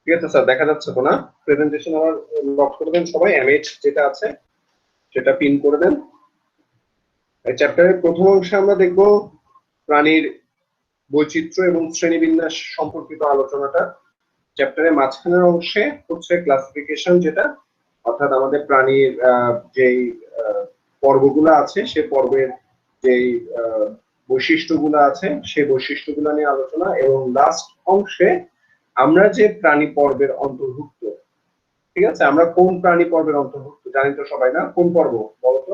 ঠিক আছে স্যার, দেখা যাচ্ছে তো না প্রেজেন্টেশন? আমার লক করে দেন সবাই, এমএইচ যেটা আছে সেটা পিন করে দেন। এই চ্যাপ্টারের প্রথম অংশে আমরা দেখব প্রাণীর বৈচিত্র্য এবং শ্রেণীবিন্যাস সম্পর্কিত আলোচনাটা। চ্যাপ্টারের মাঝখানের অংশে হচ্ছে ক্লাসিফিকেশন, যেটা অর্থাৎ আমাদের প্রাণীর যেই পর্বগুলো আছে সে পর্বের যেই বৈশিষ্ট্যগুলো আছে সেই বৈশিষ্ট্যগুলো নিয়ে আলোচনা। এবং লাস্ট অংশে আমরা যে প্রাণী পর্বের অন্তর্ভুক্ত, ঠিক আছে, আমরা কোন প্রাণী পর্বের অন্তর্ভুক্ত জানি তো সবাই, না? কোন পর্ব বলতো?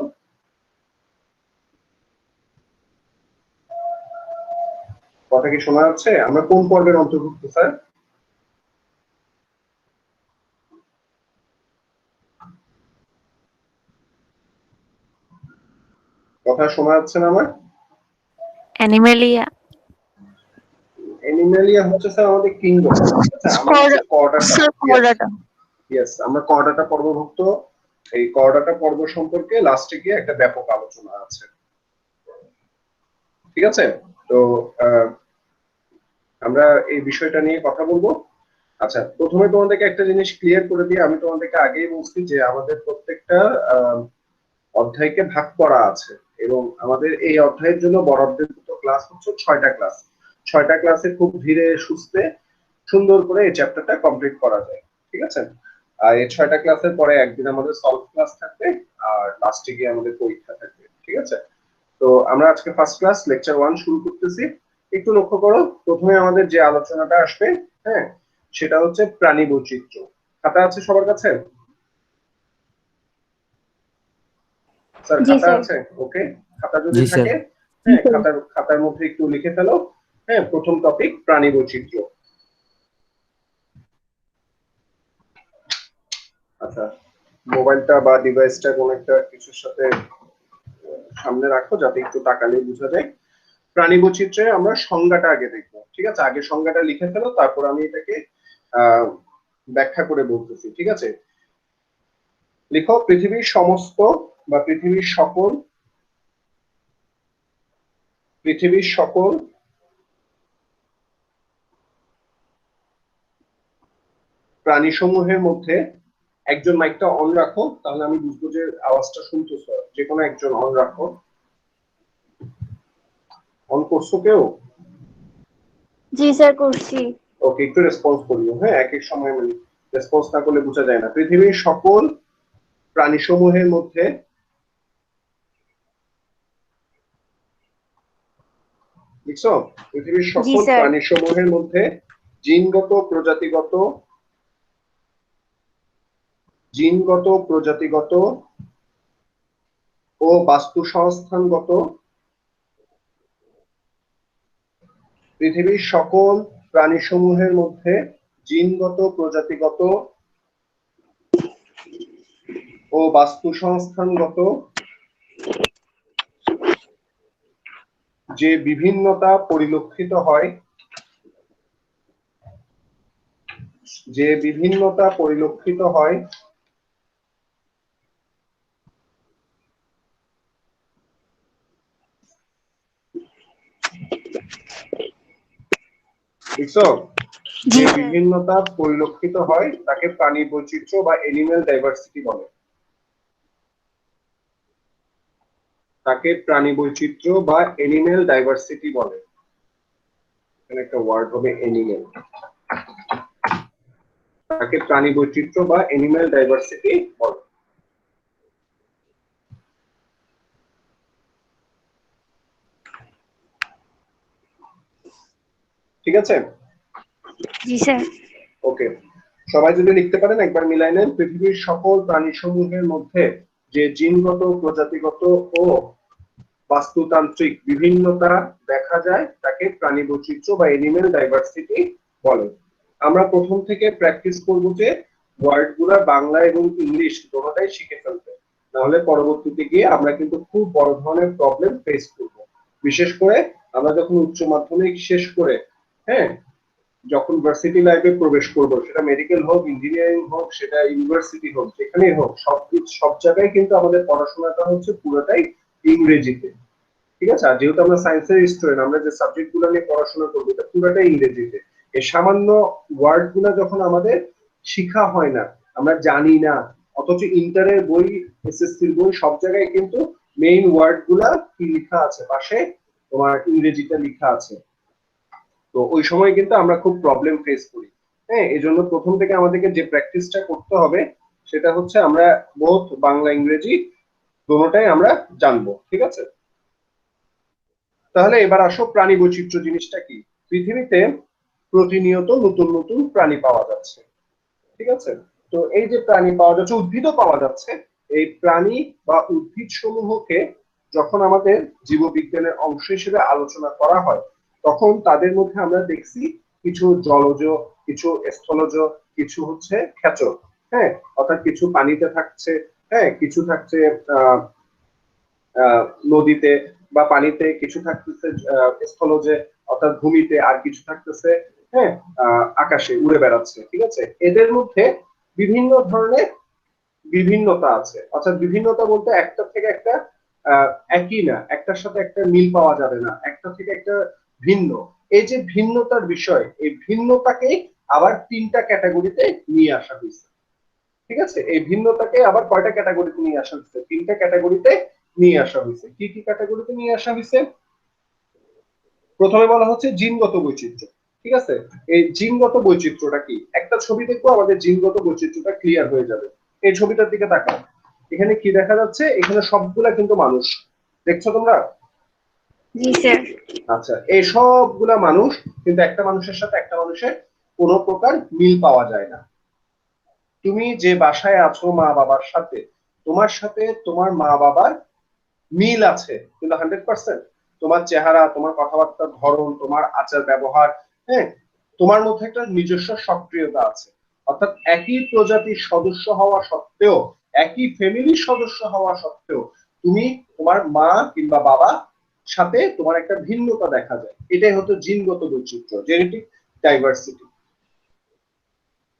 কথা কি শোনা যাচ্ছে? আমরা কোন পর্বের অন্তর্ভুক্ত স্যার? কথা শোনা যাচ্ছে না আমার? অ্যানিমেলিয়া। অ্যানিমেলিয়া হচ্ছে স্যার আমাদের কিংডম। আচ্ছা, আমরা হচ্ছে কর্ডাটা। ইয়েস, আমরা কর্ডাটা পর্বভুক্ত। এই কর্ডাটা পর্ব সম্পর্কে লাস্টে গিয়ে একটা ব্যাপক আলোচনা আছে। ঠিক আছে, তো আমরা এই বিষয়টা নিয়ে কথা বলবো। আচ্ছা, প্রথমে তোমাদেরকে একটা জিনিস ক্লিয়ার করে দিই। আমি তোমাদেরকে আগেই বলছি যে আমাদের প্রত্যেকটা অধ্যায়কে ভাগ করা আছে এবং আমাদের এই অধ্যায়ের জন্য বরাদ্দকৃত ক্লাস হচ্ছে 6টা ক্লাস। 6টা ক্লাসে খুব ধীরে সুস্থে সুন্দর করে এই চ্যাপ্টারটা কমপ্লিট করা যায়। ঠিক আছে, আর এই 6টা ক্লাসের পরে একদিন আমাদের সলভ ক্লাস থাকবে আর লাস্টে গিয়ে আমাদের পরীক্ষা থাকবে। ঠিক আছে, তো আমরা আজকে ফার্স্ট ক্লাস লেকচার 1 শুরু করতেছি। একটু লক্ষ্য করো, প্রথমে আমাদের যে আলোচনাটা আসবে, হ্যাঁ, সেটা হচ্ছে প্রাণী বৈচিত্র্য। খাতা আছে সবার কাছে? স্যার খাতা আছে? ওকে, খাতা যদি থাকে, হ্যাঁ, খাতার মধ্যে একটু লিখে ফেলো। হ্যাঁ, প্রথম টপিক প্রাণী বৈচিত্র্য। আচ্ছা, মোবাইলটা বা ডিভাইসটা কোন একটা কিছুর সাথে সামনে রাখো যাতে একটু তাকালে বোঝা যায়। প্রাণী বৈচিত্র্যে আমরা সংজ্ঞাটা আগে দেখবো। ঠিক আছে, আগে সংজ্ঞাটা লিখে ফেলো, তারপর আমি এটাকে ব্যাখ্যা করে বলতেছি। ঠিক আছে, লিখো পৃথিবীর সমস্ত বা পৃথিবীর সকল প্রাণীসমূহের মধ্যে একজন, মাইকটা অন রাখো তাহলে আমি বুঝবো যে আওয়াজটা শুনতেছ। যে কোনো একজন অন রাখো। অন করছো কেউ? জি স্যার, করছি। ওকে, একটু রেসপন্স করিও। হ্যাঁ, এক এক সময় মানে রেসপন্স না করলে বোঝা যায় না। পৃথিবীর সকল প্রাণীসমূহের মধ্যে লিখছো? পৃথিবীর সকল প্রাণীসমূহের মধ্যে জিনগত, প্রজাতিগত ও বাস্তু সংস্থানগত, পৃথিবীর সকল প্রাণীসমূহের মধ্যে জিনগত, প্রজাতিগত ও বাস্তু সংস্থানগত যে বিভিন্নতা পরিলক্ষিত হয়, যে বিভিন্নতা পরিলক্ষিত হয় তাকে প্রাণী বৈচিত্র্য বা এনিম্যাল ডাইভার্সিটি বলে। তাকে প্রাণী বৈচিত্র্য বা এনিম্যাল ডাইভার্সিটি বলে। এখানে একটা ওয়ার্ড হবে এনিম্যাল। তাকে প্রাণী বৈচিত্র্য বা এনিম্যাল ডাইভার্সিটি বলে। ঠিক আছে? জি স্যার। ওকে, সবাই যদি লিখতে পারেন একবার মিলাই নেন। পৃথিবীর সকল প্রাণীসমূহের মধ্যে যে জিনগত, প্রজাতিগত ও বাস্তুতান্ত্রিক বিভিন্নতা দেখা যায় তাকে প্রাণী বৈচিত্র্য বা এনিম্যাল ডাইভার্সিটি বলে। আমরা প্রথম থেকে প্র্যাকটিস করব যে ওয়ার্ডগুলো বাংলা এবং ইংলিশ দুটোটাই শিখে ফেলতে, নাহলে পরবর্তীতে গিয়ে আমরা কিন্তু খুব বড় ধরনের প্রবলেম ফেস করব। বিশেষ করে আমরা যখন উচ্চ মাধ্যমিক শেষ করে, হ্যাঁ, যখন ভার্সিটি লাইফে প্রবেশ করব, সেটা মেডিকেল হোক, ইঞ্জিনিয়ারিং হোক, সেটা ইউনিভার্সিটি হোক, যেখানেই হোক, সব জায়গায় কিন্তু আমাদের পড়াশোনাটা হচ্ছে পুরোটাই ইংরেজিতে। ঠিক আছে, আর যেহেতু আমরা সায়েন্সের স্টুডেন্ট, আমরা যে সাবজেক্টগুলো নিয়ে পড়াশোনা করবো এটা পুরোটাই ইংরেজিতে। এই সামান্য ওয়ার্ড গুলা যখন আমাদের শিখা হয় না, আমরা জানি না, অথচ ইন্টারের বই, এসএসসির বই সব জায়গায় কিন্তু মেইন ওয়ার্ড গুলা কি লেখা আছে পাশে, তোমার ইংরেজিতে লেখা আছে। তো ওই সময় কিন্তু আমরা খুব প্রবলেম ফেস করি। হ্যাঁ, এই জন্য প্রথম থেকে আমাদেরকে যে প্র্যাকটিসটা করতে হবে সেটা হচ্ছে আমরা বোথ বাংলা ইংরেজি দুটোটাই আমরা জানবো। ঠিক আছে, তাহলে এবার আসো প্রাণী বৈচিত্র্য জিনিসটা কি। পৃথিবীতে প্রতিনিয়ত নতুন নতুন প্রাণী পাওয়া যাচ্ছে। ঠিক আছে, তো এই যে প্রাণী পাওয়া যাচ্ছে, উদ্ভিদও পাওয়া যাচ্ছে, এই প্রাণী বা উদ্ভিদ সমূহকে যখন আমাদের জীববিজ্ঞানের অংশ হিসেবে আলোচনা করা হয়, তখন তাদের মধ্যে আমরা দেখছি কিছু জলজ, কিছু স্থলজ, কিছু হচ্ছে খেচর। হ্যাঁ, অর্থাৎ কিছু পানিতে থাকছে, হ্যাঁ কিছু থাকছে আহ নদীতে বা পানিতে, কিছু থাকতেছে স্থলজে অর্থাৎ ভূমিতে, আর কিছু থাকতেছে হ্যাঁ আকাশে উড়ে বেড়াচ্ছে। ঠিক আছে, এদের মধ্যে বিভিন্ন ধরনের বিভিন্নতা আছে। অর্থাৎ বিভিন্নতা বলতে একটা থেকে একটা একই না, একটার সাথে একটা মিল পাওয়া যাবে না, একটা থেকে একটা ভিন্ন। এই যে ভিন্নতার বিষয়, এই ভিন্নতাকে আবার তিনটা ক্যাটাগরিতে নিয়ে আসা হয়েছে। ঠিক আছে, এই ভিন্নতাকে আবার কয়টা ক্যাটাগরিতে নিয়ে আসা হয়েছে? তিনটা ক্যাটাগরিতে নিয়ে আসা হয়েছে। কি কি ক্যাটাগরিতে নিয়ে আসা হয়েছে? প্রথমে বলা হচ্ছে জিনগত বৈচিত্র্য। ঠিক আছে, এই জিনগত বৈচিত্র্যটা কি? একটা ছবি দেখবো, আমাদের জিনগত বৈচিত্র্যটা ক্লিয়ার হয়ে যাবে। এই ছবিটার দিকে তাকাও, এখানে কি দেখা যাচ্ছে? এখানে সবগুলা কিন্তু মানুষ, দেখছো তোমরা? জি স্যার। আচ্ছা, এই সবগুলা মানুষ, কিন্তু একটা মানুষের সাথে একটা মানুষের কোনো প্রকার মিল পাওয়া যায় না। তুমি যে বাসায় আছো মা বাবার সাথে, তোমার সাথে তোমার মা বাবার মিল আছে, কিন্তু 100%। তোমার চেহারা, তোমার কথাবার্তার ধরন, তোমার আচার ব্যবহার, হ্যাঁ তোমার মধ্যে একটা নিজস্ব সক্রিয়তা আছে। অর্থাৎ একই প্রজাতির সদস্য হওয়া সত্ত্বেও, একই ফ্যামিলির সদস্য হওয়া সত্ত্বেও, তুমি তোমার মা কিংবা বাবা সাথে তোমার একটা ভিন্নতা দেখা যায়। এটাই হতো জিনগত বৈচিত্র্য, জেনেটিক ডাইভার্সিটি।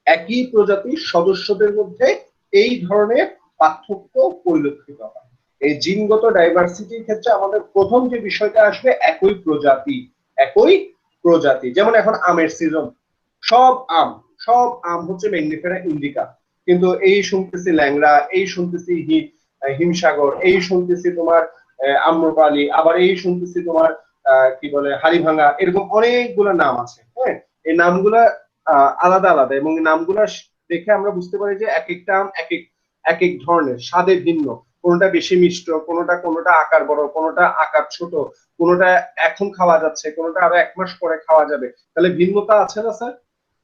একই প্রজাতির সদস্যদের মধ্যে এই ধরনের পার্থক্য পরিলক্ষিত হয়। এই জিনগত ডাইভার্সিটির ক্ষেত্রে আমাদের প্রথম যে বিষয়টা আসবে, একই প্রজাতি। একই প্রজাতি, যেমন এখন আমের সিজন, সব আম, সব আম হচ্ছে ম্যাগনিফেরা ইন্ডিকা, কিন্তু এই শুনতেছি ল্যাংড়া, এই শুনতেছি হিমসাগর, এই শুনতেছি তোমার আম্রপালি, আবার এই শুনতেছি তোমার কি বলে হাড়িভাঙা, এরকম অনেকগুলো নাম আছে। হ্যাঁ, এই নামগুলা আলাদা আলাদা, এবং নামগুলা দেখে আমরা বুঝতে পারি যে এক একটা আম এক এক ধরনের, স্বাদে ভিন্ন। কোনোটা বেশি মিষ্ট, কোনোটা কোনোটা আকার বড়, কোনোটা আকার ছোট, কোনোটা এখন খাওয়া যাচ্ছে, কোনোটা আরো 1 মাস পরে খাওয়া যাবে। তাহলে ভিন্নতা আছে না স্যার?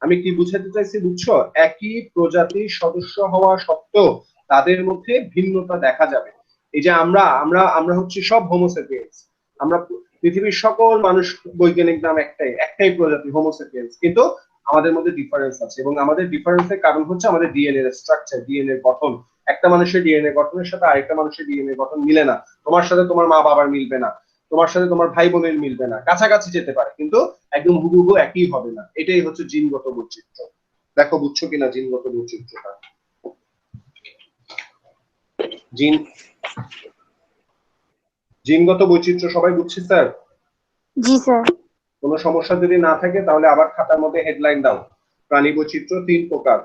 আমি কি বুঝাতে চাইছি বুঝছো? একই প্রজাতির সদস্য হওয়া সত্ত্বেও তাদের মধ্যে ভিন্নতা দেখা যাবে। এই যে আমরা আমরা আমরা হচ্ছে সব হোমোসেপিয়েন্স, আমরা পৃথিবীর সকল মানুষ, বৈজ্ঞানিক নাম একটাই, একটাই প্রজাতি হোমোসেপিয়েন্স, কিন্তু আমাদের মধ্যে ডিফারেন্স আছে। এবং আমাদের ডিফারেন্সের কারণ হচ্ছে আমাদের ডিএনএ এর স্ট্রাকচার, ডিএনএ এর গঠন। একটা মানুষের ডিএনএ গঠনের সাথে আরেকটা মানুষের ডিএনএ গঠন মিলে না। তোমার সাথে তোমার মা বাবার মিলবে না, তোমার সাথে তোমার ভাই বোনের মিলবে না, কাছাকাছি যেতে পারে কিন্তু একদম হুবহু একই হবে না। এটাই হচ্ছে জিনগত বৈচিত্র্য। দেখো বুঝছো কিনা জিনগত বৈচিত্র্যটা? জিন জিনগত বৈচিত্র্য সবাই বুঝছি স্যার? জি স্যার। কোনো সমস্যা যদি না থাকে তাহলে আবার খাতার মধ্যে হেডলাইন দাও, প্রাণী বৈচিত্র্য 3 প্রকার।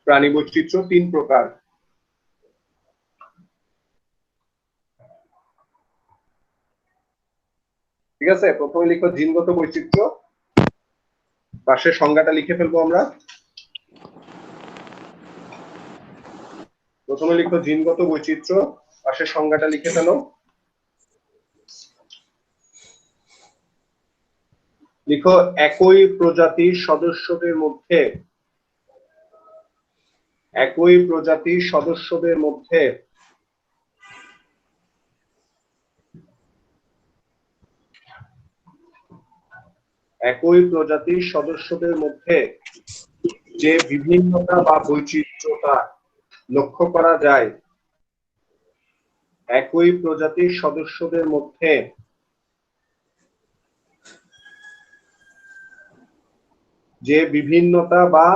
প্রাণী বৈচিত্র্য 3 প্রকার। ঠিক আছে, প্রথমে লিখো জিনগত বৈচিত্র্য, পাশে সংজ্ঞাটা লিখে ফেলবো আমরা। প্রথমে লিখো জিনগত বৈচিত্র্য, পাশে সংজ্ঞাটা লিখে ফেলো। লিখো একই প্রজাতির সদস্যদের মধ্যে, একই প্রজাতির সদস্যদের মধ্যে একই প্রজাতির সদস্যদের মধ্যে যে বিভিন্নতা বা বৈচিত্র্যতা লক্ষ্য করা যায়, একই প্রজাতির সদস্যদের মধ্যে যে বিভিন্নতা বা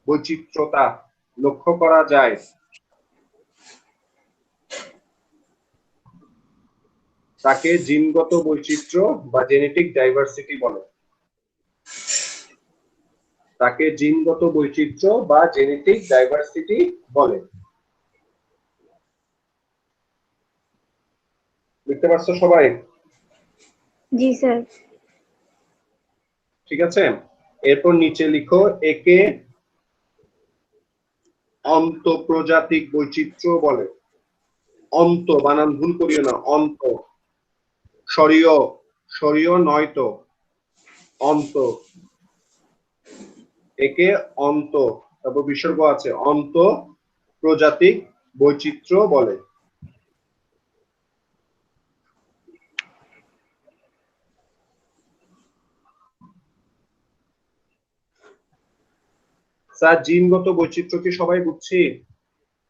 বৈচিত্র্যতা লক্ষ্য করা যায় তাকে জিনগত বৈচিত্র্য বা জেনেটিক ডাইভার্সিটি বলে। তাকে জিনগত বৈচিত্র্য বা জেনেটিক ডাইভার্সিটি বলে। বুঝতে পারছো সবাই? জি স্যার। ঠিক আছে, এরপর নিচে লিখো, একে অন্তঃপ্রজাতিক বৈচিত্র্য বলে। অন্ত বানান ভুল করিও না, অন্ত, সরিয় সরিয় নয়তো, অন্ত, একে অন্ত, তারপর বিসর্গ আছে, অন্ত প্রজাতিক বৈচিত্র্য বলে। স্যার জিনগত বৈচিত্র্য কি সবাই বুঝছি?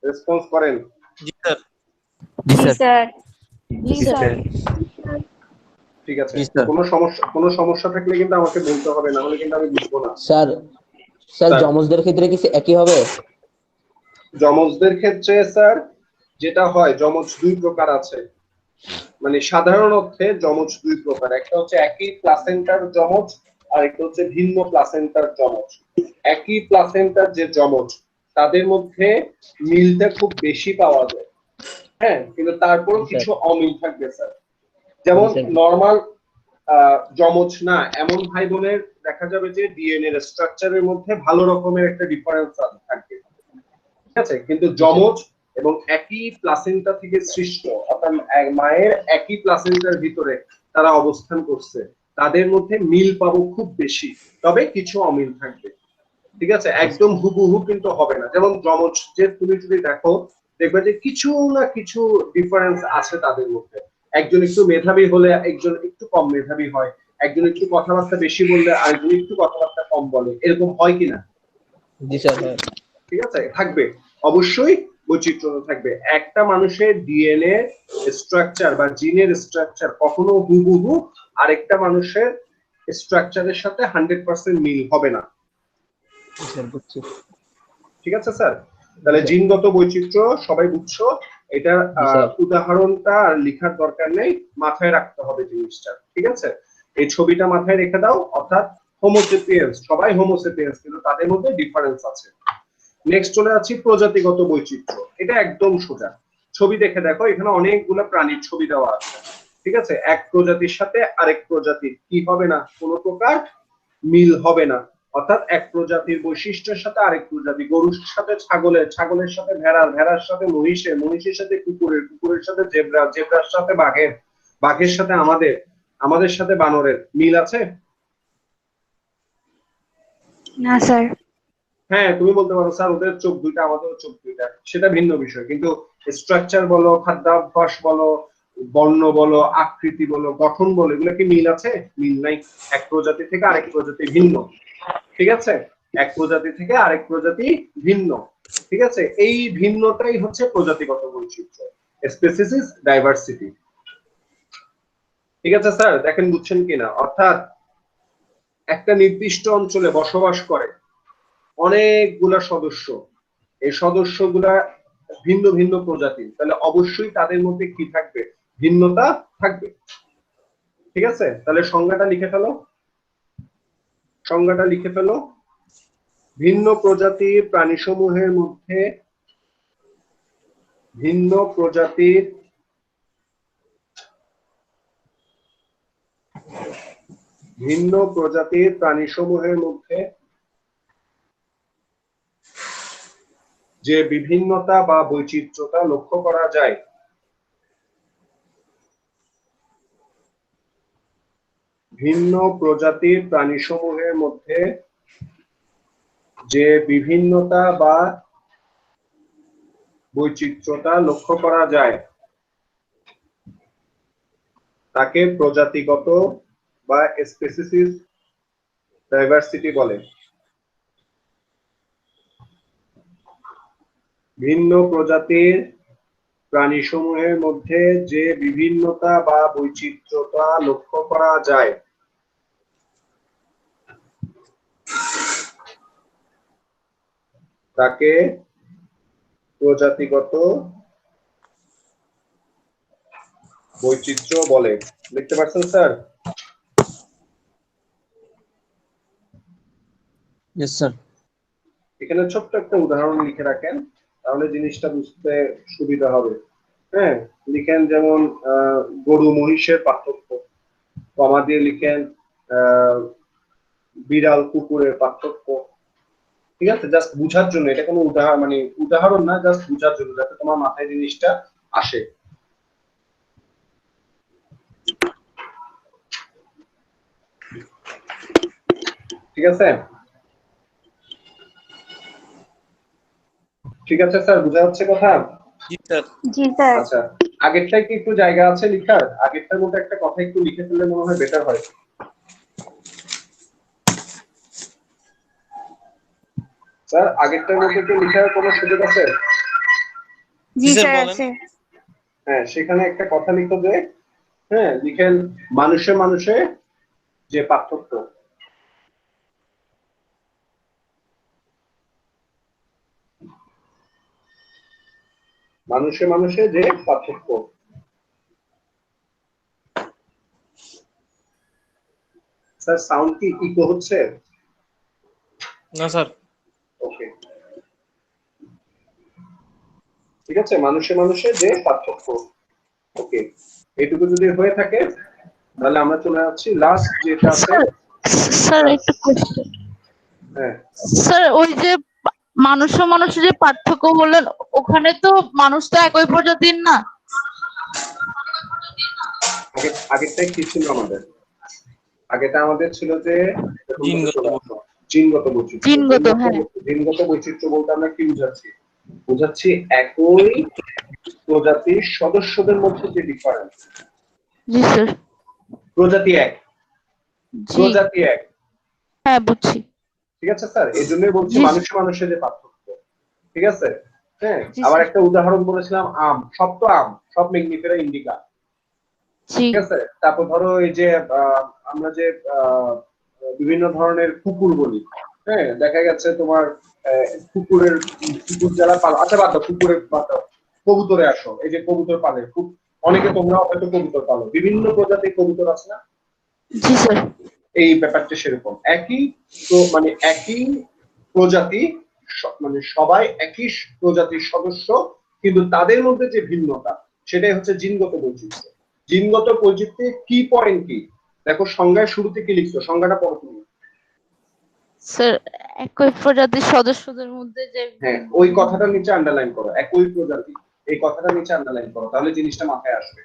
রেসপন্স করেন। জি স্যার। জি স্যার। জি জি স্যার। স্যার। ঠিক আছে, জি স্যার। কোনো সমস্যা থাকলে কিন্তু আমাকে বলতে হবে, না হলে কিন্তু আমি বুঝবো না। স্যার স্যার যমজদের ক্ষেত্রে কি একই হবে? যমজদের ক্ষেত্রে স্যার যেটা হয়, যমজ দুই প্রকার আছে, মানে সাধারণ অর্থে যমজ দুই প্রকার, একটা হচ্ছে একই প্লাসেন্টার যমজ, আর একটা হচ্ছে ভিন্ন প্লাসেন্টার যমজ। একই প্লাসেন্টার যে যমজ, তাদের মধ্যে মিলটা খুব বেশি পাওয়া যায়, হ্যাঁ, কিন্তু তারপরও কিছু অমিল থাকবে স্যার। যেমন নর্মাল যমজ না এমন ভাই বোনের দেখা যাবে যে ডিএনএ এর স্ট্রাকচারের মধ্যে ভালো রকমের একটা ডিফারেন্স থাকবে, ঠিক আছে, কিন্তু যমজ এবং একই প্লাসেন্টা থেকে সৃষ্ট, অর্থাৎ মায়ের একই প্লাসেন্টার ভিতরে তারা অবস্থান করছে, তাদের মধ্যে মিল পাবো খুব বেশি, তবে কিছু অমিল থাকবে। ঠিক আছে, একদম হুবহু কিন্তু হবে না। যেমন যমজ যে তুমি যদি দেখো, দেখবে যে কিছু না কিছু ডিফারেন্স আছে তাদের মধ্যে। একজন একটু মেধাবী হলে একজন একটু কম মেধাবী হয়, একজন একটু কথাবার্তা বেশি বললে আরেকজন একটু কথাবার্তা কম বলে, এরকম হয় কিনা? জি স্যার। ঠিক আছে, থাকবে, অবশ্যই বৈচিত্র্য থাকবে। একটা মানুষের ডিএনএ স্ট্রাকচার বা জিনের স্ট্রাকচার কখনো হুবহু আরেকটা মানুষের স্ট্রাকচারের সাথে 100% মিল হবে না। ঠিক আছে স্যার, তাহলে জিনগত বৈচিত্র্য সবাই বুঝছো, এটা উদাহরণটা আর লেখার দরকার নেই, মাথায় রাখতে হবে জিনিসটা। ঠিক আছে, এই ছবিটা মাথায় রেখে দাও, অর্থাৎ হোমোসেপিয়েন্স, সবাই হোমোসেপিয়েন্স, কিন্তু তাদের মধ্যে ডিফারেন্স আছে। নেক্সট চলে যাচ্ছি প্রজাতিগত বৈচিত্র্য। এটা একদম সোজা, ছবি দেখে দেখো, এখানে অনেকগুলো প্রাণীর ছবি দেওয়া আছে। ঠিক আছে, এক প্রজাতির সাথে আরেক প্রজাতির কি হবে না, কোনো প্রকার মিল হবে না। অর্থাৎ এক প্রজাতির বৈশিষ্ট্যের সাথে আরেক প্রজাতি, গরুর সাথে ছাগলের, ছাগলের সাথে ভেড়ার, ভেড়ার সাথে মহিষের, মহিষের সাথে কুকুরের, কুকুরের সাথে জেব্রা, জেব্রার সাথে বাঘের, বাঘের সাথে আমাদের, আমাদের সাথে বানরের মিল আছে? না স্যার। হ্যাঁ, তুমি বলতে পারো স্যার ওদের চোখ দুইটা আমাদের চোখ দুইটা, সেটা ভিন্ন বিষয়, কিন্তু স্ট্রাকচার বলো, খাদ্যাভ্যাস বলো, বর্ণ বলো, আকৃতি বলো, গঠন বলো, এগুলো কি মিল আছে? মিল নাই। এক প্রজাতি থেকে আরেক প্রজাতি ভিন্ন। ঠিক আছে, এক প্রজাতি থেকে আরেক প্রজাতি ভিন্ন। ঠিক আছে, এই ভিন্নতাই হচ্ছে প্রজাতিগত বৈচিত্র্য, স্পেসিস ডাইভার্সিটি। ঠিক আছে স্যার, দেখেন বুঝছেন কিনা? অর্থাৎ একটা নির্দিষ্ট অঞ্চলে বসবাস করে অনেকগুলা সদস্য, এই সদস্যগুলা ভিন্ন ভিন্ন প্রজাতির, তাহলে অবশ্যই তাদের মধ্যে কি থাকবে? ভিন্নতা থাকবে। ঠিক আছে, তাহলে সংজ্ঞাটা লিখে ফেলো, সংজ্ঞাটা লিখে ফেলো। ভিন্ন প্রজাতির প্রাণীসমূহের মধ্যে, ভিন্ন প্রজাতির ভিন্ন প্রজাতির প্রাণীসমূহের মধ্যে যে বিভিন্নতা বা বৈচিত্র্যতা লক্ষ্য করা যায়, ভিন্ন প্রজাতির প্রাণীসমূহের মধ্যে যে বিভিন্নতা বা বৈচিত্র্যতা লক্ষ্য করা যায়, তাকে প্রজাতিগত বা স্পেসিস ডাইভার্সিটি বলে। ভিন্ন প্রজাতির প্রাণীসমূহের মধ্যে যে বিভিন্নতা বা বৈচিত্র্যতা লক্ষ্য করা যায়, তাকে প্রজাতিগত বৈচিত্র্য বলে। লিখতে পারছেন স্যার? Yes sir. এখানে ছোট্ট একটা উদাহরণ লিখে রাখেন, তাহলে জিনিসটা বুঝতে সুবিধা হবে। হ্যাঁ, লিখেন যেমন গরু মহিষের পার্থক্য, কমা দিয়ে লিখেন বিড়াল কুকুরের পার্থক্য। ঠিক আছে, জাস্ট বুঝার জন্য, এটা কোনো উদাহরণ না, জাস্ট বুঝার জন্য যাতে তোমার মাথায় জিনিসটা আসে। ঠিক আছে, ঠিক আছে স্যার, বুঝা যাচ্ছে কথা? জি স্যার। জি স্যার। আচ্ছা, আগেরটায় কি একটু জায়গা আছে লিখার? আগেরটার মধ্যে একটা কথা একটু লিখে ফেললে মনে হয় বেটার হয়। স্যার, আগেরটার মধ্যে কি লিখার কোনো সুযোগ আছে? জি স্যার স্যার বলেন। আছে। হ্যাঁ, সেখানে একটা কথা লিখো যে, হ্যাঁ লিখেন মানুষে মানুষে যে পার্থক্য। মানুষে মানুষে যে পার্থক্য। স্যার, সাউন্ড কি ইকো হচ্ছে? না স্যার। ওকে, ঠিক আছে, মানুষে মানুষে যে পার্থক্য। ওকে, এটুকু যদি হয়ে থাকে তাহলে আমরা চলে যাচ্ছি লাস্ট যেটা আছে। স্যার একটা কোশ্চেন। হ্যাঁ, স্যার ওই যে মানুষ ও মানুষের যে পার্থক্য বললেন, ওখানে তো মানুষ তো একই প্রজাতির না। আগেরটাই কি ছিল আমাদের? আগেটা আমাদের ছিল যে, জিনগত জিনগত বৈচিত্র্য। জিনগত, হ্যাঁ। জিনগত বৈচিত্র্য বলতে আমরা কি বুঝাচ্ছি? বুঝাচ্ছি একই প্রজাতির সদস্যদের মধ্যে যে ডিফারেন্স। জি স্যার। প্রজাতি এক, জি, প্রজাতি এক। হ্যাঁ বুঝছি। ঠিক আছে স্যার, এই জন্যই বলছি জি মানুষে মানুষের যে পার্থক্য। ঠিক আছে, হ্যাঁ। জি আবার স্যার। একটা উদাহরণ বলেছিলাম আম, সব তো আম, সব ম্যাগনিফেরা ইন্ডিকা। জি ঠিক আছে, তারপর ধরো এই যে আমরা যে বিভিন্ন ধরনের কুকুর বলি, হ্যাঁ দেখা গেছে তোমার কুকুরের, কুকুর যারা পালো, আচ্ছা বাদ দাও, কুকুরের বাদ দাও, কবুতরে আসো, এই যে কবুতর পালে, খুব অনেকে তোমরা হয়তো কবুতর পালো, বিভিন্ন প্রজাতির কবুতর আছে না? জি স্যার। এই ব্যাপারটা সেরকম, একই তো একই প্রজাতি, মানে সবাই একই প্রজাতির সদস্য, কিন্তু তাদের মধ্যে যে ভিন্নতা, সেটাই হচ্ছে জিনগত বৈচিত্র্য। জিনগত বৈচিত্র্যের কি পয়েন্ট কি? দেখো সংজ্ঞায় শুরুতে কি লিখছো, সংজ্ঞাটা পড়ো তুমি। স্যার একই প্রজাতির সদস্যদের মধ্যে যে হ্যাঁ, ওই কথাটা নিচে আন্ডারলাইন করো, একই প্রজাতি, এই কথাটা নিচে আন্ডারলাইন করো, তাহলে জিনিসটা মাথায় আসবে।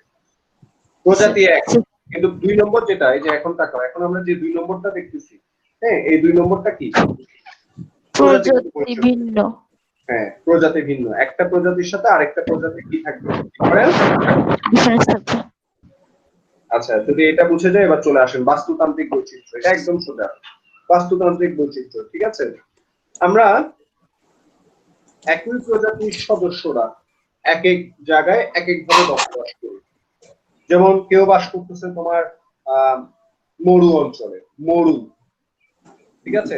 প্রজাতি এক, কিন্তু 2 নম্বর যেটা, এই যে এখন তাকাও, এখন আমরা যে 2 নম্বরটা দেখতেছি, হ্যাঁ এই 2 নম্বরটা কি? প্রজাতিগত প্রজাতি বৈচিত্র্য। ভিন্ন। হ্যাঁ, প্রজাতি ভিন্ন, একটা প্রজাতির সাথে আরেকটা প্রজাতি কি থাকবে, ডিফারেন্স। ডিফারেন্স থাকবে। আচ্ছা, যদি এটা বুঝে যায়, এবার চলে আসেন বাস্তুতান্ত্রিক বৈচিত্র্য। এটা একদম সোজা, বাস্তুতান্ত্রিক বৈচিত্র্য। ঠিক আছে, আমরা একই প্রজাতির সদস্যরা এক এক জায়গায় এক এক ভাবে বসবাস করি। যেমন কেউ বাস করতেছে তোমার মরু অঞ্চলে, মরু, ঠিক আছে,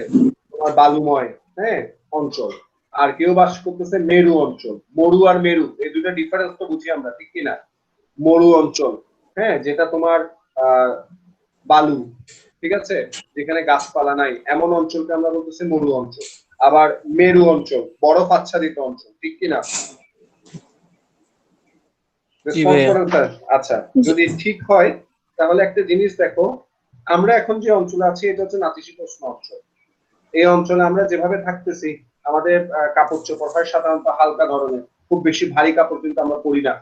তোমার বালুময়, হ্যাঁ অঞ্চল। আর কেউ বাস করতেছে মেরু অঞ্চল। মরু আর মেরু এই দুটো ডিফারেন্স তো বুঝি আমরা, ঠিক কিনা? মরু অঞ্চল, হ্যাঁ যেটা তোমার বালু, ঠিক আছে, যেখানে গাছপালা নাই, এমন অঞ্চলকে আমরা বলতেছি মরু অঞ্চল। আবার মেরু অঞ্চল বরফ আচ্ছাদিত অঞ্চল, ঠিক কিনা? রেসপন্স করেন স্যার? আচ্ছা, যদি ঠিক হয় তাহলে একটা জিনিস দেখো, আমরা এখন যে অঞ্চলে আছি এটা হচ্ছে নাতিশীতোষ্ণ অঞ্চল। এই অঞ্চলে আমরা যেভাবে থাকতেছি, আমাদের কাপড় চোপড় হয় সাধারণত হালকা ধরনের, খুব বেশি ভারী কাপড় কিন্তু আমরা পরি না।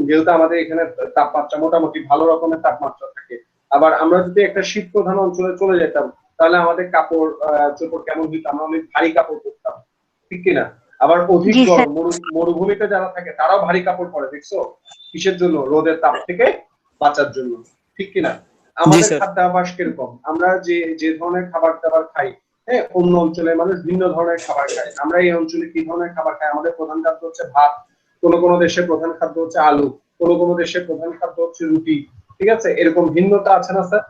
যেহেতু আমাদের এখানে তাপমাত্রা মোটামুটি ভালো রকমের তাপমাত্রা থাকে। আবার আমরা যদি একটা শীত প্রধান অঞ্চলে চলে যেতাম, তাহলে আমাদের কাপড় চোপড় কেমন হইতো, আমরা অনেক ভারী কাপড় পরতাম, ঠিক কিনা? আবার অধিক জি স্যার। গরম, মরুভূমিতে যারা থাকে তারাও ভারী কাপড় পরে, দেখছো? কিসের জন্য? রোদের তাপ থেকে বাঁচার জন্য, ঠিক কিনা? আমাদের স্যার। খাদ্যাভ্যাস কিরকম, আমরা যে যে ধরনের খাবার দাবার খাই, হ্যাঁ অন্য অঞ্চলের মানুষ ভিন্ন ধরনের খাবার খায়। আমরা এই অঞ্চলে কি ধরনের খাবার খাই? আমাদের প্রধান খাদ্য হচ্ছে ভাত, কোন কোন দেশের প্রধান খাদ্য হচ্ছে আলু, কোন কোন দেশের প্রধান খাদ্য হচ্ছে রুটি। ঠিক আছে, এরকম ভিন্নতা আছে না স্যার?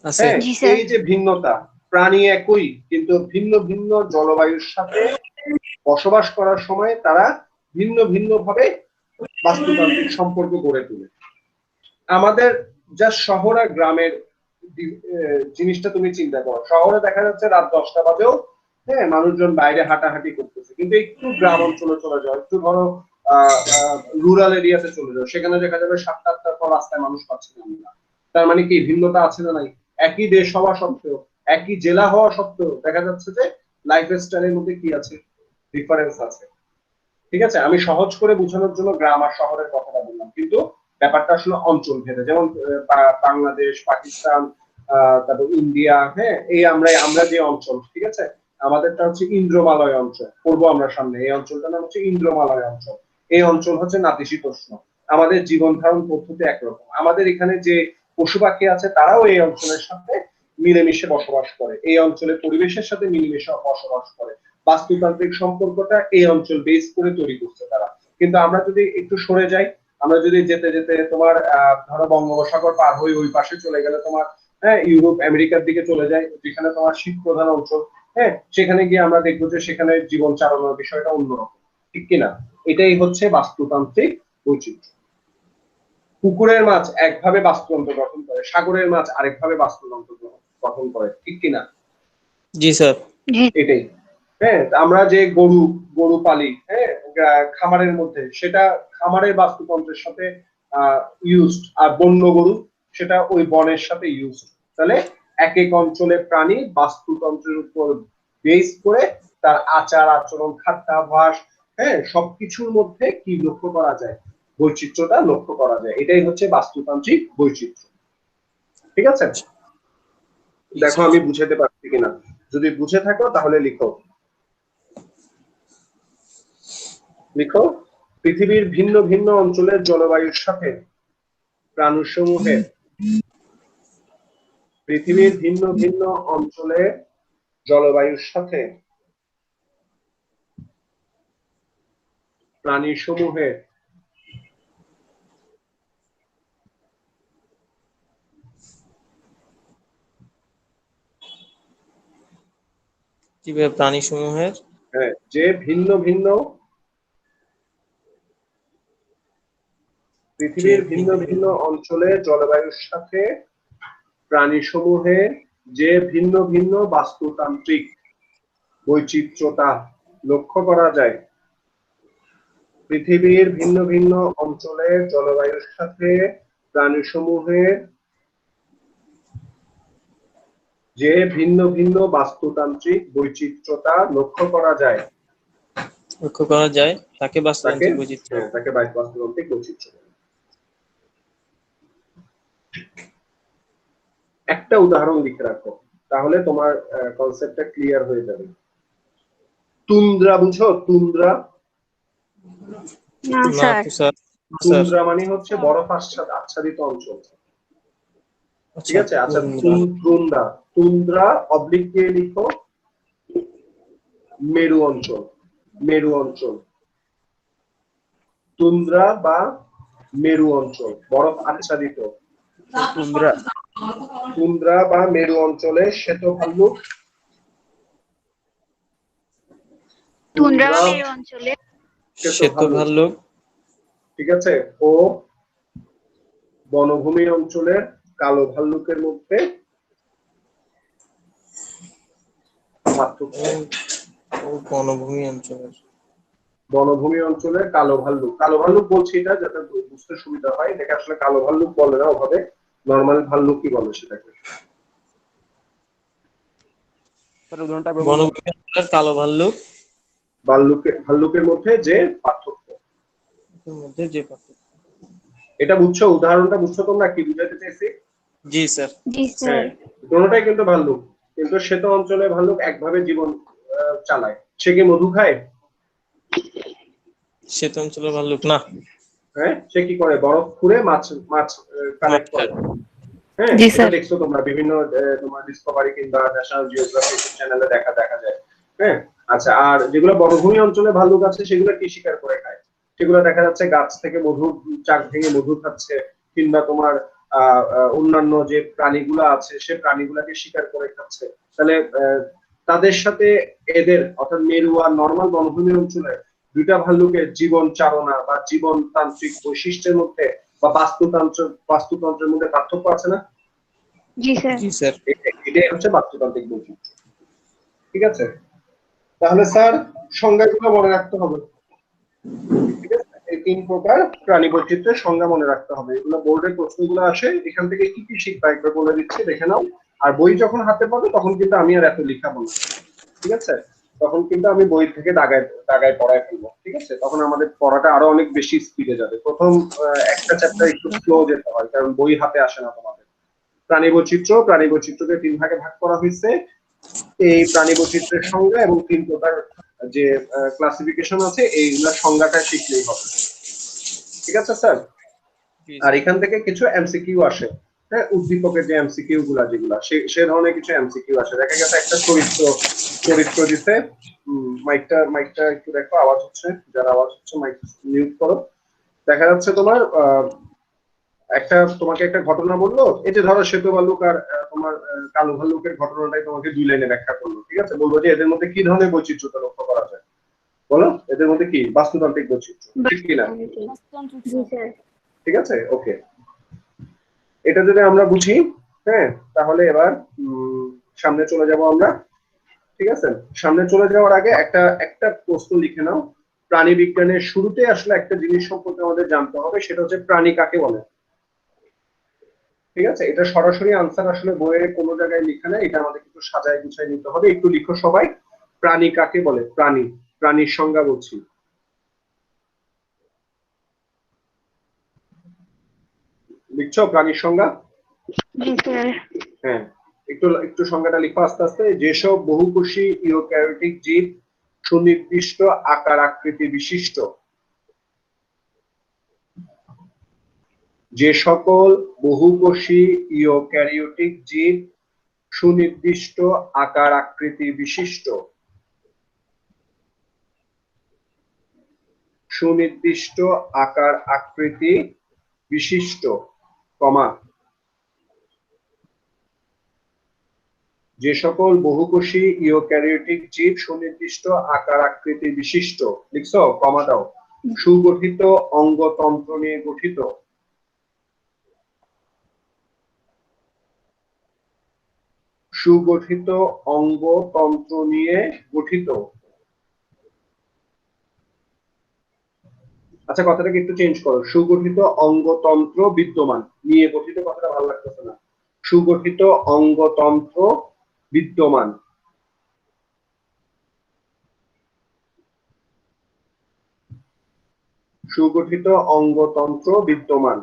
আছে। হ্যাঁ, জি স্যার। এই যে ভিন্নতা, প্রাণী একই কিন্তু ভিন্ন ভিন্ন জলবায়ুর সাথে বসবাস করার সময় তারা ভিন্ন ভিন্ন ভাবে বাস্তুতান্ত্রিক সম্পর্ক গড়ে তোলে। আমাদের যা শহর আর গ্রামের জিনিসটা তুমি চিন্তা করো, শহরে দেখা যাচ্ছে রাত 10টা বাজেও হ্যাঁ মানুষজন বাইরে হাঁটাহাঁটি করতেছে, কিন্তু একটু গ্রাম অঞ্চলে চলে যাও, একটু ধরো রুরাল এরিয়াতে চলে যাও, সেখানে দেখা যাবে 7টা-8টার পর রাস্তায় মানুষ পাচ্ছে না। তার মানে কি ভিন্নতা আছে না নাই? একই দেশ হওয়া সত্ত্বেও, একই জেলা হওয়া সত্ত্বেও দেখা যাচ্ছে যে লাইফ স্টাইলের মধ্যে কি আছে, ডিফারেন্স আছে। ঠিক আছে, আমি সহজ করে বোঝানোর জন্য গ্রাম আর শহরের কথাটা বললাম, কিন্তু ব্যাপারটা আসলে অঞ্চল ভেদে। যেমন বাংলাদেশ, পাকিস্তান, তারপর ইন্ডিয়া, হ্যাঁ এই আমরা যে অঞ্চল, ঠিক আছে, আমাদেরটা হচ্ছে ইন্দ্রমালয় অঞ্চল, পড়বো আমরা সামনে। এই অঞ্চলটার নাম হচ্ছে ইন্দ্রমালয় অঞ্চল। এই অঞ্চল হচ্ছে নাতিশীতোষ্ণ। আমাদের জীবন ধারণ পদ্ধতি একরকম। আমাদের এখানে যে পশু পাখি আছে তারাও এই অঞ্চলের সাথে মিলেমিশে বসবাস করে, এই অঞ্চলের পরিবেশের সাথে মিলেমিশে বসবাস করে। বাস্তুতান্ত্রিক সম্পর্কটা এই অঞ্চল বেস করে তৈরি করছে তারা। কিন্তু আমরা যদি একটু সরে যাই, আমরা যদি যেতে যেতে তোমার ধরো বঙ্গোপসাগর পার হয়ে ওই পাশে চলে গেলে তোমার হ্যাঁ ইউরোপ আমেরিকার দিকে চলে যায়, যেখানে তোমার শীত প্রধান অঞ্চল, হ্যাঁ সেখানে গিয়ে আমরা দেখবো যে সেখানে জীবন চালানোর বিষয়টা অন্যরকম, ঠিক কিনা? এটাই হচ্ছে বাস্তুতান্ত্রিক বৈচিত্র্য। পুকুরের মাছ একভাবে বাস্তুতন্ত্র গঠন করে, সাগরের মাছ আরেকভাবে বাস্তুতন্ত্র গঠন করে, ঠিক কিনা? জি স্যার। জি। এটাই। হ্যাঁ আমরা যে গরু গরু পালি হ্যাঁ খামারের মধ্যে, সেটা খামারের বাস্তুতন্ত্রের সাথে ইউজড, আর বন্য গরু সেটা ওই বনের সাথে ইউজড। তাহলে এক এক অঞ্চলের প্রাণী বাস্তুতন্ত্রের উপর বেস করে তার আচার আচরণ, খাদ্যাভ্যাস, হ্যাঁ সবকিছুর মধ্যে কি লক্ষ্য করা যায়, বৈচিত্র্যটা লক্ষ্য করা যায়। এটাই হচ্ছে বাস্তুতান্ত্রিক বৈচিত্র্য। ঠিক আছে, দেখো আমি বুঝাতে পারছি কিনা, যদি বুঝে থাকো তাহলে লিখো। লিখো, পৃথিবীর ভিন্ন ভিন্ন অঞ্চলের জলবায়ুর সাথে প্রাণীসমূহের, পৃথিবীর ভিন্ন ভিন্ন অঞ্চলের জলবায়ুর সাথে প্রাণীসমূহের কিভাবে প্রাণী সমূহের হ্যাঁ যে ভিন্ন ভিন্ন, পৃথিবীর ভিন্ন ভিন্ন অঞ্চলের জলবায়ুর সাথে প্রাণীসমূহের যে ভিন্ন ভিন্ন বাস্তুতান্ত্রিক বৈচিত্র্যতা লক্ষ্য করা যায়, পৃথিবীর ভিন্ন ভিন্ন অঞ্চলের জলবায়ুর সাথে প্রাণীসমূহের যে ভিন্ন ভিন্ন বাস্তুতান্ত্রিক বৈচিত্র্যতা লক্ষ্য করা যায় তাকে বাস্তুতান্ত্রিক বৈচিত্র্য। তাকে বাস্তুতান্ত্রিক বৈচিত্র্য। একটা উদাহরণ লিখে রাখো, তাহলে তোমার কনসেপ্টটা ক্লিয়ার হয়ে যাবে। তুন্দ্রা বুঝো? তুন্দ্রা, না না স্যার। তো স্যার। তুন্দ্রা মানে হচ্ছে বরফ আচ্ছাদিত অঞ্চল, ঠিক আছে? আচ্ছা তুন্দ্রা, তুন্দ্রা অবলিক দিয়ে লিখো মেরু অঞ্চল, মেরু অঞ্চল। তুন্দ্রা বা মেরু অঞ্চল বরফ আচ্ছাদিত। তুন্দ্রা বা মেরু অঞ্চলে শ্বেত ভাল্লুক, তুন্দ্রা বা মেরু অঞ্চলে শ্বেত ভাল্লুক, ঠিক আছে, ও বনভূমি অঞ্চলের কালো ভাল্লুকের মধ্যে পার্থক্য। বনভূমি অঞ্চলের, বনভূমি অঞ্চলের কালো ভাল্লুক, কালো ভাল্লুক বলছি এটা যাতে বুঝতে সুবিধা হয়, এটাকে আসলে কালো ভাল্লুক বলে না, ওভাবে নরমাল ভাল্লুকই বলে সেটাকে। বনভূমি অঞ্চলের কালো ভাল্লুক, ভাল্লুকের মধ্যে যে পার্থক্য, মধ্যে যে পার্থক্য। এটা বুঝছো? উদাহরণটা বুঝছো তোমরা কি বুঝাতে চাইছি? জি স্যার। জি স্যার। দুটোটাই কিন্তু ভাল্লুক, কিন্তু শ্বেত অঞ্চলে ভাল্লুক একভাবে জীবন চালায়। সে কি মধু খায়? শ্বেত অঞ্চলের ভাল্লুক না। হ্যাঁ সে কি করে? বরফ খুঁড়ে মাছ মাছ কালেক্ট করে। হ্যাঁ এটা দেখছো তোমরা বিভিন্ন তোমার ডিসকভারি কিংবা ন্যাশনাল জিওগ্রাফি চ্যানেলে দেখা যায়। হ্যাঁ আচ্ছা, আর যেগুলো বনভূমি অঞ্চলে ভাল্লুক আছে সেগুলো কি শিকার করে খায়? সেগুলো দেখা যাচ্ছে গাছ থেকে মধু চাক ভেঙে মধু খাচ্ছে, কিংবা তোমার অন্যান্য যে প্রাণীগুলো আছে সে প্রাণীগুলাকে শিকার করে খাচ্ছে। তাহলে তাদের সাথে এদের অর্থাৎ মেরু আর নর্মাল বনভূমি অঞ্চলে দুইটা ভাল্লুকের জীবন চালনা বা জীবনতান্ত্রিক বৈশিষ্ট্যের মধ্যে বা বাস্তুতন্ত্রের মধ্যে পার্থক্য আছে না? জি স্যার। জি স্যার। এটাই হচ্ছে বাস্তুতান্ত্রিক বৈচিত্র্য। ঠিক আছে, তাহলে স্যার সংজ্ঞাগুলো মনে রাখতে হবে। ঠিক আছে, এই 3 প্রকার প্রাণী বৈচিত্র্যের সংজ্ঞা মনে রাখতে হবে। এগুলো বোর্ডের প্রশ্নগুলো আসে, এখান থেকে কি কি শিখবা একবার বলে দিচ্ছি, দেখে নাও। আর বই যখন হাতে পাবে তখন কিন্তু আমি আর এত লিখাবো না। ঠিক আছে, তখন কিন্তু আমি বই থেকে দাগায় দাগায় পড়ায় ফেলবো। ঠিক আছে, তখন আমাদের পড়াটা আরো অনেক বেশি স্পিডে যাবে। প্রথম একটা চ্যাপ্টার একটু স্লো যেতে হয়, কারণ বই হাতে আসে না তোমাদের। প্রাণী বৈচিত্র্যকে 3 ভাগে ভাগ করা হয়েছে। এই প্রাণী বৈচিত্র্যের সংজ্ঞা এবং 3 প্রকার যে ক্লাসিফিকেশন আছে, এইগুলা সংজ্ঞাটা শিখলেই হবে। ঠিক আছে স্যার? জি আর স্যার। এখান থেকে কিছু এমসিকিউ আসে। হ্যাঁ, উদ্দীপকের যে এমসিকিউ গুলা যেগুলা সে ধরনের কিছু এমসিকিউ আসে। দেখা গেছে একটা চরিত্র দিতে, মাইকটা একটু দেখো, আওয়াজ হচ্ছে, যারা আওয়াজ হচ্ছে মাইক মিউট করো। দেখা যাচ্ছে তোমার তোমাকে একটা ঘটনা বললো, এই যে ধরো শ্বেত ভাল্লুক আর তোমার কালো ভাল্লুকের ঘটনাটাই তোমাকে 2 লাইনে ব্যাখ্যা করলো। ঠিক আছে, বলবো যে এদের মধ্যে কি ধরনের বৈচিত্র্যতা লক্ষ্য করা যায়, বলো এদের মধ্যে কি বাস্তুতান্ত্রিক বৈচিত্র্য, ঠিক কিনা? জি স্যার। ঠিক আছে, ওকে। এটা যদি আমরা বুঝি, হ্যাঁ, তাহলে এবার সামনে চলে যাব আমরা। ঠিক আছে, সামনে চলে যাওয়ার আগে একটা প্রশ্ন লিখে নাও। প্রাণী বিজ্ঞানের শুরুতে আসলে একটা জিনিস সম্পর্কে আমাদের জানতে হবে, সেটা হচ্ছে প্রাণী কাকে বলে। ঠিক আছে, এটা সরাসরি আনসার আসলে বইয়ের কোনো জায়গায় লেখা নেই, এটা আমাদের একটু সাজায় গুছায় নিতে হবে। একটু লিখো সবাই, প্রাণী কাকে বলে। প্রাণীর সংজ্ঞা বলছি। লিখছো প্রাণীর সংজ্ঞা? জি স্যার। হ্যাঁ, একটু সংজ্ঞাটা লিখো আস্তে আস্তে। যেসব বহুকোষী ইউক্যারিওটিক জীব সুনির্দিষ্ট আকার আকৃতি বিশিষ্ট, যে সকল বহুকোষী ইউক্যারিওটিক জীব সুনির্দিষ্ট আকার আকৃতি বিশিষ্ট, সুনির্দিষ্ট আকার আকৃতি বিশিষ্ট, কমা, যে সকল বহুকোষী ইউক্যারিওটিক জীব সুনির্দিষ্ট আকার আকৃতি বিশিষ্ট, লিখছো, কমা দাও, সুগঠিত অঙ্গতন্ত্র নিয়ে গঠিত, সুগঠিত অঙ্গতন্ত্র নিয়ে গঠিত। আচ্ছা, কথাটাকে একটু চেঞ্জ করো, সুগঠিত অঙ্গতন্ত্র বিদ্যমান, নিয়ে গঠিত কথাটা ভালো লাগতেছে না। সুগঠিত অঙ্গতন্ত্র বিদ্যমান, সুগঠিত অঙ্গতন্ত্র বিদ্যমান,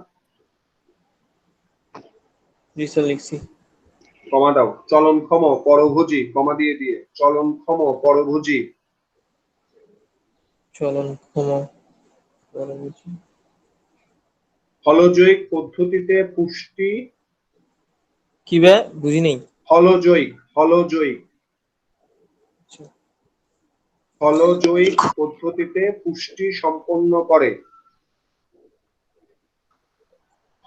জি স্যার, লিখছি। কমা দাও, চলনক্ষম পরভোজী, কমা দিয়ে চলনক্ষম পরভোজী, চলনক্ষম পরভোজী, হলজৈক পদ্ধতিতে পুষ্টি, কি বে বুঝি নেই। হলজৈক আচ্ছা। হলজৈক পদ্ধতিতে পুষ্টি সম্পন্ন করে,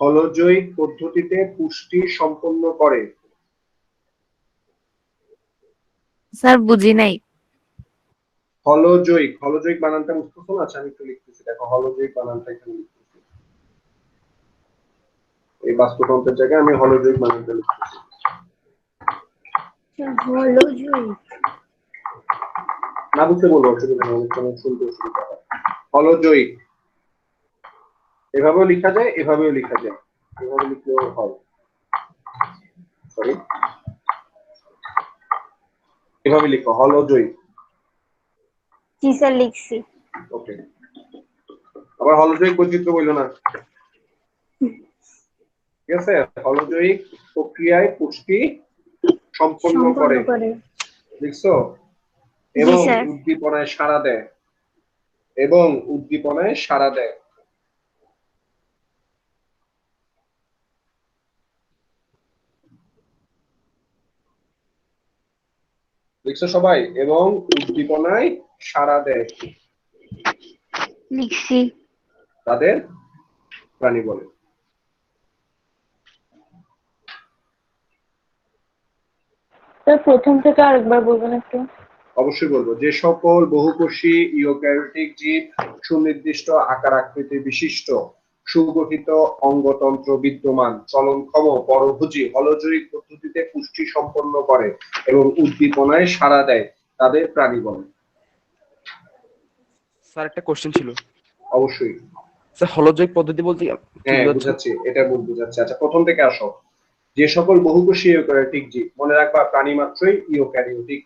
হলজৈক পদ্ধতিতে পুষ্টি সম্পন্ন করে। স্যার বুঝি নাই। হলজৈক বানানটা বুঝতেছো না? আচ্ছা, আমি একটু লিখতেছি, দেখো হলজৈক বানানটা এখানে লিখতেছি, এই বাস্তুতন্ত্রের জায়গায় আমি হলজৈক বানানটা লিখতেছি। না বুঝতে বলবো, অসুবিধা নেই, অনেক সময় শুনতে অসুবিধা হয়। হলজৈক এভাবেও লেখা যায়, এভাবেও লেখা যায়, এভাবে লিখলেও হয়, সরি, এভাবে লিখো হলজৈক। জি স্যার, লিখছি। ওকে, আবার হলজৈক বৈচিত্র্য বললো না, ঠিক আছে? হলজৈক প্রক্রিয়ায় পুষ্টি সম্পন্ন করে, লিখছো? এবং স্যার। উদ্দীপনায় সাড়া দেয়, লিখছো সবাই? এবং উদ্দীপনায় সাড়া দেয়, লিখছি। তাদের প্রাণী বলে। স্যার প্রথম থেকে আরেকবার বলবেন একটু? অবশ্যই বলবো। যে সকল বহুকোষী ইউক্যারিওটিক জীব সুনির্দিষ্ট আকার আকৃতি বিশিষ্ট, সুগঠিত অঙ্গতন্ত্র বিদ্যমান, চলনক্ষম, পরভোজী, হলজয়ী পদ্ধতিতে পুষ্টি সম্পন্ন করে এবং উদ্দীপনায় সাড়া দেয়, তাদের প্রাণী বলে। স্যার একটা কোশ্চেন ছিল। অবশ্যই। স্যার হলজৈব পদ্ধতি বলতে কি হ্যাঁ, বোঝাচ্ছেন? বুঝাচ্ছি, এটা বুঝাচ্ছি। আচ্ছা, প্রথম থেকে আসো। যে সকল বহুকোষীয় ইউক্যারিওটিক জীব, মনে রাখবা প্রাণী মাত্রই ইউক্যারিওটিক।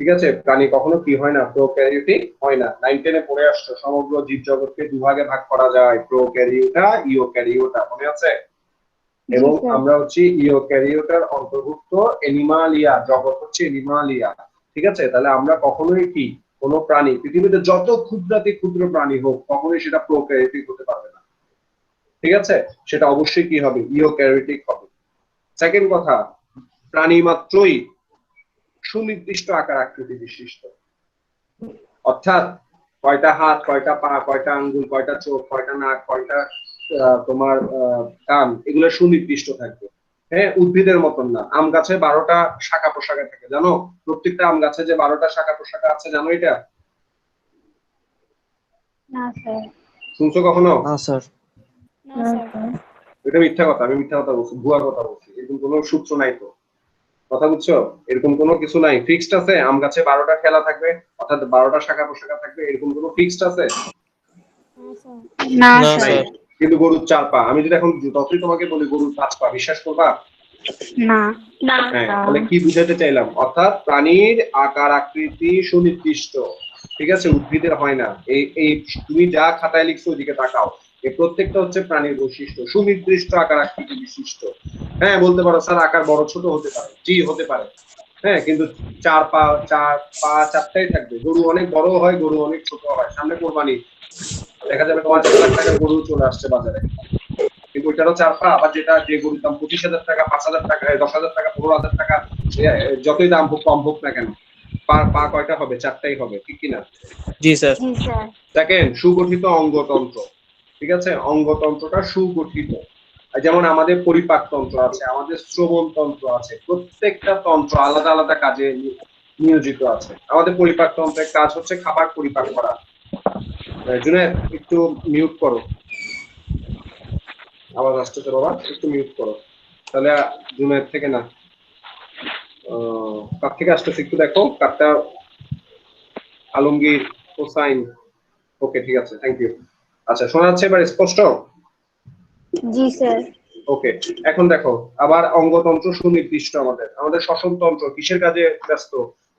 ঠিক আছে, প্রাণী কখনো কি হয় না, প্রোক্যারিওটিক হয় না। 9 10-এ পড়ে আসছো সমগ্র জীবজগৎকে দুভাগে ভাগ করা যায়, প্রোক্যারিওটা, ইউক্যারিওটা, মনে আছে? এবং জি, স্যার। আমরা হচ্ছে ইউক্যারিওটার অন্তর্ভুক্ত, এনিমালিয়া, জগৎ হচ্ছে এনিমালিয়া। ঠিক আছে, তাহলে আমরা কখনোই কি কোনো প্রাণী, পৃথিবীতে যত ক্ষুদ্রাতি ক্ষুদ্র প্রাণী হোক, কখনোই সেটা প্রোক্যারিওটিক হতে পারবে না। ঠিক আছে, সেটা অবশ্যই কি হবে, ইউক্যারিওটিক হবে। সেকেন্ড কথা, প্রাণী মাত্রই সুনির্দিষ্ট আকার আকৃতি বিশিষ্ট, অর্থাৎ কয়টা হাত, কয়টা পা, কয়টা আঙ্গুল, কয়টা চোখ, কয়টা নাক, কয়টা তোমার কান, এগুলো সুনির্দিষ্ট থাকবে। হ্যাঁ, উদ্ভিদের মতন না। আম গাছে 12টা শাখা প্রশাখা থাকে, জানো? প্রত্যেকটা আম গাছে যে 12টা শাখা প্রশাখা আছে, জানো এটা? না স্যার। শুনছো কখনো? না স্যার। না স্যার। এটা মিথ্যা কথা, আমি মিথ্যা কথা বলছি, ভুয়া কথা বলছি। এরকম কোনো সূত্র নাই তো, কথা বুঝছো? এরকম কোনো কিছু নাই, ফিক্সড আছে আম গাছে 12টা খেলা থাকবে, অর্থাৎ 12টা শাখা প্রশাখা থাকবে, এরকম কোনো ফিক্সড আছে? না না স্যার। নাই। স্যার। কিন্তু গরুর 4 পা, আমি যদি এখন যতই তোমাকে বলি গরুর 5 পা, বিশ্বাস করবা? না। না। হ্যাঁ, তাহলে কি বুঝাতে চাইলাম, অর্থাৎ প্রাণীর আকার আকৃতি সুনির্দিষ্ট। ঠিক আছে, উদ্ভিদের হয় না। এই এই তুমি যা খাতায় লিখছো ওইদিকে তাকাও, এই প্রত্যেকটা হচ্ছে প্রাণীর বৈশিষ্ট্য, সুনির্দিষ্ট আকার আকৃতি বিশিষ্ট। হ্যাঁ, বলতে পারো স্যার আকার বড় ছোট হতে পারে, জি হতে পারে। হ্যাঁ, কিন্তু 4 পা 4 পা 4টাই থাকবে। গরু অনেক বড় হয়, গরু অনেক ছোট হয়। সামনে কোরবানি, দেখা যাবে তোমার 1 লাখ টাকার গরু চলে আসছে বাজারে, কিন্তু ওইটারও 4 পা। আবার যেটা, যে গরুর দাম 25,000 টাকা, 5,000 টাকা, 10,000 টাকা, 15,000 টাকা, যতই দাম হোক কম হোক না কেন, পা পা কয়টা হবে? 4টাই হবে, ঠিক কিনা? জি স্যার। জি স্যার। দেখেন, সুগঠিত অঙ্গতন্ত্র। ঠিক আছে, অঙ্গতন্ত্রটা সুগঠিত। যেমন আমাদের পরিপাক তন্ত্র আছে, আমাদের শ্রবণ তন্ত্র আছে, প্রত্যেকটা তন্ত্র আলাদা আলাদা কাজে নিয়োজিত আছে। আমাদের পরিপাক তন্ত্রের কাজ হচ্ছে খাবার পরিপাক করা। জুনায়েদ, একটু মিউট করো, আওয়াজ আসতেছে বাবা, একটু মিউট করো। তাহলে জুনায়েদ থেকে না, কার থেকে আসতেছে একটু দেখো, কারটা। আলমগীর হোসাইন, ওকে ঠিক আছে, থ্যাংক ইউ। আচ্ছা, শোনা যাচ্ছে এবার স্পষ্ট? জি স্যার। ওকে, এখন দেখো, আবার অঙ্গতন্ত্র সুনির্দিষ্ট। আমাদের আমাদের শ্বসন তন্ত্র কিসের কাজে ব্যস্ত?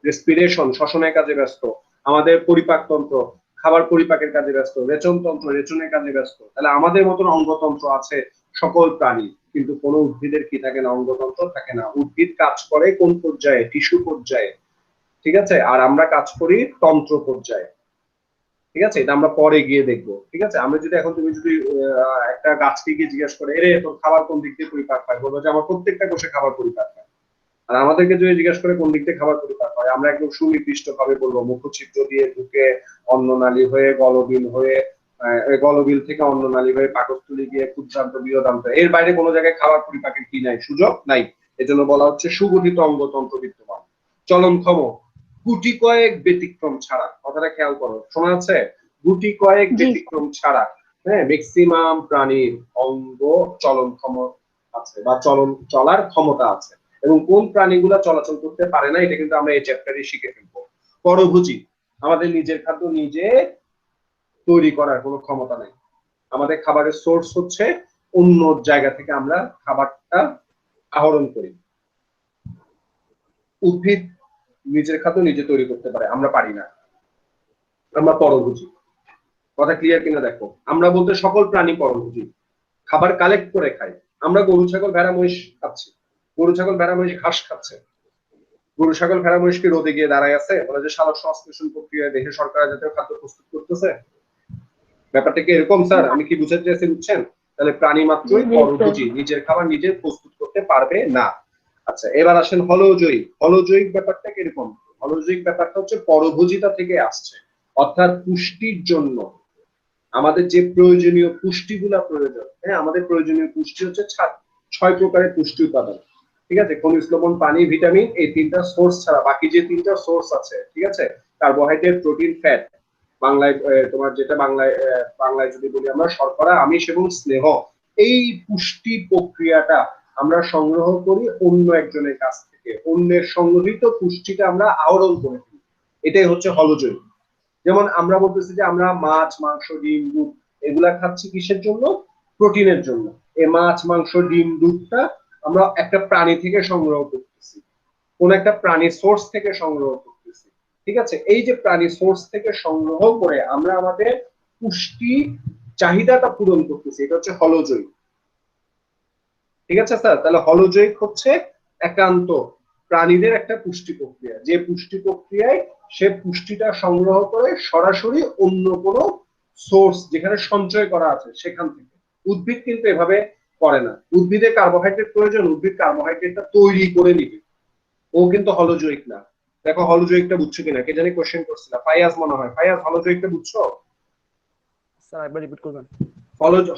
রেসপিরেশন, শ্বসনের কাজে ব্যস্ত। আমাদের পরিপাক তন্ত্র খাবার পরিপাকের কাজে ব্যস্ত। রেচন তন্ত্র রেচনের কাজে ব্যস্ত। তাহলে আমাদের মতন অঙ্গতন্ত্র আছে সকল প্রাণী, কিন্তু কোন উদ্ভিদের কি থাকে না, অঙ্গতন্ত্র থাকে না। উদ্ভিদ কাজ করে কোন পর্যায়ে? টিস্যু পর্যায়ে। ঠিক আছে, আর আমরা কাজ করি তন্ত্র পর্যায়ে। ঠিক আছে, এটা আমরা পরে গিয়ে দেখবো। ঠিক আছে, আমরা যদি এখন, তুমি যদি একটা গাছকে গিয়ে জিজ্ঞেস করে, এরে তোর খাবার কোন দিক দিয়ে পরিপাক হয়, বলবো যে আমার প্রত্যেকটা কোষে খাবার পরিপাক হয়। আর আমাদেরকে যদি জিজ্ঞেস করে কোন দিক দিয়ে খাবার পরিপাক হয়, আমরা একদম সুনির্দিষ্ট ভাবে বলবো মুখছিদ্র দিয়ে ঢুকে, অন্ননালী হয়ে, গলবিল হয়ে, গলবিল থেকে অন্ননালী হয়ে পাকস্থলী গিয়ে ক্ষুদ্রান্ত বৃহদান্ত, এর বাইরে কোনো জায়গায় খাবার পরিপাকের কি নাই, সুযোগ নাই। এজন্য বলা হচ্ছে সুগঠিত অঙ্গতন্ত্র বিদ্যমান, চলনক্ষম, গুটি কয়েক ব্যতিক্রম ছাড়া। কথাটা খেয়াল করো, শোনা যাচ্ছে? গুটি কয়েক জি। ব্যতিক্রম ছাড়া। হ্যাঁ, ম্যাক্সিমাম প্রাণীর অঙ্গ চলনক্ষম আছে, বা চলার ক্ষমতা আছে। এবং কোন প্রাণীগুলা চলাচল করতে পারে না, এটা কিন্তু আমরা এই চ্যাপ্টারে শিখে ফেলবো। পরভোজী, আমাদের নিজের খাদ্য নিজে তৈরি করার কোনো ক্ষমতা নেই। আমাদের খাবারের সোর্স হচ্ছে অন্য জায়গা থেকে আমরা খাবারটা আহরণ করি। উদ্ভিদ নিজের খাদ্য নিজে তৈরি করতে পারে, আমরা পারি না, আমরা পরভোজী। কথা ক্লিয়ার কিনা দেখো, আমরা বলতে সকল প্রাণী পরভোজী, খাবার কালেক্ট করে খাই। আমরা গরু ছাগল ভেড়া মহিষ খাচ্ছি, গরু ছাগল ভেড়া মহিষ ঘাস খাচ্ছে। গরু ছাগল ভেড়া মহিষ কি রোদে গিয়ে দাঁড়ায় আছে, ওরা যে সালোক সংশ্লেষণ প্রক্রিয়ায় দেহে শর্করা জাতীয় খাদ্য প্রস্তুত করতেছে? ব্যাপারটা কি এরকম স্যার? আমি কি বুঝাতে চাইছি, বুঝছেন? তাহলে প্রাণী মাত্রই পরভোজী, নিজের খাবার নিজে প্রস্তুত করতে পারবে না। আচ্ছা, এবার আসেন হলজয়ী। হলজয়িক ব্যাপারটা কিরকম? হলজয়িক ব্যাপারটা হচ্ছে পরভোজিতা থেকে আসছে, অর্থাৎ পুষ্টির জন্য আমাদের যে প্রয়োজনীয় পুষ্টিগুলা প্রয়োজন। হ্যাঁ, আমাদের প্রয়োজনীয় পুষ্টি হচ্ছে 6 প্রকারের পুষ্টি উপাদান। ঠিক আছে, খনিজ লবণ, পানি, ভিটামিন, এই 3টা সোর্স ছাড়া বাকি যে 3টা সোর্স আছে, ঠিক আছে, কার্বোহাইড্রেট, প্রোটিন, ফ্যাট, বাংলায় তোমার যেটা বাংলায় যদি বলি আমরা শর্করা, আমিষ এবং স্নেহ, এই পুষ্টি প্রক্রিয়াটা আমরা সংগ্রহ করি অন্য একজনের কাছ থেকে, অন্যের সংগৃহীত পুষ্টিটা আমরা আহরণ করে ফেলি, এটাই হচ্ছে হলযোগী। যেমন আমরা বলতেছি যে আমরা মাছ, মাংস, ডিম, দুধ এগুলা খাচ্ছি কিসের জন্য? প্রোটিনের জন্য। এই মাছ, মাংস, ডিম, দুধটা আমরা একটা প্রাণী থেকে সংগ্রহ করতেছি, কোন একটা প্রাণী সোর্স থেকে সংগ্রহ করতেছি। ঠিক আছে, এই যে প্রাণী সোর্স থেকে সংগ্রহ করে আমরা আমাদের পুষ্টি চাহিদাটা পূরণ করতেছি, এটা হচ্ছে হলযোগী। ঠিক আছে স্যার, তাহলে হলযোগী হচ্ছে একান্ত প্রাণীদের একটা পুষ্টি প্রক্রিয়া, যে পুষ্টি প্রক্রিয়ায় সে পুষ্টিটা সংগ্রহ করে সরাসরি অন্য কোনো সোর্স যেখানে সঞ্চয় করা আছে সেখান থেকে। উদ্ভিদ কিন্তু এভাবে করে না, উদ্ভিদের কার্বোহাইড্রেট প্রয়োজন, উদ্ভিদ কার্বোহাইড্রেটটা তৈরি করে নিবে, ও কিন্তু হলযোগিক না। দেখো হলযোগিকটা বুঝছো কিনা, কে জানি কোশ্চেন করছিল, ফাইয়াজ মনে হয়। ফাইয়াজ, হলযোগিকটা বুঝছো? স্যার একবার রিপিট করবেন।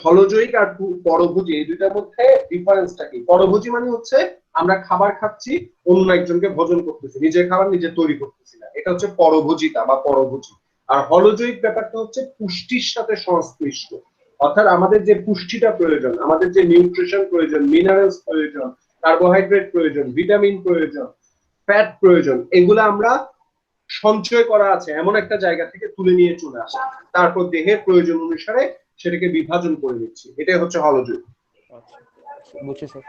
হলযোগিক আর পরভোজী এই দুইটার মধ্যে ডিফারেন্সটা কি? পরভোজী মানে হচ্ছে আমরা খাবার খাচ্ছি, অন্য একজনকে ভোজন করতেছি, নিজের খাবার নিজে তৈরি করতেছি না, এটা হচ্ছে পরভোজিতা বা পরভোজী। আর হলযোগিক ব্যাপারটা হচ্ছে পুষ্টির সাথে সংশ্লিষ্ট, অর্থাৎ আমাদের যে পুষ্টিটা প্রয়োজন, আমাদের যে নিউট্রিশন প্রয়োজন, মিনারেলস প্রয়োজন, কার্বোহাইড্রেট প্রয়োজন, ভিটামিন প্রয়োজন, ফ্যাট প্রয়োজন, এগুলা আমরা সঞ্চয় করা আছে এমন একটা জায়গা থেকে তুলে নিয়ে চলে আসে, তারপর দেহের প্রয়োজন অনুসারে সেটাকে বিভাজন করে নিচ্ছি, এটাই হচ্ছে হলযোগী। বুঝছি স্যার।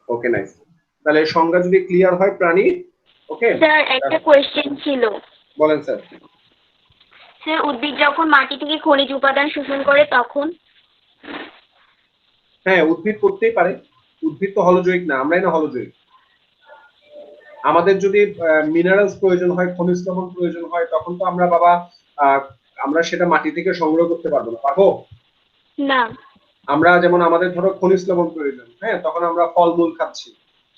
ওকে, নাইস। তাহলে সংজ্ঞা যদি ক্লিয়ার হয় প্রাণী, ওকে। স্যার একটা কোয়েশ্চেন ছিল। বলেন স্যার। স্যার উদ্ভিদ যখন মাটি থেকে খনিজ উপাদান শোষণ করে তখন? হ্যাঁ, উদ্ভিদ করতেই পারে, উদ্ভিদ তো হলযোগিক না, আমরাই না হলযোগিক। আমাদের যদি মিনারেলস প্রয়োজন হয়, খনিজ লবণ প্রয়োজন হয়, তখন তো আমরা বাবা আমরা সেটা মাটি থেকে সংগ্রহ করতে পারবো না, পারবো না। আমরা যেমন আমাদের ধরো খনিজ লবণ প্রয়োজন, হ্যাঁ, তখন আমরা ফলমূল খাচ্ছি,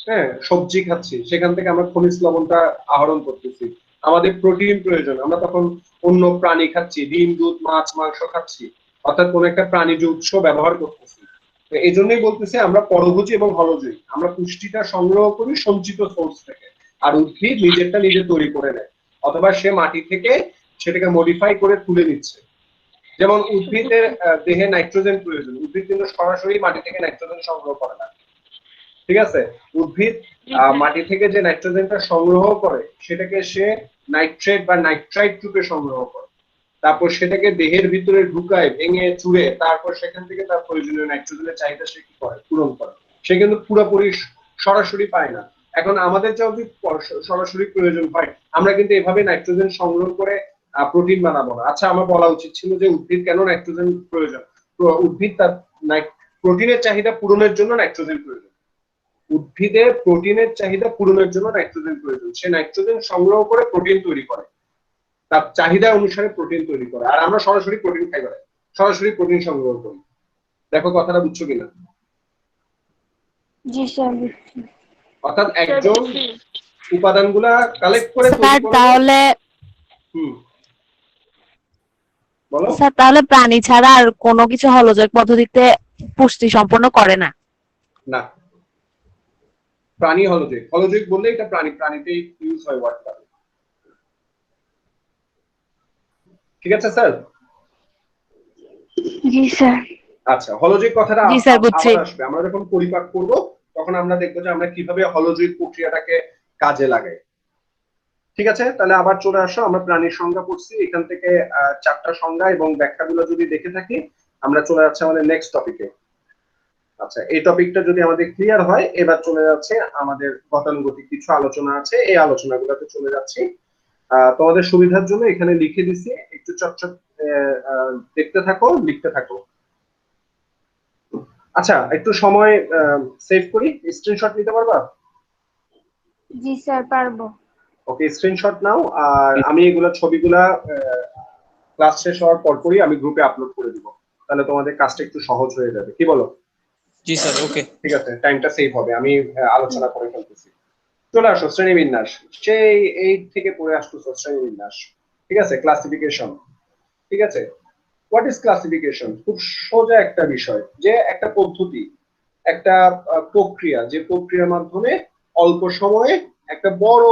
হ্যাঁ, সবজি খাচ্ছি, সেখান থেকে আমরা খনিজ লবণটা আহরণ করতেছি। আমাদের প্রোটিন প্রয়োজন, আমরা তখন অন্য প্রাণী খাচ্ছি, ডিম, দুধ, মাছ, মাংস খাচ্ছি, অর্থাৎ কোন একটা প্রাণীজ উৎস ব্যবহার করতেছি। তো এই জন্যই বলতেছি আমরা পরভোজী এবং হলযোগী, আমরা পুষ্টিটা সংগ্রহ করি সঞ্চিত সোর্স থেকে, আর উদ্ভিদ নিজেরটা নিজে তৈরি করে নেয়, অথবা সে মাটি থেকে সেটাকে মডিফাই করে তুলে নিচ্ছে। যেমন উদ্ভিদের দেহে নাইট্রোজেন প্রয়োজন, উদ্ভিদ কিন্তু সরাসরি মাটি থেকে নাইট্রোজেন সংগ্রহ করে না। ঠিক আছে, উদ্ভিদ মাটি থেকে যে নাইট্রোজেনটা সংগ্রহ করে সেটাকে সে নাইট্রেট বা নাইট্রাইট রূপে সংগ্রহ করে, তারপর সেটাকে দেহের ভিতরে ঢুকায়, ভেঙে চুরে, তারপর সেখান থেকে তার প্রয়োজনীয় নাইট্রোজেনের চাহিদা সে কি করে? পূরণ করে। সে কিন্তু পুরোপুরি সরাসরি পায় না। এখন আমাদের যদি সরাসরি প্রয়োজন হয়, আমরা কিন্তু এভাবে নাইট্রোজেন সংগ্রহ করে প্রোটিন বানাবো না। আচ্ছা, আমার বলা উচিত ছিল যে উদ্ভিদ কেন নাইট্রোজেন প্রয়োজন। উদ্ভিদ তার প্রোটিনের চাহিদা পূরণের জন্য নাইট্রোজেন প্রয়োজন, উদ্ভিদের প্রোটিনের চাহিদা পূরণের জন্য নাইট্রোজেন প্রয়োজন, সে নাইট্রোজেন সংগ্রহ করে প্রোটিন তৈরি করে, তার চাহিদা অনুসারে প্রোটিন তৈরি করে। আর আমরা সরাসরি প্রোটিন খাই না, সরাসরি প্রোটিন সংগ্রহ করি। দেখো কথাটা বুঝছো কিনা? জি স্যার। অর্থাৎ একজন উপাদানগুলা কালেক্ট করে স্যার তাহলে বলো। স্যার তাহলে প্রাণী ছাড়া আর কোনো কিছু হলযোগ পদ্ধতিতে পুষ্টি সম্পন্ন করে না? না, প্রাণী হলযোগ, হলযোগ বললে এটা প্রাণী, প্রাণীতেই ইউজ হয় ওয়ার্ডটা। ঠিক আছে স্যার? জি স্যার। আচ্ছা, হলযোগ কথাটা জি স্যার, বুঝছি। আবার আসবে, আমরা যখন পরিপাক করব তখন আমরা দেখবো যে আমরা কিভাবে হলযোগ প্রক্রিয়াটাকে কাজে লাগাই। ঠিক আছে, তাহলে আবার চলে আসো, আমরা প্রাণীর সংজ্ঞা পড়ছি, এখান থেকে 4টা সংজ্ঞা এবং ব্যাখ্যাগুলো যদি দেখে থাকি, আমরা চলে যাচ্ছি আমাদের নেক্সট টপিকে। আচ্ছা, এই টপিকটা যদি আমাদের ক্লিয়ার হয়, এবার চলে যাচ্ছে আমাদের গতানুগতিক কিছু আলোচনা আছে, এই আলোচনাগুলোতে চলে যাচ্ছি। তোমাদের সুবিধার জন্য এখানে লিখে দিছি, একটু চটচট দেখতে থাকো, লিখতে থাকো। আচ্ছা, একটু সময় সেভ করি, স্ক্রিনশট নিতে পারবা? জি স্যার পারবো। ওকে, স্ক্রিনশট নাও, আর আমি এগুলা ছবিগুলা ক্লাস শেষ হওয়ার পরপরই আমি গ্রুপে আপলোড করে দিব, তাহলে তোমাদের কাজটা একটু সহজ হয়ে যাবে, কি বলো? জি স্যার, ওকে। ঠিক আছে, টাইমটা সেভ হবে, আমি আলোচনা করে ফেলতেছি। চলে আসো, শ্রেণীবিন্যাস, সেই 8 থেকে পড়ে আসতেছো শ্রেণীবিন্যাস। ঠিক আছে, ক্লাসিফিকেশন। ঠিক আছে, হোয়াট ইজ ক্লাসিফিকেশন? খুব সোজা একটা বিষয়, যে একটা পদ্ধতি, একটা প্রক্রিয়া, যে প্রক্রিয়ার মাধ্যমে অল্প সময়ে একটা বড়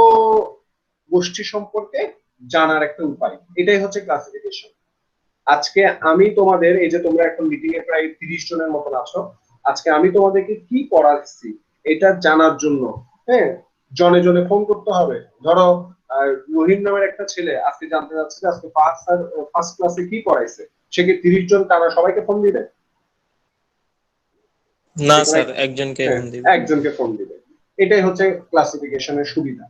গোষ্ঠী সম্পর্কে জানার একটা উপায়। এটাই হচ্ছে ক্লাসিফিকেশন। আজকে আমি তোমাদের, এই যে তোমরা এখন মিটিং এ প্রায় 30 জনের মতন আছো, আজকে আমি তোমাদেরকে কি পড়াচ্ছি এটা জানার জন্য, হ্যাঁ, জনে জনে ফোন করতে হবে। ধরো রহিম নামের একটা ছেলে আজকে জানতে যাচ্ছে যে আজকে ফার্স্ট ক্লাসে কি পড়াইছে, সে কি 30 জন তারা সবাইকে ফোন দিবে? না স্যার, একজনকে হ্যাঁ, ফোন দিবে। একজনকে ফোন দিবে। এটাই হচ্ছে ক্লাসিফিকেশনের সুবিধা,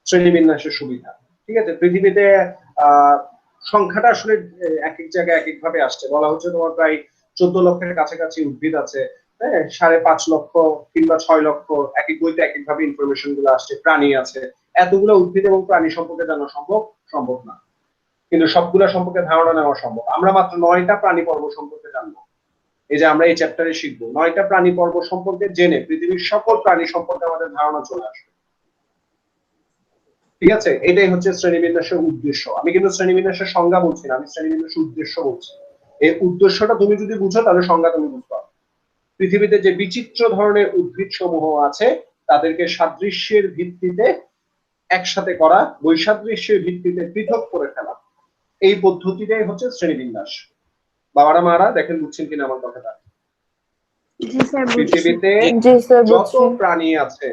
শ্রেণীবিন্যাসের সুবিধা। ঠিক আছে, পৃথিবীতে আহ সংখ্যাটা আসলে এক এক জায়গায় এক এক ভাবে আসছে। বলা হচ্ছে তোমার প্রায় 14 লক্ষের কাছাকাছি উদ্ভিদ আছে, হ্যাঁ, 5.5 লক্ষ কিংবা 6 লক্ষ, এক এক বইতে এক এক ভাবে ইনফরমেশন গুলো আসছে। প্রাণী আছে, এতগুলো উদ্ভিদ এবং প্রাণী সম্পর্কে জানা সম্ভব না, কিন্তু সবগুলা সম্পর্কে ধারণা নেওয়া সম্ভব। আমরা মাত্র 9টা প্রাণী পর্ব সম্পর্কে জানবো। এই যে আমরা এই চ্যাপ্টারে শিখবো 9টা প্রাণী পর্ব সম্পর্কে জেনে পৃথিবীর সকল প্রাণী সম্পর্কে আমাদের ধারণা চলে আসবে। ঠিক আছে, এটাই হচ্ছে শ্রেণীবিন্যাসের উদ্দেশ্য। আমি কিন্তু শ্রেণীবিন্যাসের সংজ্ঞা বলছি না, আমি শ্রেণীবিন্যাসের উদ্দেশ্য বলছি। এই উদ্দেশ্যটা তুমি যদি বুঝো তাহলে সংজ্ঞা তুমি বুঝবা। পৃথিবীতে যে বিচিত্র ধরনের উদ্ভিদ সমূহ আছে তাদেরকে সাদৃশ্যের ভিত্তিতে একসাথে করা, বৈসাদৃশ্যের ভিত্তিতে পৃথক করে ফেলা, এই পদ্ধতিটাই হচ্ছে শ্রেণীবিন্যাস। বাবারা মারা দেখেন বুঝছেন কিনা আমার কথাটা? জি স্যার বুঝছি। পৃথিবীতে জি স্যার যত বুঝছি। প্রাণী আছে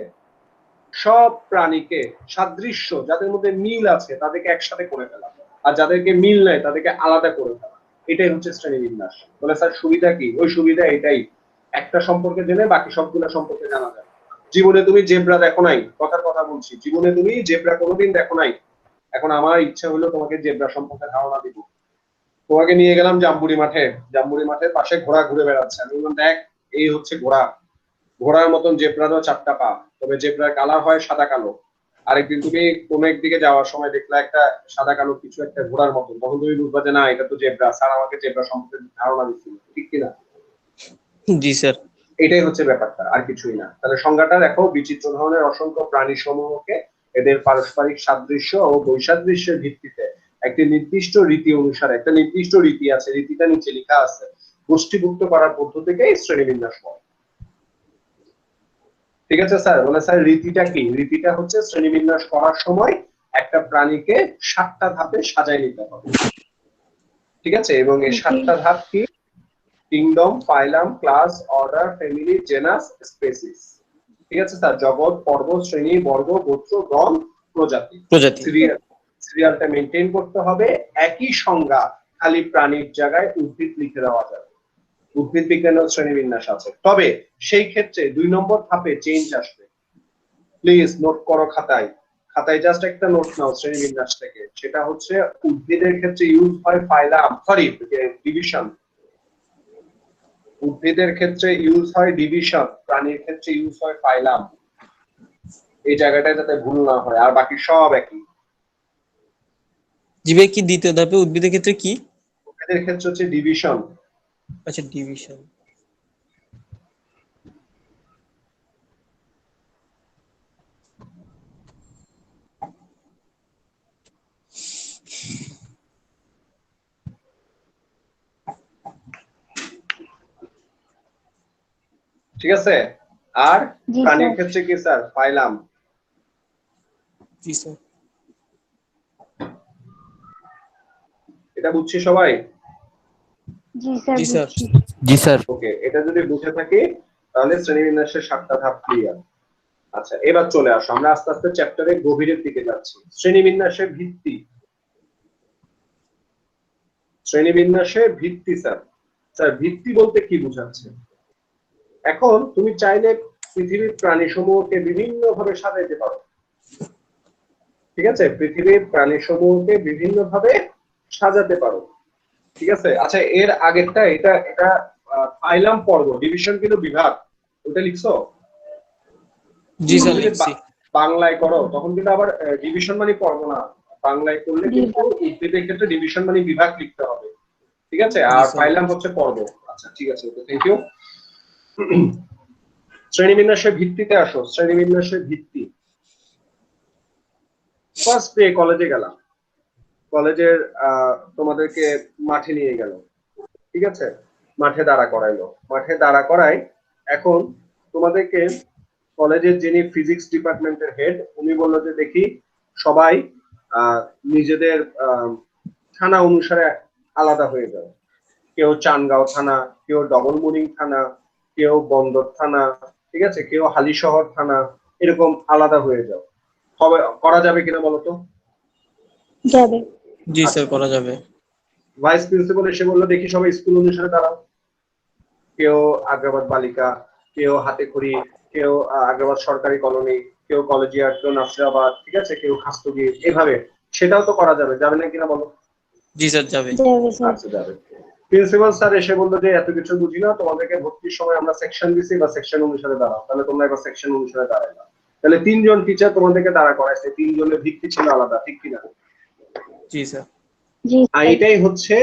সব প্রাণীকে সাদৃশ্য, যাদের মধ্যে মিল আছে তাদেরকে একসাথে করে ফেলা, আর যাদেরকে মিল নাই তাদেরকে আলাদা করে ফেলা, এটাই হচ্ছে শ্রেণীবিন্যাস। বলে স্যার সুবিধা কি? ওই সুবিধা এটাই, একটা সম্পর্কে জেনে বাকি সবগুলো সম্পর্কে জানা যায়। জীবনে তুমি জেব্রা দেখো নাই, কথার কথা বলছি, জীবনে তুমি জেব্রা কোনোদিন দেখো নাই। এখন আমার ইচ্ছা হলো তোমাকে জেব্রা সম্পর্কে ধারণা দিব। তোমাকে নিয়ে গেলাম জাম্বুরি মাঠে, জাম্বুরি মাঠের পাশে ঘোড়া ঘুরে বেড়াচ্ছে। আমি বললাম দেখ এই হচ্ছে ঘোড়া, ঘোড়ার মতন জেব্রারও 4টা পা, তবে জেব্রার কালার হয় সাদা কালো। আরেকদিন তুমি কোনো একদিকে যাওয়ার সময় দেখলা একটা সাদা কালো কিছু একটা ঘোড়ার মতন, তখন তুমি বুঝবা যে না এটা তো জেব্রা, স্যার আমাকে জেব্রা সম্পর্কে ধারণা দিচ্ছিল, ঠিক কিনা? জি স্যার। এটাই হচ্ছে ব্যাপারটা, আর কিছুই না। তাহলে সংজ্ঞাটা দেখো, বিচিত্র ধরনের অসংখ্য প্রাণী সমূহকে এদের পারস্পরিক সাদৃশ্য ও বৈসাদৃশ্যের ভিত্তিতে একটি নির্দিষ্ট রীতি অনুসারে, একটা নির্দিষ্ট রীতি আছে, রীতিটা নিচে লেখা আছে, গোষ্ঠীভুক্ত করার পদ্ধতিকে শ্রেণীবিন্যাস বলে। ঠিক আছে স্যার? বলে স্যার রীতিটা কি? রীতিটা হচ্ছে শ্রেণীবিন্যাস করার সময় একটা প্রাণীকে 7টা ধাপে সাজায় নিতে হবে। ঠিক আছে, এবং এই 7টা ধাপ কি? Kingdom, phylum, class, order, family, genus, species. ঠিক আছে স্যার? জগৎ, পর্ব, শ্রেণী, বর্গ, গোত্র, গণ, প্রজাতি। সিরিয়ালটা মেনটেন করতে হবে। একই সংজ্ঞা খালি প্রাণীর জায়গায় উদ্ভিদ লিখে দেওয়া যাবে। উদ্ভিদ বিজ্ঞানের শ্রেণীবিন্যাস আছে, তবে সেই ক্ষেত্রে 2 নম্বর ধাপে চেঞ্জ আসবে। প্লিজ নোট করো খাতায়, খাতায় জাস্ট একটা নোট নাও শ্রেণীবিন্যাস থেকে। সেটা হচ্ছে উদ্ভিদের ক্ষেত্রে ইউজ হয় ফাইলাম, সরি ডিভিশন। উদ্ভিদের ক্ষেত্রে ইউজ হয় ডিভিশন, প্রাণীর ক্ষেত্রে ইউজ হয় ফাইলাম। এই জায়গাটায় যাতে ভুল না হয়, আর বাকি সব একই। জি ভাই, কি দ্বিতীয় ধাপে উদ্ভিদের ক্ষেত্রে কি? উদ্ভিদের ক্ষেত্রে হচ্ছে ডিভিশন। আচ্ছা, ডিভিশন। ঠিক আছে, আর জি প্রাণীর স্যার। ক্ষেত্রে কি স্যার? ফাইলাম। জি স্যার। এটা বুঝছি সবাই? জি স্যার জি স্যার। বুঝছি। জি স্যার। ওকে, এটা যদি বুঝে থাকি তাহলে শ্রেণীবিন্যাসের 7টা ধাপ ক্লিয়ার। আচ্ছা, এবার চলে আসো, আমরা আস্তে আস্তে চ্যাপ্টারের গভীরের দিকে যাচ্ছি। শ্রেণীবিন্যাসের ভিত্তি। শ্রেণীবিন্যাসের ভিত্তি স্যার, স্যার ভিত্তি বলতে কি বোঝাচ্ছে? এখন তুমি চাইলে পৃথিবীর প্রাণী সমূহকে বিভিন্ন ভাবে সাজাইতে পারো। ঠিক আছে, পৃথিবীর প্রাণী সমূহকে বিভিন্ন ভাবে সাজাতে পারো। ঠিক আছে, আচ্ছা এর আগেরটা, এটা এটা ফাইলাম পর্ব, ডিভিশন কিন্তু বিভাগ, ওটা লিখছো? জি স্যার, যদি লিখছি। বাংলায় করো তখন কিন্তু আবার ডিভিশন মানে পর্ব না, বাংলায় করলে কিন্তু উদ্ভিদের ক্ষেত্রে ডিভিশন মানে বিভাগ লিখতে হবে। ঠিক আছে, আর ফাইলাম হচ্ছে পর্ব। আচ্ছা ঠিক আছে, ওকে, থ্যাংক ইউ। শ্রেণীবিন্যাসের ভিত্তিতে আসো। শ্রেণীবিন্যাসের ভিত্তি, ফার্স্ট ডে কলেজে গেলাম, কলেজের তোমাদেরকে মাঠে নিয়ে গেল। ঠিক আছে, মাঠে দাঁড়া করাইলো, মাঠে দাঁড়া করাই। এখন তোমাদেরকে কলেজের যিনি ফিজিক্স ডিপার্টমেন্টের হেড, উনি বললো যে দেখি সবাই আহ, নিজেদের থানা অনুসারে আলাদা হয়ে যাবে। কেউ চানগাঁও থানা, কেউ ডবলমুরিং থানা, কেউ বন্দর থানা, ঠিক আছে, কেউ হালিশহর থানা, এরকম আলাদা হয়ে যাও। হবে, করা যাবে কিনা বলতো? যাবে। জি স্যার, করা যাবে। ভাইস প্রিন্সিপাল এসে বললো দেখি সবাই স্কুল অনুসারে দাঁড়াও। কেউ আগ্রাবাদ বালিকা, কেউ হাতেখড়ি, কেউ আগ্রাবাদ সরকারি কলোনি, কেউ কলেজিয়াট, কেউ নাসিরাবাদ, ঠিক আছে, কেউ খাস্তগি, এভাবে সেটাও তো করা যাবে। যাবে না কিনা বলো? জি স্যার, যাবে। যাবে স্যার। আচ্ছা, যাবে। প্রিন্সিপাল স্যার এসে বললো যে এত কিছু বুঝি না, তোমাদেরকে ভর্তির সময় আমরা সেকশন দিছি, বা সেকশন অনুসারে দাঁড়াও। তাহলে তোমরা এবার সেকশন অনুসারে দাঁড়াই না। তাহলে 3 জন টিচার তোমাদেরকে দাঁড়া করাইছে, 3 জনের ভিত্তি ছিল আলাদা, ঠিক কিনা? জি স্যার। জি আর এটাই হচ্ছে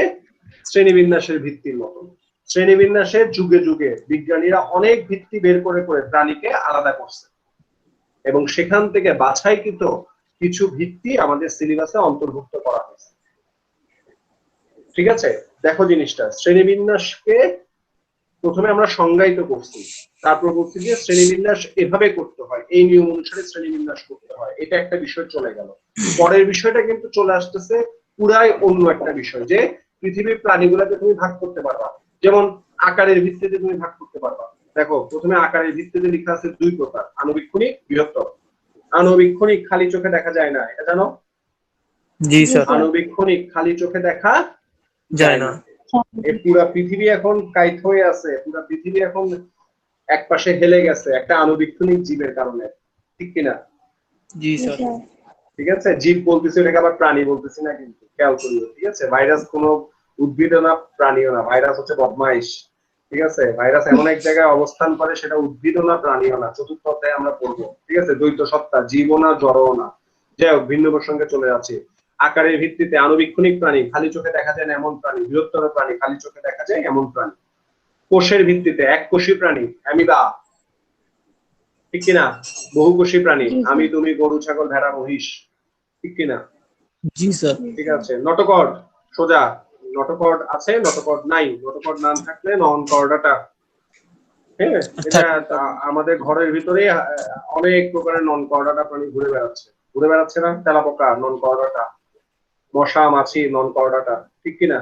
শ্রেণীবিন্যাসের ভিত্তির মতন। শ্রেণীবিন্যাসের যুগে যুগে বিজ্ঞানীরা অনেক ভিত্তি বের করে করে প্রাণীকে আলাদা করছে, এবং সেখান থেকে বাছাইকৃত কিছু ভিত্তি আমাদের সিলেবাসে অন্তর্ভুক্ত করা হয়েছে। ঠিক আছে, দেখো জিনিসটা, শ্রেণীবিন্যাসকে প্রথমে আমরা সংজ্ঞায়িত করছি, তারপর বলছি যে শ্রেণীবিন্যাস এভাবে করতে হয়, এই নিয়ম অনুসারে শ্রেণীবিন্যাস করতে হয়। এটা একটা বিষয় চলে গেল। পরের বিষয়টা কিন্তু চলে আসতেছে পুরাই অন্য একটা বিষয়, যে পৃথিবীর প্রাণীগুলোকে তুমি ভাগ করতে পারবা, যেমন আকারের ভিত্তিতে তুমি ভাগ করতে পারবা। দেখো, প্রথমে আকারের ভিত্তিতে লেখা আছে 2 প্রকার, আণুবীক্ষণিক, বৃহত্তর। আণুবীক্ষণিক খালি চোখে দেখা যায় না, এটা জানো? জি স্যার, আণুবীক্ষণিক খালি চোখে দেখা যায় না। এই পুরা পৃথিবী এখন কাইট হয়ে আছে, পুরা পৃথিবী এখন একপাশে হেলে গেছে একটা আণুবীক্ষণিক জীবের কারণে, ঠিক কিনা? জি স্যার। ঠিক আছে, জীব বলতেছি, এটাকে আবার প্রাণী বলতেছি না, কিন্তু খেয়াল করিও। ঠিক আছে, ভাইরাস কোনো উদ্ভিদও না, প্রাণীও না। ভাইরাস হচ্ছে বদমাইশ। ঠিক আছে, ভাইরাস এমন এক জায়গায় অবস্থান করে, সেটা উদ্ভিদও না, প্রাণীও না। চতুর্থ অধ্যায়ে আমরা পড়বো। ঠিক আছে, দ্বৈত সত্তা, জীবও না, জড়ও না। যাই হোক, ভিন্ন প্রসঙ্গে চলে যাচ্ছে। আকারের ভিত্তিতে আণুবীক্ষণিক প্রাণী, খালি চোখে দেখা যায় না এমন প্রাণী। বৃহত্তর প্রাণী, খালি চোখে দেখা যায় এমন প্রাণী। কোষের ভিত্তিতে এককোষী প্রাণী, অ্যামিবা, ঠিক কিনা? বহুকোষী প্রাণী, আমি, তুমি, গরু, ছাগল, ভেড়া, মহিষ, ঠিক কিনা? জি স্যার। ঠিক আছে, নটোকর্ড, সোজা নটোকর্ড আছে, নটোকর্ড নাই। নটোকর্ড না থাকলে নন কর্ডাটা। হ্যাঁ, এটা আমাদের ঘরের ভিতরে অনেক প্রকারের নন কর্ডাটা প্রাণী ঘুরে বেড়াচ্ছে না? তেলাপোকা নন কর্ডাটা, মশা মাছি নন কর্ডাটা, ঠিক কিনা?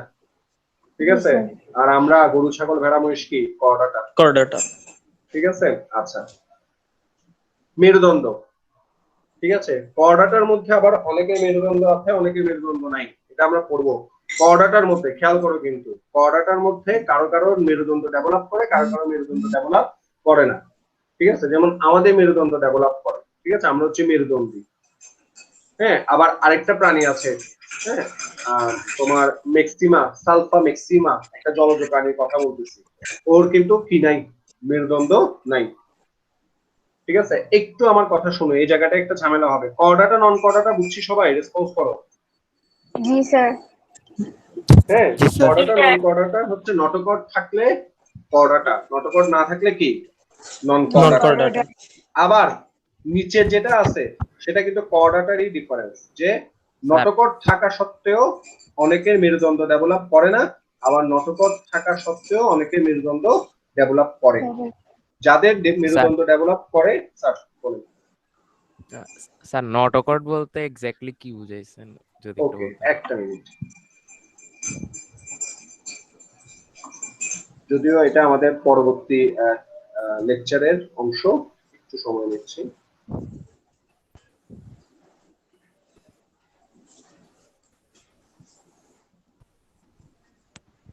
ঠিক আছে, আর আমরা গরু, ছাগল, ভেড়া, মহিষ কি কর্ডাটা, করডাটা। ঠিক আছে। আচ্ছা, মেরুদণ্ড, ঠিক আছে। কর্ডাটার মধ্যে আবার অনেকের মেরুদণ্ড আছে, অনেকের মেরুদণ্ড নাই, এটা আমরা পড়বো। কর্ডাটার মধ্যে খেয়াল করো, কিন্তু কর্ডাটার মধ্যে কারো কারো মেরুদণ্ড ডেভেলপ করে, কারো কারো মেরুদণ্ড ডেভেলপ করে না। ঠিক আছে, যেমন আমাদের মেরুদণ্ড ডেভেলপ করে, ঠিক আছে, আমরা হচ্ছে মেরুদণ্ডী। হ্যাঁ, আবার আরেকটা প্রাণী আছে, হ্যাঁ, তোমার মেক্সিমা, সালফা মেক্সিমা, একটা জলজ প্রাণীর কথা বলতেছি, ওর কিন্তু কি নাই, মেরুদণ্ড নাই। ঠিক আছে, একটু আমার কথা শুনো, এই জায়গাটা একটা ঝামেলা হবে। কর্ডাটা নন কর্ডাটা বুঝছি সবাই? রেসপন্স করো। জি স্যার। হ্যাঁ, জি স্যার। কর্ডাটা নন কর্ডাটা হচ্ছে নটোকর্ড থাকলে কর্ডাটা, নটোকর্ড না থাকলে কি নন নন কর্ডাটা। করডাটা। আবার নিচে যেটা আছে সেটা কিন্তু কর্ডাটারই ডিফারেন্স, যে নটোকর্ড থাকা সত্ত্বেও অনেকের মেরুদণ্ড ডেভেলপ করে না, আবার নটোকর্ড থাকা সত্ত্বেও অনেকের মেরুদণ্ড ডেভেলপ করে। যাদের মেরুদণ্ড ডেভেলপ করে, স্যার বলুন। স্যার নটোকর্ড বলতে এক্স্যাক্টলি কি বুঝাইছেন যদি একটু ওকে, বলতেন। একটা মিনিট, যদিও এটা আমাদের পরবর্তী লেকচারের অংশ, একটু সময় নিচ্ছি।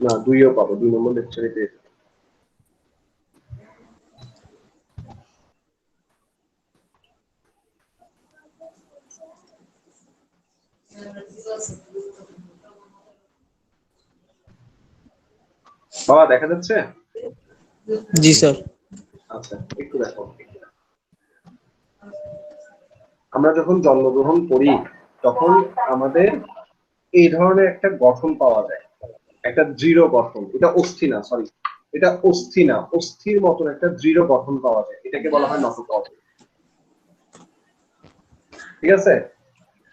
না, 2ও পাবো, 2 নম্বর লেকচারে পেয়ে যাবো। বাবা দেখা যাচ্ছে? জি স্যার। আচ্ছা, একটু দেখো। আমরা যখন জন্মগ্রহণ করি তখন আমাদের এই ধরনের একটা গঠন পাওয়া যায়, একটা দৃঢ় গঠন। এটা অস্থি না, সরি, এটা অস্থি না, অস্থির মতন একটা দৃঢ় গঠন পাওয়া যায়, এটাকে বলা হয় নটোকর্ড। ঠিক আছে,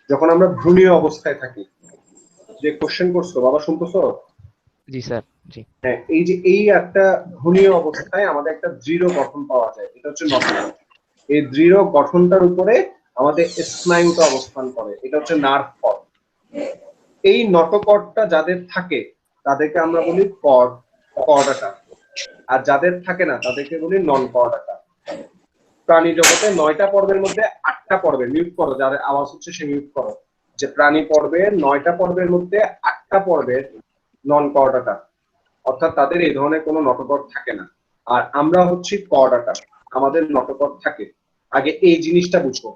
যখন আমরা ভ্রূণীয় অবস্থায় থাকি, যে কোশ্চেন করছো বাবা, শুনতেছো? জি স্যার। জি। হ্যাঁ, এই যে এই একটা ভ্রূণীয় অবস্থায় আমাদের একটা দৃঢ় গঠন পাওয়া যায়, এটা হচ্ছে নটোকর্ড। এই দৃঢ় গঠনটার উপরে আমাদের স্নায়ুতে অবস্থান করে, এটা হচ্ছে নার্ভ কর্ড। এই নটোকর্ডটা যাদের থাকে তাদেরকে আমরা বলি কর্ডাটা, আর যাদের থাকে না তাদেরকে বলি নন কর্ডাটা। প্রাণী জগতে 9টা পর্বের মধ্যে 8টা পর্বে, মিউট করো যাদের আওয়াজ হচ্ছে সে মিউট করো, যে প্রাণী পর্বে 9টা পর্বের মধ্যে 8টা পর্বের নন কর্ডাটা, অর্থাৎ তাদের এই ধরনের কোনো নটোকর্ড থাকে না। আর আমরা হচ্ছি কর্ডাটা, আমাদের নটোকর্ড থাকে। আগে এই জিনিসটা বুঝবো।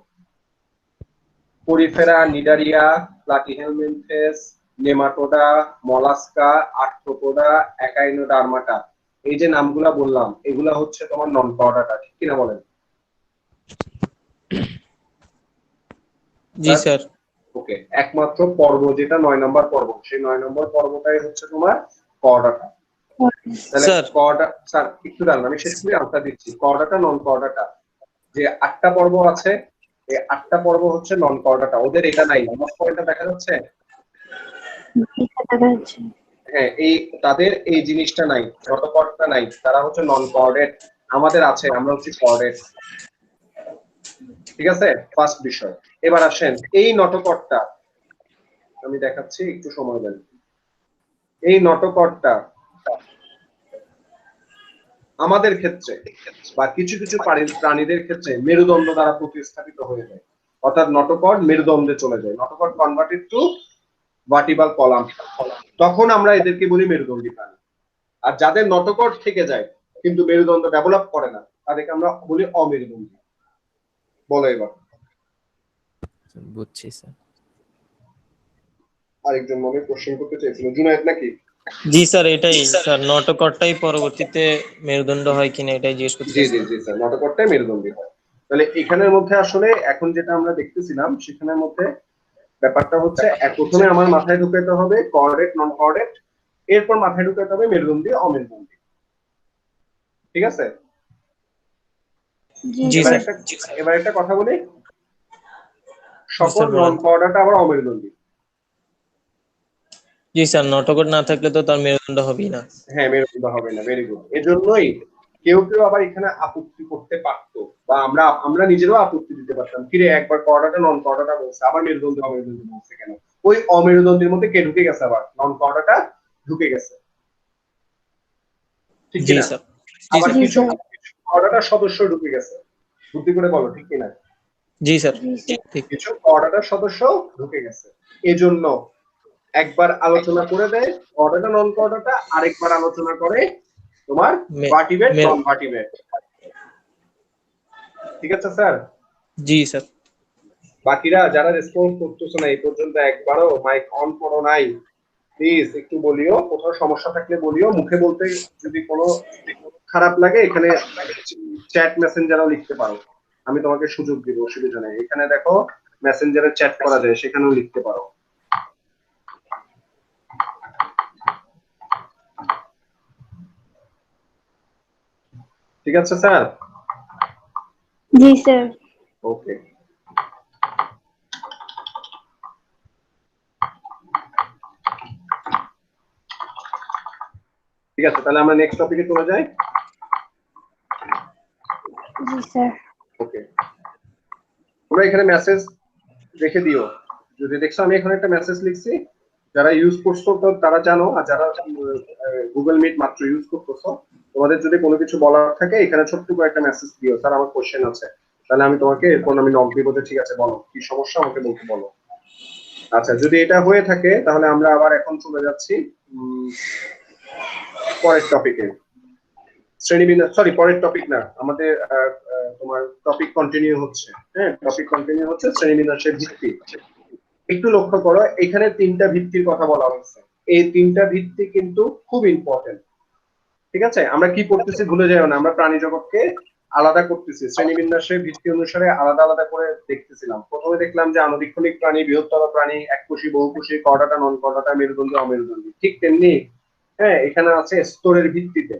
Porifera, Cnidaria, Platyhelminthes, nematoda, mollusca, arthropoda, Echinodermata, এই যে নামগুলা বললাম এগুলা হচ্ছে তোমার নন কর্ডাটা, ঠিক কিনা বলেন? জি স্যার। ওকে, একমাত্র পর্ব যেটা 9 নম্বর পর্ব, সেই 9 নম্বর পর্বটাই হচ্ছে তোমার কর্ডাটা। তাহলে স্যার। কর্ডা, স্যার একটু দাঁড়ান আমি শেষ করে আনসার দিচ্ছি। কর্ডাটা নন কর্ডাটা, যে 8টা পর্ব আছে এই 8টা পর্ব হচ্ছে নন কর্ডাটা, ওদের এটা নাই। আমার পয়েন্টটা দেখা যাচ্ছে? হ্যাঁ, এই তাদের এই জিনিসটা নাই, নটোকর্ডটা নাই, তারা হচ্ছে নন কর্ডেট। আমাদের আছে, আমরা হচ্ছে কর্ডেট। ঠিক আছে, ফার্স্ট বিষয়। এবার আসেন এই নটোকর্ডটা আমি দেখাচ্ছি, একটু সময় দেন। এই নটোকর্ডটা আমাদের ক্ষেত্রে বা কিছু কিছু প্রাণীদের ক্ষেত্রে মেরুদণ্ড দ্বারা প্রতিস্থাপিত হয়ে যায়, অর্থাৎ নটোকর্ড মেরুদণ্ডে চলে যায়, notochord converted to vertebral column, তখন আমরা এদেরকে বলি মেরুদণ্ডী প্রাণী। আর যাদের নটোকর্ড থেকে যায় কিন্তু মেরুদণ্ড ডেভেলপ করে না তাদেরকে আমরা বলি অমেরুদণ্ডী। বলো এবার। বুঝছি স্যার। আরেকজন মনে কোশ্চেন করতে চাইছিল, জুনায়েদ নাকি? জি স্যার, এটাই স্যার, নটোকর্ডটাই পরবর্তীতে মেরুদণ্ড হয় কিনা এটাই জিজ্ঞেস করতে জি জি চাইছিলাম। জি স্যার, নটোকর্ডটাই মেরুদণ্ডী হয়। তাহলে এখানের মধ্যে আসলে এখন যেটা আমরা দেখতেছিলাম সেখানের মধ্যে ব্যাপারটা হচ্ছে প্রথমে আমার মাথায় ঢুকাইতে হবে কর্ডেট নন কর্ডেট, এরপর মাথায় ঢুকাইতে হবে মেরুদণ্ডী অমেরুদণ্ডী। ঠিক আছে? জি স্যার। এবার একটা কথা বলি, সকল স্যার, বলেন। নন কর্ডাটা আবার অমেরুদণ্ডী। জি স্যার, নটোকর্ড না থাকলে তো তার মেরুদণ্ড হবেই না। হ্যাঁ, মেরুদণ্ড হবে না। Very good. এজন্যই কেউ কেউ আবার এখানে আপত্তি করতে পারতো, বা আমরা নিজেরাও আপত্তি দিতে পারতাম, কিরে একবার কর্ডাটা নন কর্ডাটা বলছে, আবার মেরুদণ্ডী অমেরুদণ্ডী বলছে কেন? ওই অমেরুদণ্ডীর মধ্যে কে ঢুকে গেছে, আবার নন কর্ডাটা ঢুকে গেছে। ঠিক জি কিনা? স্যার। আবার কিছু কর্ডাটা সদস্য ঢুকে গেছে। বুদ্ধি করে বলো, ঠিক কিনা? জি স্যার, ঠিক। কিছু কর্ডাটার সদস্য ঢুকে গেছে, এজন্য একবার আলোচনা করে দেয় কর্ডাটা নন কর্ডাটা, আরেকবার আলোচনা করে তোমার ভার্টিব্রেট নন ভার্টিব্রেট। ঠিক আছে স্যার? জি স্যার। বাকিরা যারা রেসপন্স করতেছো না এই পর্যন্ত, একবারও মাইক অন করো নাই, প্লিজ একটু বলিও, কোথাও সমস্যা থাকলে বলিও। মুখে বলতে যদি কোনো খারাপ লাগে এখানে চ্যাট মেসেঞ্জারও লিখতে পারো, আমি তোমাকে সুযোগ দিব, অসুবিধা নেই। এখানে দেখো মেসেঞ্জারে চ্যাট করা যায়, সেখানেও লিখতে পারো। ঠিক আছে স্যার? জি স্যার। ওকে, ঠিক আছে, তাহলে আমরা নেক্সট টপিকে চলে যাই। জি স্যার। ওকে, তোমরা এখানে মেসেজ রেখে দিও। যদি দেখছো আমি এখানে একটা মেসেজ লিখছি, যারা ইউজ করছো তো তারা জানো, আর যারা গুগল মিট মাত্র ইউজ করতেছো তোমাদের যদি কোনো কিছু বলার থাকে এখানে ছোট্ট করে একটা মেসেজ দিও, স্যার আমার কোশ্চেন আছে, তাহলে আমি তোমাকে এরপর আমি নক দিব, ঠিক আছে বলো কি সমস্যা আমাকে বলতে বলো। আচ্ছা, যদি এটা হয়ে থাকে তাহলে আমরা আবার এখন চলে যাচ্ছি পরের টপিকে। শ্রেণীবিন্যাস, সরি পরের টপিক না, আমাদের তোমার টপিক কন্টিনিউ হচ্ছে। হ্যাঁ, টপিক কন্টিনিউ হচ্ছে, শ্রেণীবিন্যাসের ভিত্তি। একটু লক্ষ্য করো, এখানে 3টা ভিত্তির কথা বলা হয়েছে। এই 3টা ভিত্তি কিন্তু খুব ইম্পর্টেন্ট। ঠিক আছে, আমরা কি করতেছি ভুলে যাও না, আমরা প্রাণী জগৎকে আলাদা করতেছি, শ্রেণীবিন্যাসের ভিত্তি অনুসারে আলাদা আলাদা করে দেখতেছিলাম। প্রথমে দেখলাম যে আণুবীক্ষণিক প্রাণী, বৃহত্তর প্রাণী, এককোষী, বহুকোষী, কর্ডাটা, নন কর্ডাটা, মেরুদণ্ডী, অমেরুদণ্ডী। ঠিক তেমনি হ্যাঁ এখানে আছে স্তরের ভিত্তিতে,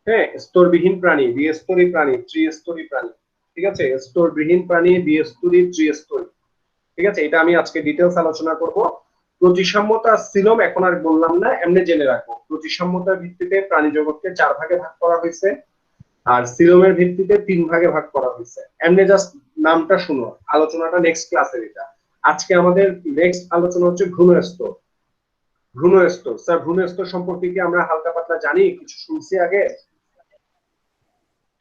হ্যাঁ স্তরবিহীন প্রাণী, দ্বিস্তরী প্রাণী, ত্রিস্তরী প্রাণী। ঠিক আছে, স্তরবিহীন প্রাণী, দ্বিস্তরী, ত্রিস্তরী। ঠিক আছে, এটা আমি আজকে ডিটেইলস আলোচনা করব। প্রতিসাম্যতা সিলোম এখন আর বললাম না, এমনি জেনে রাখো। প্রতিসাম্যতার ভিত্তিতে প্রাণী জগৎকে 4 ভাগে ভাগ করা হয়েছে। আর সিলোমের ভিত্তিতে 3 ভাগে ভাগ করা হয়েছে। এমনি জাস্ট নামটা শুনো, আলোচনাটা নেক্সট ক্লাসের এটা। আজকে আমাদের নেক্সট আলোচনা হচ্ছে ভ্রূণস্তর। ভ্রূণস্তর স্যার, ভ্রূণস্তর সম্পর্কে কি আমরা হালকা পাতলা জানি, কিছু শুনছি আগে?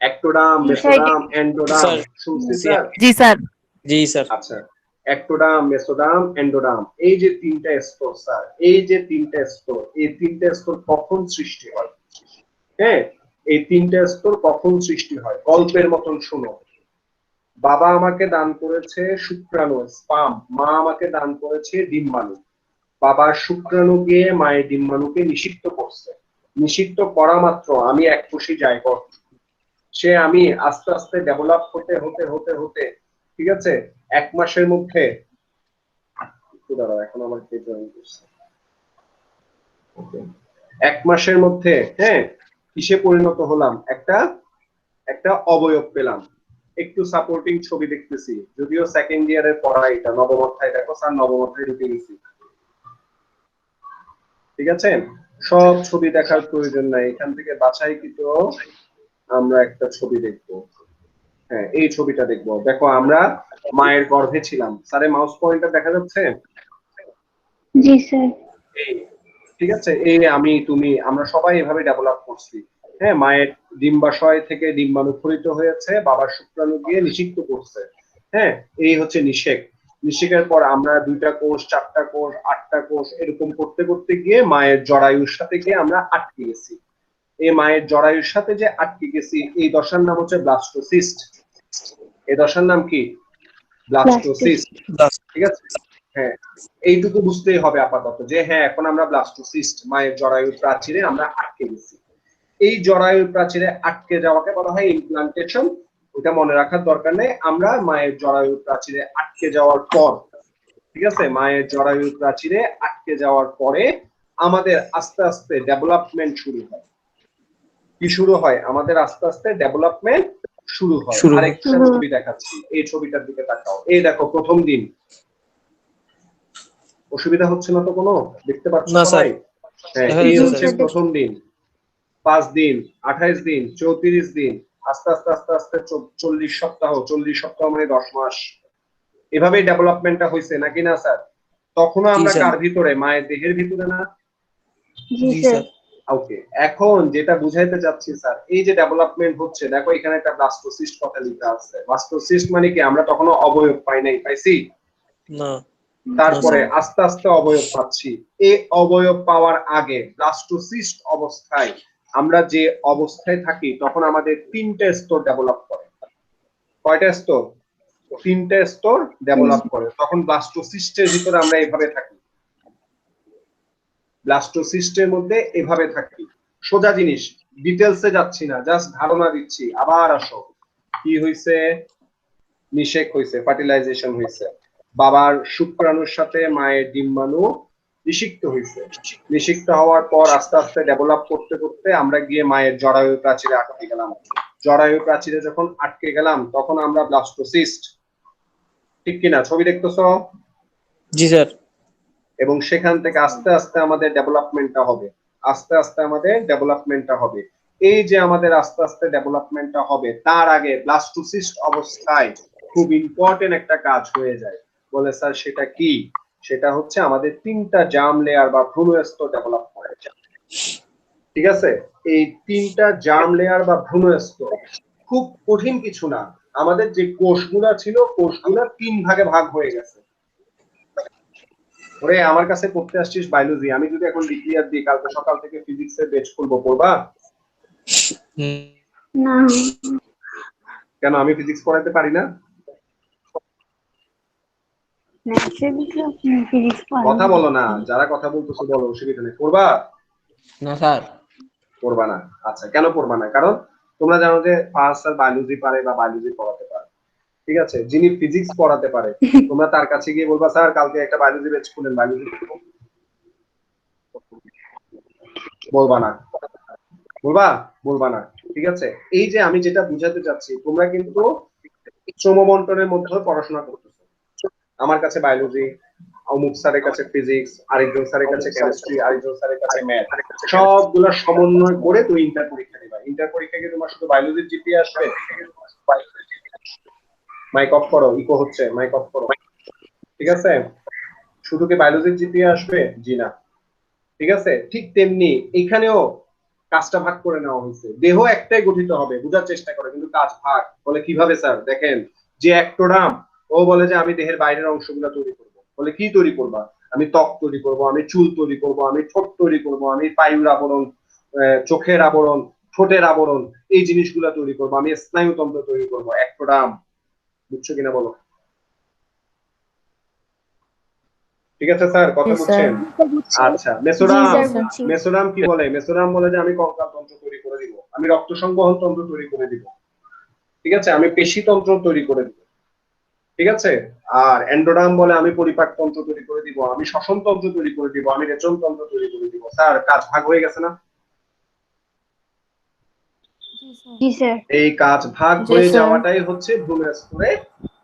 একটোডাম, মেসোডাম, এন্ডোডাম স্যার, শুনছি স্যার? জি স্যার। জি স্যার। আচ্ছা, একটোডাম, মেসোডাম, এন্ডোডাম, এই যে 3টা স্তর স্যার, এই যে 3টা স্তর, এই 3টা স্তর কখন সৃষ্টি হয়? হ্যাঁ, এই 3টা স্তর কখন সৃষ্টি হয় গল্পের মতন শুনো। বাবা আমাকে দান করেছে শুক্রাণু স্পাম, মা আমাকে দান করেছে ডিম্বাণু। বাবার শুক্রাণু গিয়ে মায়ের ডিম্বাণুকে নিষিক্ত করছে। নিষিক্ত করা মাত্র আমি এককোষী জায়গত। সে আমি আস্তে আস্তে ডেভেলপ হতে হতে হতে হতে, ঠিক আছে, 1 মাসের মধ্যে, একটু দাঁড়াও, এখন আমার কে জয়েন করছে, 1 মাসের মধ্যে, হ্যাঁ, কিসে পরিণত হলাম? একটা অবয়ব পেলাম। একটু সাপোর্টিং ছবি দেখতেছি, যদিও সেকেন্ড ইয়ারের পড়া, এটা নবম অধ্যায়, দেখো স্যার নবম অধ্যায়ে ঢুকে গেছি, ঠিক আছে? সব ছবি দেখার প্রয়োজন নাই, এখান থেকে বাছাইকৃত আমরা একটা ছবি দেখবো। হ্যাঁ, এই ছবিটা দেখবো। দেখো আমরা মায়ের গর্ভে ছিলাম। স্যারের মাউস পয়েন্টার দেখা যাচ্ছে? জি স্যার। এই, ঠিক আছে, এই আমি তুমি আমরা সবাই এভাবে ডেভেলপ করছি। হ্যাঁ, মায়ের ডিম্বাশয় থেকে ডিম্বাণু ফলিত হয়েছে, বাবার শুক্রাণু গিয়ে নিষিক্ত করছে। হ্যাঁ, এই হচ্ছে নিষেক। নিষেকের পর আমরা 2টা কোষ, 4টা কোষ, 8টা কোষ, এরকম করতে করতে গিয়ে মায়ের জরায়ুর সাথে গিয়ে আমরা আটকে গেছি। এই মায়ের জরায়ুর সাথে যে আটকে গেছি, এই দশার নাম হচ্ছে ব্লাস্টোসিস্ট। এই দশার নাম কি? ব্লাস্টোসিস্ট। ঠিক আছে, হ্যাঁ, এইটুকু বুঝতেই হবে আপাতত যে হ্যাঁ, এখন আমরা ব্লাস্টোসিস্ট, মায়ের জরায়ুর প্রাচীরে আমরা আটকে গেছি। এই জরায়ুর প্রাচীরে আটকে যাওয়াকে বলা হয় ইমপ্লান্টেশন। ওটা মনে রাখার দরকার নেই। আমরা মায়ের জরায়ুর প্রাচীরে আটকে যাওয়ার পর, ঠিক আছে, মায়ের জরায়ুর প্রাচীরে আটকে যাওয়ার পরে আমাদের আস্তে আস্তে ডেভেলপমেন্ট শুরু হয়। কি শুরু হয়? আমাদের আস্তে আস্তে ডেভেলপমেন্ট শুরু হয়। আরেকটা ছবি দেখাচ্ছি, এই ছবিটার দিকে তাকাও। এই দেখো প্রথম দিন। অসুবিধা হচ্ছে না তো কোনো? দেখতে পাচ্ছ না স্যার। সবাই? হ্যাঁ, দেখা এই যাচ্ছে হচ্ছে স্যার। প্রথম দিন। 5 দিন, 28 দিন, 34 দিন, আস্তে আস্তে আস্তে আস্তে 40 সপ্তাহ, 40 সপ্তাহ মানে 10 মাস। এভাবেই ডেভেলপমেন্টটা হয়েছে নাকি না স্যার? তখনও আমরা স্যার। কার ভিতরে? মায়ের দেহের ভিতরে না? জি জি স্যার। স্যার। ওকে, এখন যেটা বুঝাইতে চাচ্ছি স্যার, এই যে ডেভেলপমেন্ট হচ্ছে, দেখো এখানে একটা ব্লাস্টোসিস্ট কথা লেখা আছে। ব্লাস্টোসিস্ট মানে কি? আমরা তখনো অবয়ব পাই নাই, পাইছি? না। তারপরে আস্তে আস্তে অবয়ব পাচ্ছি। এই অবয়ব পাওয়ার আগে ব্লাস্টোসিস্ট অবস্থায় আমরা যে অবস্থায় থাকি, তখন আমাদের 3টা স্তর ডেভেলপ করে। কয়টা স্তর? 3টা স্তর ডেভেলপ করে। তখন ব্লাস্টোসিস্টের ভিতরে আমরা এভাবে থাকি, ব্লাস্টোসিস্টের মধ্যে এভাবে থাকি। সোজা জিনিস, ডিটেলসে যাচ্ছি না, জাস্ট ধারণা দিচ্ছি। আবার আসো, কি হইছে? নিষেক হইছে, ফার্টিলাইজেশন হইছে। বাবার শুক্রাণুর সাথে মায়ের ডিম্বাণু নিষিক্ত হইছে। নিষিক্ত হওয়ার পর আস্তে আস্তে ডেভেলপ করতে করতে আমরা গিয়ে মায়ের জরায়ু প্রাচীরে আটকে গেলাম। জরায়ু প্রাচীরে যখন আটকে গেলাম, তখন আমরা ব্লাস্টোসিস্ট, ঠিক কিনা? ছবি দেখতেছো? জি স্যার। এবং সেখান থেকে আস্তে আস্তে আমাদের ডেভেলপমেন্টটা হবে। আস্তে আস্তে আমাদের ডেভেলপমেন্টটা হবে। এই যে আমাদের আস্তে আস্তে ডেভেলপমেন্টটা হবে, তার আগে ব্লাস্টোসিস্ট অবস্থায় খুব ইম্পর্টেন্ট একটা কাজ হয়ে যায়। বলে স্যার সেটা কি? সেটা হচ্ছে আমাদের 3টা জার্ম লেয়ার বা ভ্রূণস্তর ডেভেলপ করে। ঠিক আছে, এই 3টা জার্ম লেয়ার বা ভ্রূণস্তর খুব কঠিন কিছু না। আমাদের যে কোষগুলা ছিল, কোষগুলা 3 ভাগে ভাগ হয়ে গেছে। ওরে, আমার কাছে পড়তে আসছিস বায়োলজি, আমি যদি এখন ডিক্লিয়ার দিই কালকে সকাল থেকে ফিজিক্সের বেচ খুলবো, পড়বা? না। কেন, আমি ফিজিক্স পড়াইতে পারি না? কথা বলো না, যারা কথা বলতেছো বলো, অসুবিধা নেই। পড়বা? না স্যার। পড়বা না? আচ্ছা, কেন পড়বা না? কারণ তোমরা জানো যে ফার্স্ট স্যার বায়োলজি পারে বা বায়োলজি পড়াতে পারে, ঠিক আছে? যিনি ফিজিক্স পড়াতে পারে, তোমরা তার কাছে গিয়ে বলবা স্যার কালকে একটা বায়োলজি বেচ খুলেন, বায়োলজি বলবা না? বলবা? বলবা না, ঠিক আছে? এই যে আমি যেটা বুঝাতে চাচ্ছি, তোমরা কিন্তু শ্রম বন্টনের মধ্যে পড়াশোনা করতেছো। আমার কাছে বায়োলজি, অমুক স্যারের কাছে ফিজিক্স, আরেকজন স্যারের কাছে কেমিস্ট্রি, আরেকজন স্যারের কাছে ম্যাথ, সবগুলা সমন্বয় করে তুমি ইন্টার পরীক্ষা দিবা। ইন্টার পরীক্ষা কি তোমার শুধু বায়োলজির জিপিএ আসবে? মাইক অফ করো, ইকো হচ্ছে, মাইক অফ করো। ঠিক আছে, শুধু কি বায়োলজির জিপিএ আসবে? জি না। ঠিক আছে, ঠিক তেমনি এখানেও কাজটা ভাগ করে নেওয়া হয়েছে। দেহ একটাই গঠিত হবে, বোঝার চেষ্টা করে, কিন্তু কাজ ভাগ। বলে কিভাবে স্যার? দেখেন, যে একটোরাম ও বলে যে আমি দেহের বাইরের অংশগুলো তৈরি করব। বলে কি তৈরি করবা? আমি ত্বক তৈরি করব, আমি চুল তৈরি করব, আমি ঠোঁট তৈরি করব, আমি পায়ুর আবরণ, চোখের আবরণ, ঠোঁটের আবরণ, এই জিনিসগুলো তৈরি করব, আমি স্নায়ুতন্ত্র তৈরি করব। একটোরাম, বুঝছো কিনা বলো? ঠিক আছে স্যার, কথা বুঝছেন? আচ্ছা, মেসোরাম কি বলে? মেসোরাম বলে যে আমি কঙ্কাল তন্ত্র তৈরি করে দিব, আমি রক্ত সংবহন তন্ত্র তৈরি করে দিব। ঠিক আছে, আমি পেশি তন্ত্র তৈরি করে দিব। ঠিক আছে, আর এন্ডোরাম বলে আমি পরিপাক তন্ত্র তৈরি করে দিব, আমি শ্বসন তন্ত্র তৈরি করে দিব, আমি রেচন তন্ত্র তৈরি করে দিব। স্যার, কাজ ভাগ হয়ে গেছে না? জি স্যার। এই কাজ ভাগ হয়ে যাওয়াটাই হচ্ছে ভ্রূণস্তরের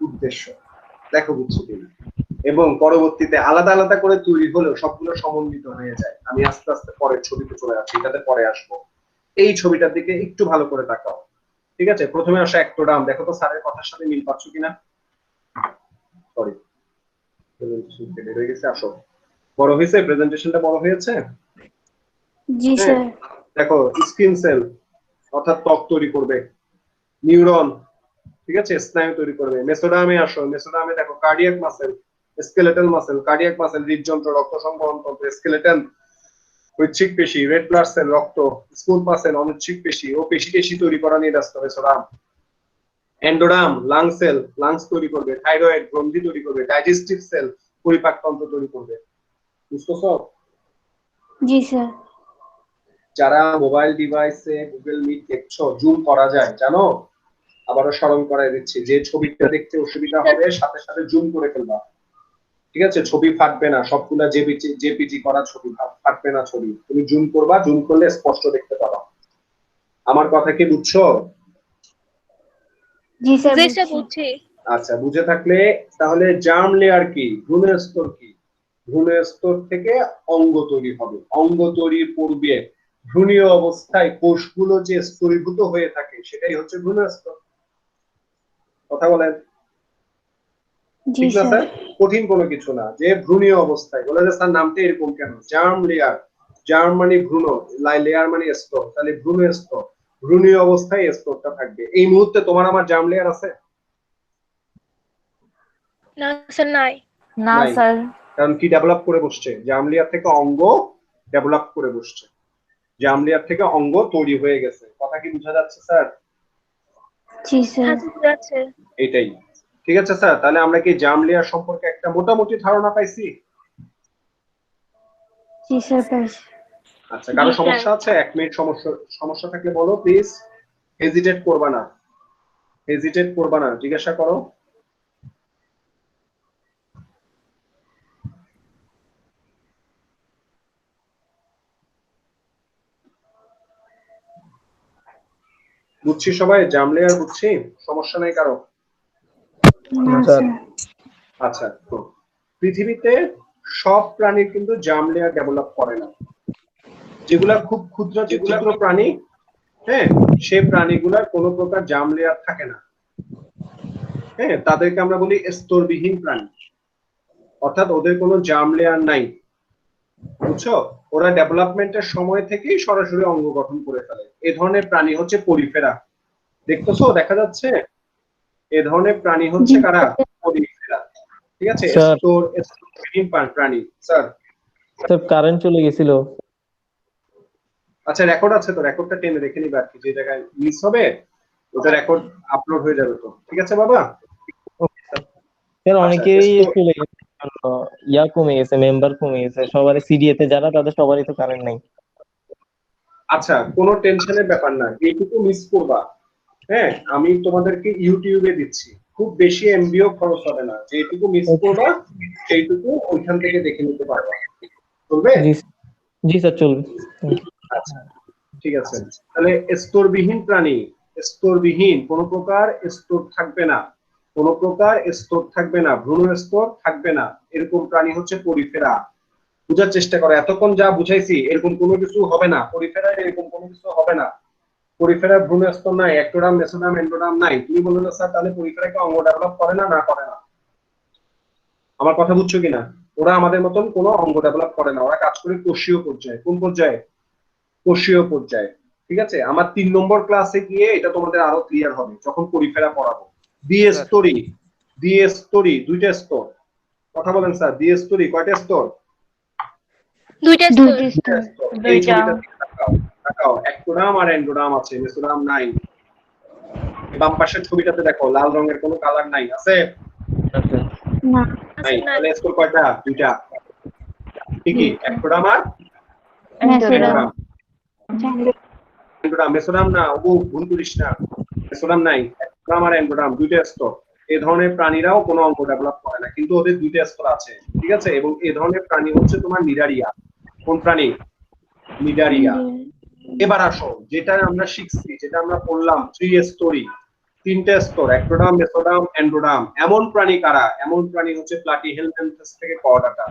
উদ্দেশ্য। দেখো বুঝছো কিনা? এবং পরবর্তীতে আলাদা আলাদা করে তৈরি হলেও সবগুলো সমন্বিত হয়ে যায়। আমি আস্তে আস্তে পরের ছবিতে চলে যাচ্ছি, এটাতে পরে আসবো। এই ছবিটার দিকে একটু ভালো করে তাকাও। ঠিক আছে, প্রথমে আসো একটোরাম। দেখো তো স্যারের কথার সাথে মিল পাচ্ছ কিনা? সরি, প্রেজেন্টেশন ফেলে হয়ে গেছে। আসো, বড় হয়েছে প্রেজেন্টেশনটা, বড় হয়েছে। জি স্যার। দেখো, স্কিন সেল অর্থাৎ ত্বক তৈরি করবে, নিউরন, ঠিক আছে, স্নায়ু তৈরি করবে। মেসোডামে আসো, মেসোডামে দেখো cardiac muscle, skeletal muscle, cardiac muscle হৃদযন্ত্র, রক্ত সংবহন তন্ত্র, স্কেলেটন ঐচ্ছিক পেশি, রেড ব্লাড সেল রক্ত, স্মুথ মাসেল অনৈচ্ছিক পেশি ও পেশি টেশি তৈরি করা নিয়ে ব্যস্ত mesoderm. Endoderm lung cell, lungs তৈরি করবে, থাইরয়েড গ্রন্থি তৈরি করবে, ডাইজেস্টিভ সেল পরিপাক তন্ত্র তৈরি করবে। বুঝতেছো? জি স্যার। যারা মোবাইল ডিভাইসে গুগল মিট দেখছো, জুম করা যায় জানো? আবারও স্মরণ করাই দিচ্ছি, যে ছবিটা দেখতে অসুবিধা হবে সাথে সাথে জুম করে ফেলবা। ঠিক আছে, ছবি ফাটবে না, সবগুলা জেপিজি করা ছবি, ফাটবে না ছবি। তুমি জুম করবা, জুম করলে স্পষ্ট দেখতে পাবা। আমার কথা কি বুঝছো? জি স্যার বুঝছি। আচ্ছা, বুঝে থাকলে তাহলে জার্ম লেয়ার কি, ভ্রূণের স্তর কি? ভ্রূণের স্তর থেকে অঙ্গ তৈরি হবে। অঙ্গ তৈরির পূর্বে ভ্রূণীয় অবস্থায় কোষগুলো যে স্তরীভূত হয়ে থাকে সেটাই হচ্ছে ভ্রূণের স্তর। কথা বলেন জি ঠিক না স্যার। স্যার? কঠিন কোনো কিছু না। যে ভ্রূণীয় অবস্থায়, বলে যে স্যার নামটা এরকম কেন? জার্ম লেয়ার, জার্ম মানে ভ্রূণ, লেয়ার মানে স্তর, তাহলে ভ্রূণের স্তর, ভ্রূণীয় অবস্থায় স্তরটা থাকবে। এই মুহূর্তে তোমার আমার জার্ম লেয়ার আছে? না স্যার, নাই। না নাই। স্যার। কারণ কি ডেভেলপ করে বসছে? জার্ম লেয়ার থেকে অঙ্গ ডেভেলপ করে বসছে, জার্ম লেয়ার থেকে অঙ্গ তৈরি হয়ে গেছে। কথা কি বোঝা যাচ্ছে স্যার? জি স্যার। এটাই। ঠিক আছে স্যার, তাহলে আমরা কি জার্ম লেয়ার সম্পর্কে একটা মোটামুটি ধারণা পাইছি? জি স্যার পাইছি। আচ্ছা, কারো সমস্যা আছে? 1 মিনিট সমস্যা থাকলে বলো প্লিজ। হেজিটেট করবা না, হেজিটেট করবা না, জিজ্ঞাসা করো। বুঝছি সবাই, জার্ম লেয়ার বুঝছি, সমস্যা নাই কারো? না স্যার। স্যার। আচ্ছা, তো পৃথিবীতে সব প্রাণীর কিন্তু জার্ম লেয়ার ডেভেলপ করে না। যেগুলা খুব ক্ষুদ্র ক্ষুদ্র প্রাণী, হ্যাঁ, সেই প্রাণীগুলার কোনো প্রকার জার্ম লেয়ার থাকে না। হ্যাঁ, তাদেরকে আমরা বলি স্তরবিহীন প্রাণী, অর্থাৎ ওদের কোনো জার্ম লেয়ার নাই। বুঝছো? ওরা ডেভেলপমেন্টের সময় থেকেই সরাসরি অঙ্গ গঠন করে ফেলে। এই ধরনের প্রাণী হচ্ছে পরিফেরা। দেখতেছো, দেখা যাচ্ছে? এই ধরনের প্রাণী হচ্ছে কারা? পরিফেরা। ঠিক আছে, স্যার। স্তরবিহীন প্রাণী। স্যার, স্যার কারেন্ট চলে গেছিল। আচ্ছা, রেকর্ড আছে তো, রেকর্ডটা টেনে রেখে নিবা আর কি, যে জায়গায় মিস হবে ওটা রেকর্ড আপলোড হয়ে যাবে তো। ঠিক আছে বাবা? স্যার আচ্ছা, অনেকেই চলে গেছে, ইয়া কমে গেছে, মেম্বার কমে গেছে সবারই, সিডিএতে যারা তাদের সবারই তো কারেন্ট নাই। আচ্ছা, কোনো টেনশনের ব্যাপার না, এইটুকু মিস করবা। হ্যাঁ, আমি তোমাদেরকে ইউটিউবে দিচ্ছি, খুব বেশি এমবিও খরচ হবে না, যেটুকু মিস করবা সেইটুকু ওইখান থেকে দেখে নিতে পারবা। চলবে? জি জি স্যার, চলবে। আচ্ছা, ঠিক আছে। তাহলে স্তরবিহীন প্রাণী, স্তরবিহীন, কোনো প্রকার স্তর থাকবে না। কোনো প্রকার স্তর থাকবে না, ভ্রূণ স্তর থাকবে না, এরকম প্রাণী হচ্ছে পরিফেরা। বুঝার চেষ্টা করো, এতক্ষণ যা বুঝাইছি এরকম কোনো কিছু হবে না, পরিফেরা এরকম কোনো কিছু হবে না। পরিফেরা ভ্রূণ স্তর নাই, একটোডাম, মেসোডাম, এন্ডোডাম নাই। তুমি বললে না স্যার তাহলে পরিফেরাকে অঙ্গ ডেভেলপ করে না? না করে না। আমার কথা বুঝছো কিনা? ওরা আমাদের মতন কোনো অঙ্গ ডেভেলপ করে না, ওরা কাজ করে কোষীয় পর্যায়ে। কোন পর্যায়ে? কোষীয় পর্যায়ে। ঠিক আছে, আমার 3 নম্বর ক্লাসে গিয়ে এটা তোমাদের আরো ক্লিয়ার হবে যখন পরিফেরা পড়াবো। দ্বিস্তরী, দ্বিস্তরী, দুইটা স্তর। কথা বলেন স্যার, দ্বিস্তরী কয়টা স্তর? দুইটা স্তর। দুইটা স্তর। এই ছবিটা দিকে তাকাও, তাকাও, একটোডাম আর এন্ডোডাম আছে, মেসোডাম নাই। বাম পাশের ছবিটাতে দেখো, লাল রঙের কোনো কালার নাই, আছে? না। নাই। তাহলে স্তর কয়টা? দুইটা। ঠিকই, একটোডাম আর মেসোডাম। এন্ডোডাম। মেসোডাম না, ও ভুল করিস না, মেসোডাম নাই, একটোডাম আর এন্ডোডাম দুইটা স্তর। এই ধরনের প্রাণীরাও কোনো অঙ্গ ডেভেলপ করে না, কিন্তু ওদের দুইটা স্তর আছে। ঠিক আছে, এবং এই ধরনের প্রাণী হচ্ছে তোমার নিডারিয়া। কোন প্রাণী? নিডারিয়া। এবার আসো, যেটা আমরা শিখছি, যেটা আমরা পড়লাম, 3 স্তরী, 3টে স্তর, একটোডাম, মেসোডাম, এন্ডোডাম। এমন প্রাণী কারা? এমন প্রাণী হচ্ছে প্লাটিহেলমিনথেস থেকে কর্ডাটা।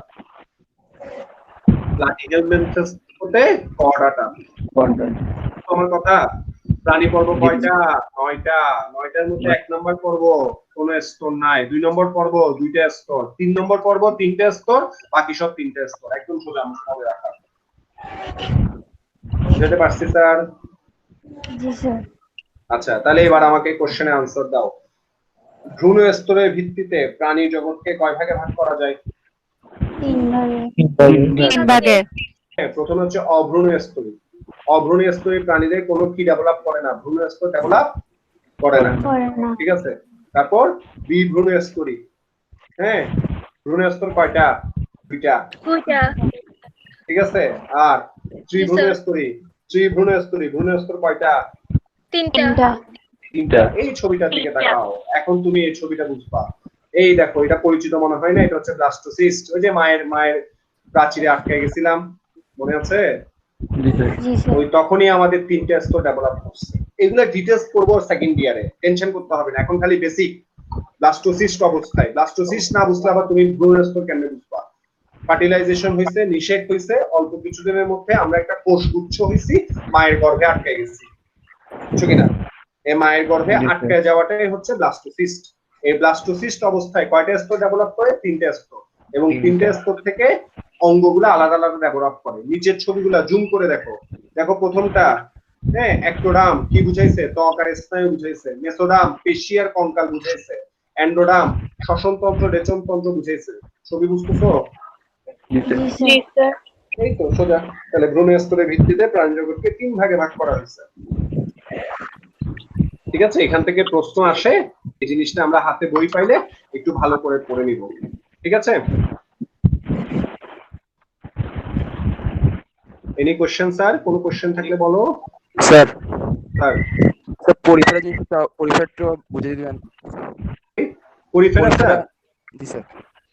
প্লাটিহেলমিনথেস হতে কর্ডাটা। তোমার কথা, প্রাণী পর্ব কয়টা? 9টা। 9টার মধ্যে 1 নম্বর পর্ব কোনো স্তর নাই, 2 নম্বর পর্ব 2টা স্তর, 3 নম্বর পর্ব 3টে স্তর, বাকি সব 3টে স্তর। একদম সোজা মনে রাখা। বুঝতে পারছি স্যার? জি স্যার। আচ্ছা, তাহলে এবার আমাকে কোশ্চেনে আনসার দাও। ভ্রূণ স্তরের ভিত্তিতে প্রাণী জগৎকে কয় ভাগে ভাগ করা যায়? 3 ভাগে। 3 ভাগে। হ্যাঁ, প্রথম হচ্ছে অভ্রূণ স্তরী। অভ্রূণ স্তরী প্রাণীদের কোনো কি ডেভেলপ করে না, ভ্রূণ স্তর ডেভেলপ করে না। করে না। ঠিক আছে, তারপর বিভ্রূণ স্তরী। হ্যাঁ, ভ্রূণ স্তর কয়টা? দুইটা। দুইটা। ঠিক আছে, আর ত্রিভ্রূণ স্তরী। ত্রিভ্রূণ স্তরী, ভ্রূণ স্তর কয়টা? তিনটা। 3টা। এই ছবিটার দিকে তাকাও, এখন তুমি এই ছবিটা বুঝবা। এই দেখো, এটা পরিচিত মনে হয় না? এটা হচ্ছে ব্লাস্টোসিস্ট। ওই যে মায়ের প্রাচীরে আটকে গেছিলাম, মনে আছে? জি স্যার। ওই তখনই আমাদের 3টে স্তর ডেভেলপ করছে। এগুলো ডিটেইলস পড়বো সেকেন্ড ইয়ারে, টেনশন করতে হবে না, এখন খালি বেসিক ব্লাস্টোসিস্ট অবস্থায়। ব্লাস্টোসিস্ট না বুঝলে আবার তুমি ভ্রূণ স্তর কেমনে বুঝবা? ফার্টিলাইজেশন হইছে, নিষেক হইছে, অল্প কিছুদিনের মধ্যে আমরা একটা কোষগুচ্ছ হইছি, মায়ের গর্ভে আটকে গেছি। বুঝছো কিনা? এই মায়ের গর্ভে আটকে যাওয়াটাই হচ্ছে ব্লাস্টোসিস্ট। এই ব্লাস্টোসিস্ট অবস্থায় কয়টা স্তর ডেভেলপ করে? 3টে স্তর। এবং 3টে স্তর থেকে অঙ্গগুলো আলাদা আলাদা ডেভেলপ করে। নিচের ছবিগুলো জুম করে দেখো। দেখো প্রথমটা, হ্যাঁ, একটোডাম কি বুঝাইছে? ত্বক আর স্নায়ু বুঝাইছে। মেসোডাম পেশি আর কঙ্কাল বুঝাইছে। এন্ডোডাম শ্বসন তন্ত্র, রেচন তন্ত্র বুঝাইছে। ছবি বুঝতেছো? জি স্যার। এই তো সোজা। তাহলে ভ্রূণ স্তরের ভিত্তিতে প্রাণী জগৎকে 3 ভাগে ভাগ করা হয়েছে। ঠিক আছে, এখান থেকে প্রশ্ন আসে, এই জিনিসটা আমরা হাতে বই পাইলে একটু ভালো করে পড়ে নিব। ঠিক আছে, এনি কোশ্চেন স্যার? কোনো কোশ্চেন থাকলে বলো স্যার স্যার। স্যার পরিফেরা জিনিসটা পরিফেরাটা বুঝিয়ে দিবেন। Porifera sir? জি স্যার।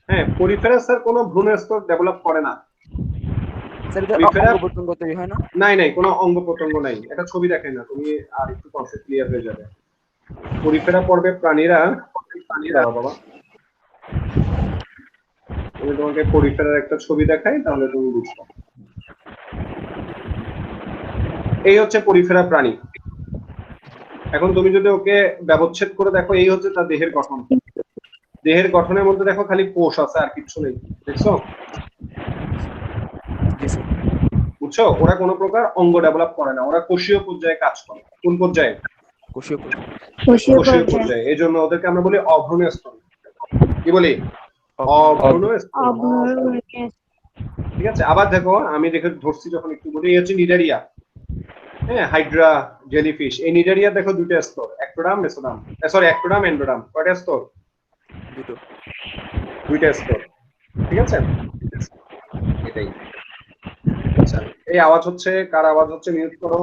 হ্যাঁ, পরিফেরা স্যার কোনো ভ্রূণ স্তর ডেভেলপ করে না। স্যার এটা পরিফেরা অঙ্গ প্রত্যঙ্গ তৈরি হয় না? নাই, নাই, কোনো অঙ্গ প্রত্যঙ্গ নাই। এটা ছবি দেখেন না, তুমি আর একটু কনসেপ্ট ক্লিয়ার হয়ে যাবে। পরিফেরা পর্বে প্রাণীরা, দাঁড়াও বাবা, আমি তোমাকে পরিফেরার একটা ছবি দেখাই, তাহলে তুমি বুঝবে। এই হচ্ছে পরিফেরা প্রাণী। এখন তুমি যদি ওকে ব্যবচ্ছেদ করে দেখো, এই হচ্ছে তার দেহের গঠন। দেহের গঠনের মধ্যে দেখো খালি কোষ আছে, আর কিছু নেই। দেখছো? বুঝছো? ওরা কোনো প্রকার অঙ্গ ডেভেলপ করে না, ওরা কোষীয় পর্যায়ে কাজ করে। কোন পর্যায়ে? কোষীয় কোষীয় পর্যায়ে। এই জন্য ওদেরকে আমরা বলি অভ্রূণ স্তর। কি বলি? অভ্রূণ স্তর। ঠিক আছে, আবার দেখো, আমি দেখে ধরছি যখন একটু বলি, এই হচ্ছে নিডারিয়া। হ্যাঁ, হাইড্রা, জেলিফিশ। এই নিডারিয়া দেখো 2টা স্তর, একটোডাম, মেসোডাম, সরি, একটোডাম, এন্ডোডাম। কয়টা স্তর? 2টা স্তর। ঠিক আছে, এটাই। আচ্ছা, এই আওয়াজ হচ্ছে, কার আওয়াজ হচ্ছে? মিউট করো।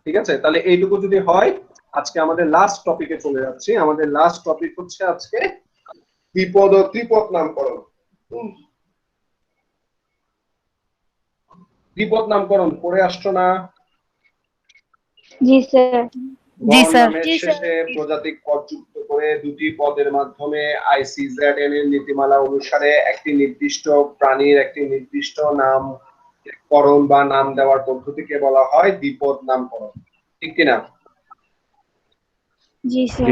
ঠিক আছে, তাহলে এইটুকু যদি হয়, আজকে আমাদের লাস্ট টপিকে চলে যাচ্ছি। আমাদের লাস্ট টপিক হচ্ছে আজকে দ্বিপদ ও ত্রিপদ নামকরণ। দ্বিপদ নামকরণ পড়ে আসছো না? জি স্যার। জি গণ স্যার। নামের শেষে প্রজাতিক পদ যুক্ত করে দুটি পদের মাধ্যমে ICZN এর নীতিমালা অনুসারে একটি নির্দিষ্ট প্রাণীর একটি নির্দিষ্ট নামকরণ বা নাম দেওয়ার পদ্ধতিকে বলা হয় দ্বিপদ নামকরণ, ঠিক কিনা? জি স্যার।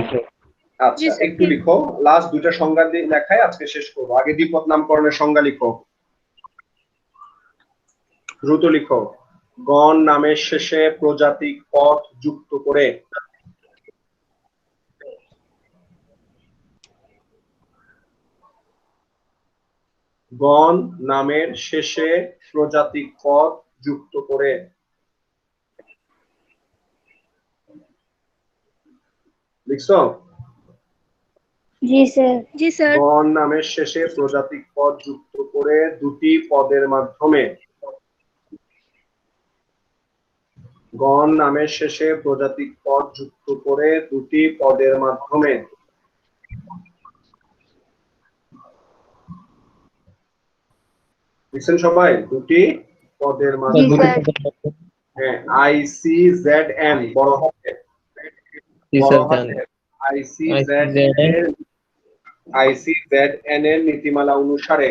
আচ্ছা, একটু লিখো, লাস্ট দুইটা সংজ্ঞা দিয়ে লেখায় আজকে শেষ করবো। আগে দ্বিপদ নামকরণের সংজ্ঞা লিখো, দ্রুত লিখো। গণ নামের শেষে প্রজাতিক পদ যুক্ত করে গণ নামের শেষে প্রজাতিক পদ যুক্ত করে লিখছো? জি স্যার। জি স্যার। গণ নামের শেষে প্রজাতিক পদ যুক্ত করে দুটি পদের মাধ্যমে গণ নামের শেষে প্রজাতিক পদ যুক্ত করে দুটি পদের মাধ্যমে লিখছেন সবাই? দুটি পদের মাধ্যমে, হ্যাঁ, ICZN বড় হাতে, জি বড় স্যার হাতে ICZN এর নীতিমালা অনুসারে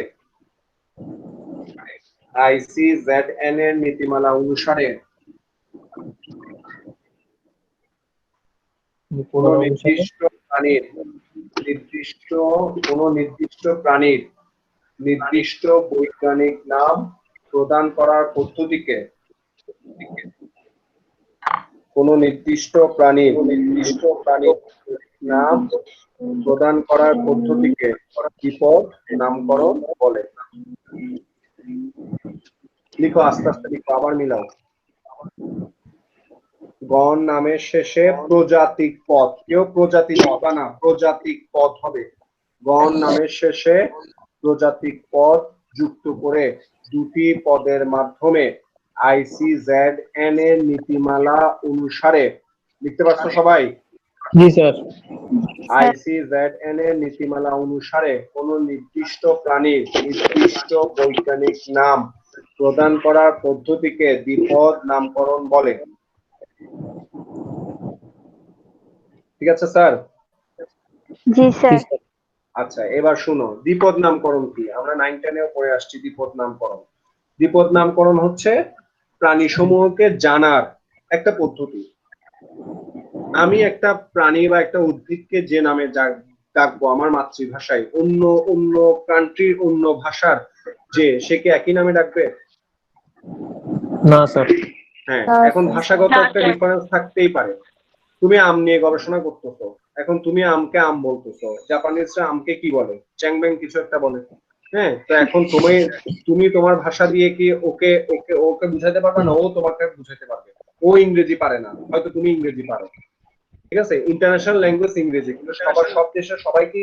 ICZN এর নীতিমালা অনুসারে কোন নির্দিষ্ট প্রাণীর নির্দিষ্ট বৈজ্ঞানিক নাম প্রদান করার পদ্ধতিকে কোন নির্দিষ্ট প্রাণীর নাম প্রদান করার পদ্ধতিকে দ্বিপদ নামকরণ বলে। লিখো, আস্তে আস্তে লিখো, আবার মিলাও। গণ নামের শেষে প্রজাতিক পদ, কেউ প্রজাতি লিখবা না, প্রজাতিক পদ হবে। গণ নামের শেষে প্রজাতিক পদ যুক্ত করে দুটি পদের মাধ্যমে ICZN এর নীতিমালা অনুসারে, লিখতে পারছো সবাই? জি স্যার। ICZN এর নীতিমালা অনুসারে কোন নির্দিষ্ট প্রাণীর নির্দিষ্ট বৈজ্ঞানিক নাম প্রদান করার পদ্ধতিকে দ্বিপদ নামকরণ বলে। ঠিক আছে স্যার? জি স্যার। আচ্ছা, এবার শুনো, দ্বিপদ নামকরণ কি? আমরা 9-10 পড়ে আসছি দ্বিপদ নামকরণ। দ্বিপদ নামকরণ হচ্ছে প্রাণী সমূহকে জানার একটা পদ্ধতি। আমি একটা প্রাণী বা একটা উদ্ভিদকে যে নামে ডাকবো আমার মাতৃভাষায়, অন্য অন্য কান্ট্রির অন্য ভাষার যে সে কি একই নামে ডাকবে? না স্যার। হ্যাঁ, এখন ভাষাগত একটা ডিফারেন্স থাকতেই পারে। তুমি আম নিয়ে গবেষণা করতেছো, এখন তুমি আমকে আম বলতেছো, জাপানিজরা আমকে কি বলে? চ্যাংব্যাং কিছু একটা বলে। হ্যাঁ, তো এখন তুমি তোমার ভাষা দিয়ে কি ওকে ওকে ওকে বুঝাতে পারবে না, ও তোমাকে বুঝাতে পারবে। ও ইংরেজি পারে না, হয়তো তুমি ইংরেজি পারো, ঠিক আছে? ইন্টারন্যাশনাল ল্যাঙ্গুয়েজ ইংরেজি, কিন্তু সব দেশে সবাই কি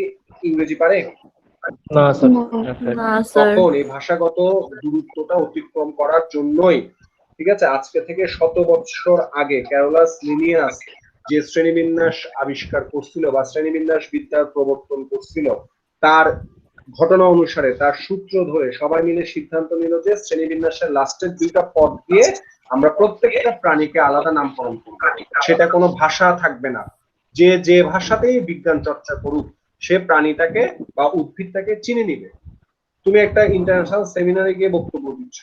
ইংরেজি পারে? না স্যার। তখন এই ভাষাগত দূরত্বটা অতিক্রম করার জন্যই, ঠিক আছে, আজকে থেকে 100 বছর আগে ক্যারোলাস লিনিয়াস যে শ্রেণীবিন্যাস আবিষ্কার করছিল বা শ্রেণীবিন্যাস বিদ্যার প্রবর্তন করছিল, তার ঘটনা অনুসারে, তার সূত্র ধরে সবাই মিলে সিদ্ধান্ত নিল যে শ্রেণীবিন্যাসের লাস্টের দুইটা পদ দিয়ে আমরা প্রত্যেকটা প্রাণীকে আলাদা নামকরণ করব। সেটা কোনো ভাষা থাকবে না, যে যে ভাষাতেই বিজ্ঞান চর্চা করুক সে প্রাণীটাকে বা উদ্ভিদটাকে চিনে নিবে। তুমি একটা ইন্টারন্যাশনাল সেমিনারে গিয়ে বক্তব্য দিচ্ছ,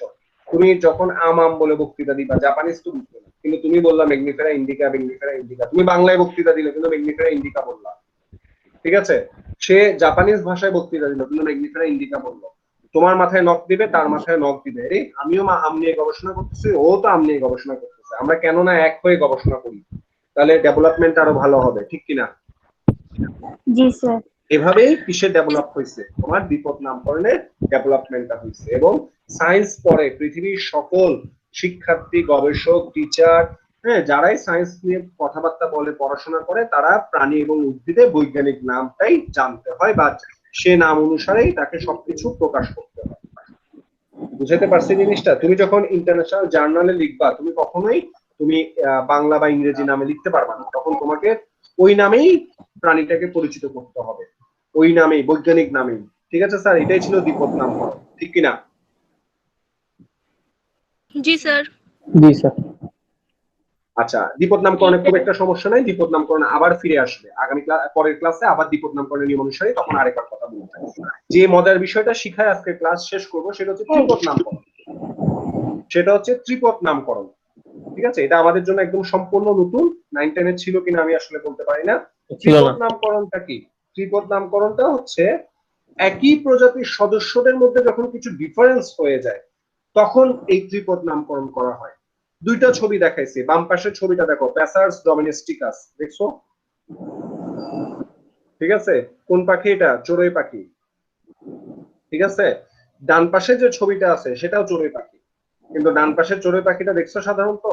তুমি যখন আম আম বলে বক্তৃতা দিবা, জাপানিজ তো বুঝবে না, কিন্তু তুমি বললা ম্যাগনিফেরা ইন্ডিকা, ম্যাগনিফেরা ইন্ডিকা। তুমি বাংলায় বক্তৃতা দিলে কিন্তু ম্যাগনিফেরা ইন্ডিকা বললা, ঠিক আছে? সে জাপানিজ ভাষায় বক্তৃতা দিল কিন্তু ম্যাগনিফেরা ইন্ডিকা বললো। তোমার মাথায় নখ দিবে, তার মাথায় নখ দিবে। আরে আমিও আম নিয়ে গবেষণা করতেছি, ও তো আম নিয়ে গবেষণা করতেছে, আমরা কেন না এক হয়ে গবেষণা করি? তাহলে ডেভেলপমেন্ট আরো ভালো হবে, ঠিক কিনা? জি স্যার। এভাবেই কিসে ডেভেলপ হয়েছে? তোমার দ্বিপদ নামকরণের ডেভেলপমেন্টটা হয়েছে। এবং সায়েন্স পড়ে পৃথিবীর সকল শিক্ষার্থী, গবেষক, টিচার, হ্যাঁ, যারাই সায়েন্স নিয়ে কথাবার্তা বলে, পড়াশোনা করে, তারা প্রাণী এবং উদ্ভিদে বৈজ্ঞানিক নামটাই জানতে হয় বা সে নাম অনুসারেই তাকে সবকিছু প্রকাশ করতে হয়। বুঝাতে পারছি জিনিসটা? তুমি যখন ইন্টারন্যাশনাল জার্নালে লিখবা, তুমি কখনোই বাংলা বা ইংরেজি নামে লিখতে পারবা না, তখন তোমাকে ওই নামেই প্রাণীটাকে পরিচিত করতে হবে, ওই নামেই, বৈজ্ঞানিক নামেই। ঠিক আছে স্যার? এটাই ছিল দ্বিপদ নামকরণ, ঠিক কিনা? জি স্যার। জি স্যার। আচ্ছা, দ্বিপদ নামকরণে খুব একটা সমস্যা নাই, দ্বিপদ নামকরণ আবার ফিরে আসবে আগামী পরের ক্লাসে, আবার দ্বিপদ নামকরণের নিয়ম অনুসারে তখন আরেকবার কথা বলবো। যে মজার বিষয়টা শিখায় আজকে ক্লাস শেষ করব সেটা হচ্ছে ত্রিপদ নামকরণ। সেটা হচ্ছে ত্রিপদ নামকরণ। ঠিক আছে, এটা আমাদের জন্য একদম সম্পূর্ণ নতুন, 9 10 এ ছিল কিনা আমি আসলে বলতে পারি না। ছিল ত্রিপদ না। নামকরণটা কি? ত্রিপদ নামকরণটা হচ্ছে একই প্রজাতির সদস্যদের মধ্যে যখন কিছু ডিফারেন্স হয়ে যায় তখন এই ত্রিপদ নামকরণ করা হয়। দুইটা ছবি দেখাইছি, বাম পাশের ছবিটা দেখো, প্যাসার্স ডোমেস্টিকাস, দেখছো? ঠিক আছে, কোন পাখি এটা? চড়ুই পাখি। ঠিক আছে, ডান পাশে যে ছবিটা আছে সেটাও চড়ুই পাখি, কিন্তু ডান পাশের চড়ুই পাখিটা দেখছো সাধারণত?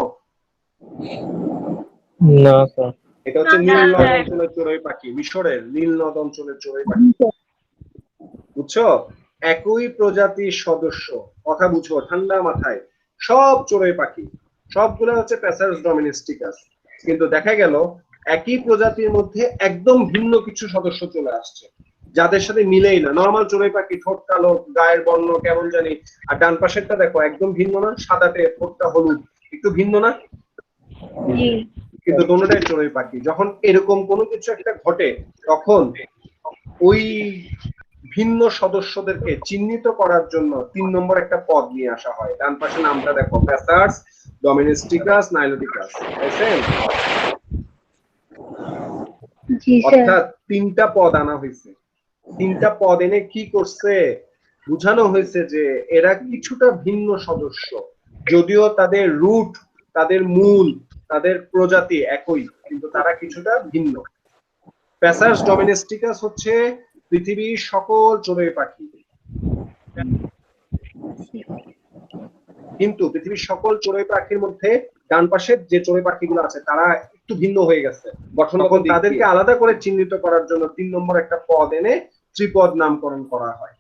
না স্যার। এটা হচ্ছে না, নীল নদ স্যার। অঞ্চলের চড়ুই পাখি, মিশরের নীল নদ অঞ্চলের চড়ুই পাখি। বুঝছো? একই প্রজাতির সদস্য, কথা বুঝো ঠান্ডা মাথায়, সব চড়ুই পাখি, সবগুলো হচ্ছে প্যাসার্স ডোমেস্টিকাস, কিন্তু দেখা গেল একই প্রজাতির মধ্যে একদম ভিন্ন কিছু সদস্য চলে আসছে যাদের সাথে মিলেই না। নরমাল চড়ুই পাখি, ঠোঁট কালো, গায়ের বর্ণ কেমন জানি, আর ডান পাশেরটা দেখো একদম ভিন্ন না, সাদাটে, ঠোঁটটা হলুদ, একটু ভিন্ন না, জি কিন্তু দোনোটাই চড়ুই পাখি। যখন এরকম কোনো কিছু একটা ঘটে তখন ওই ভিন্ন সদস্যদেরকে চিহ্নিত করার জন্য 3 নম্বর একটা পদ নিয়ে আসা হয়। ডান পাশে নামটা দেখো, প্যাসার্স ডোমেস্টিকাস নাইলোটিকাস, দেখছেন? জি স্যার। অর্থাৎ 3টা পদ আনা হয়েছে। 3টা পদ এনে কি করছে? বুঝানো হয়েছে যে এরা কিছুটা ভিন্ন সদস্য, যদিও তাদের রুট, তাদের মূল, তাদের প্রজাতি একই, কিন্তু তারা কিছুটা ভিন্ন। প্যাসার্স ডোমেস্টিকাস হচ্ছে পৃথিবীর সকল চড়ুই পাখি, কিন্তু পৃথিবীর সকল চড়ুই পাখির মধ্যে ডান পাশের যে চড়ুই পাখিগুলো আছে তারা একটু ভিন্ন হয়ে গেছে গঠনগত দিক দিয়ে। তাদেরকে আলাদা করে চিহ্নিত করার জন্য 3 নম্বর একটা পদ এনে ত্রিপদ নামকরণ করা হয়।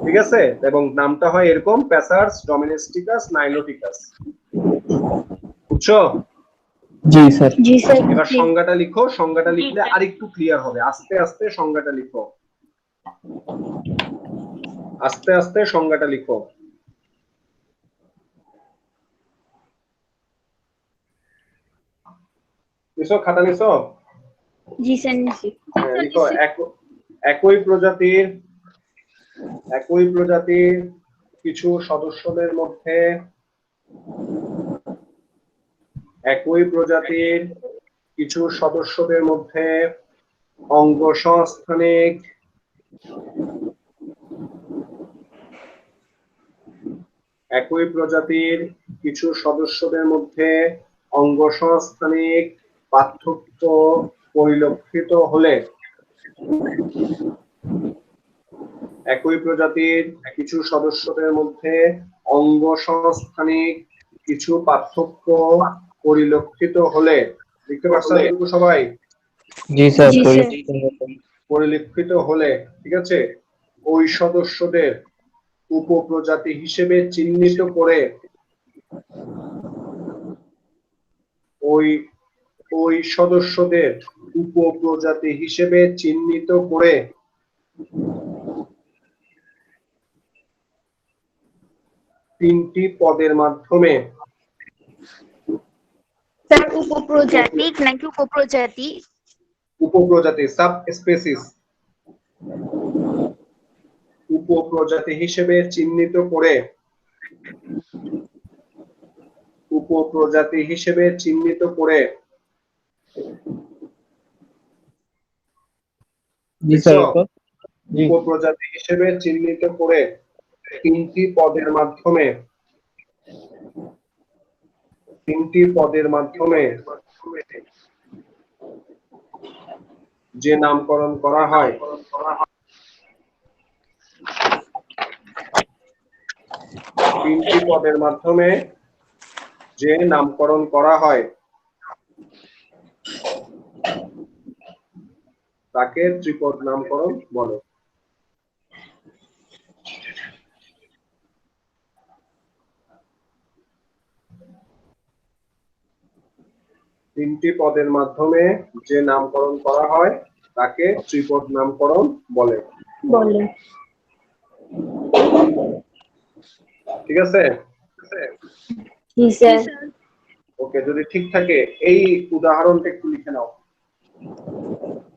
ঠিক আছে, এবং নামটা হয় এরকম, প্যাসার্স ডোমেস্টিকাস নাইলোটিকাস। বুঝছো? জি স্যার। জি স্যার। এবার সংজ্ঞাটা লিখো, সংজ্ঞাটা লিখলে আরেকটু ক্লিয়ার হবে। আস্তে আস্তে সংজ্ঞাটা লিখো, আস্তে আস্তে সংজ্ঞাটা লিখো। নিছো, খাতা নিছো? জি স্যার নিছি। লিখো, একই প্রজাতির কিছু সদস্যদের মধ্যে, একই প্রজাতির কিছু সদস্যদের মধ্যে অঙ্গসংস্থানিক একই প্রজাতির কিছু সদস্যদের মধ্যে অঙ্গসংস্থানিক পার্থক্য পরিলক্ষিত হলে, একই প্রজাতির কিছু সদস্যদের মধ্যে অঙ্গসংস্থানিক কিছু পার্থক্য পরিলক্ষিত হলে, লিখতে পারছেন এটুকু সবাই? জি স্যার। জি স্যার। পরিলক্ষিত হলে, ঠিক আছে, ওই সদস্যদের উপপ্রজাতি হিসেবে চিহ্নিত করে ওই সদস্যদের উপপ্রজাতি হিসেবে চিহ্নিত করে 3টি পদের মাধ্যমে, স্যার উপপ্রজাতি নাকি উপপ্রজাতি? উপপ্রজাতি সাব স্পেসিস, উপপ্রজাতি হিসেবে চিহ্নিত করে, উপপ্রজাতি হিসেবে চিহ্নিত করে জি স্যার। জি। উপপ্রজাতি হিসেবে চিহ্নিত করে 3টি পদের মাধ্যমে, 3টি পদের মাধ্যমে যে নামকরণ করা হয়, 3টি পদের মাধ্যমে যে নামকরণ করা হয় তাকে ত্রিপদ নামকরণ বলে। তিনটি পদের মাধ্যমে যে নামকরণ করা হয় তাকে ত্রিপদ নামকরণ বলে। ঠিক আছে? জি স্যার। ওকে। ওকে, যদি ঠিক থাকে এই উদাহরণটা একটু লিখে নাও।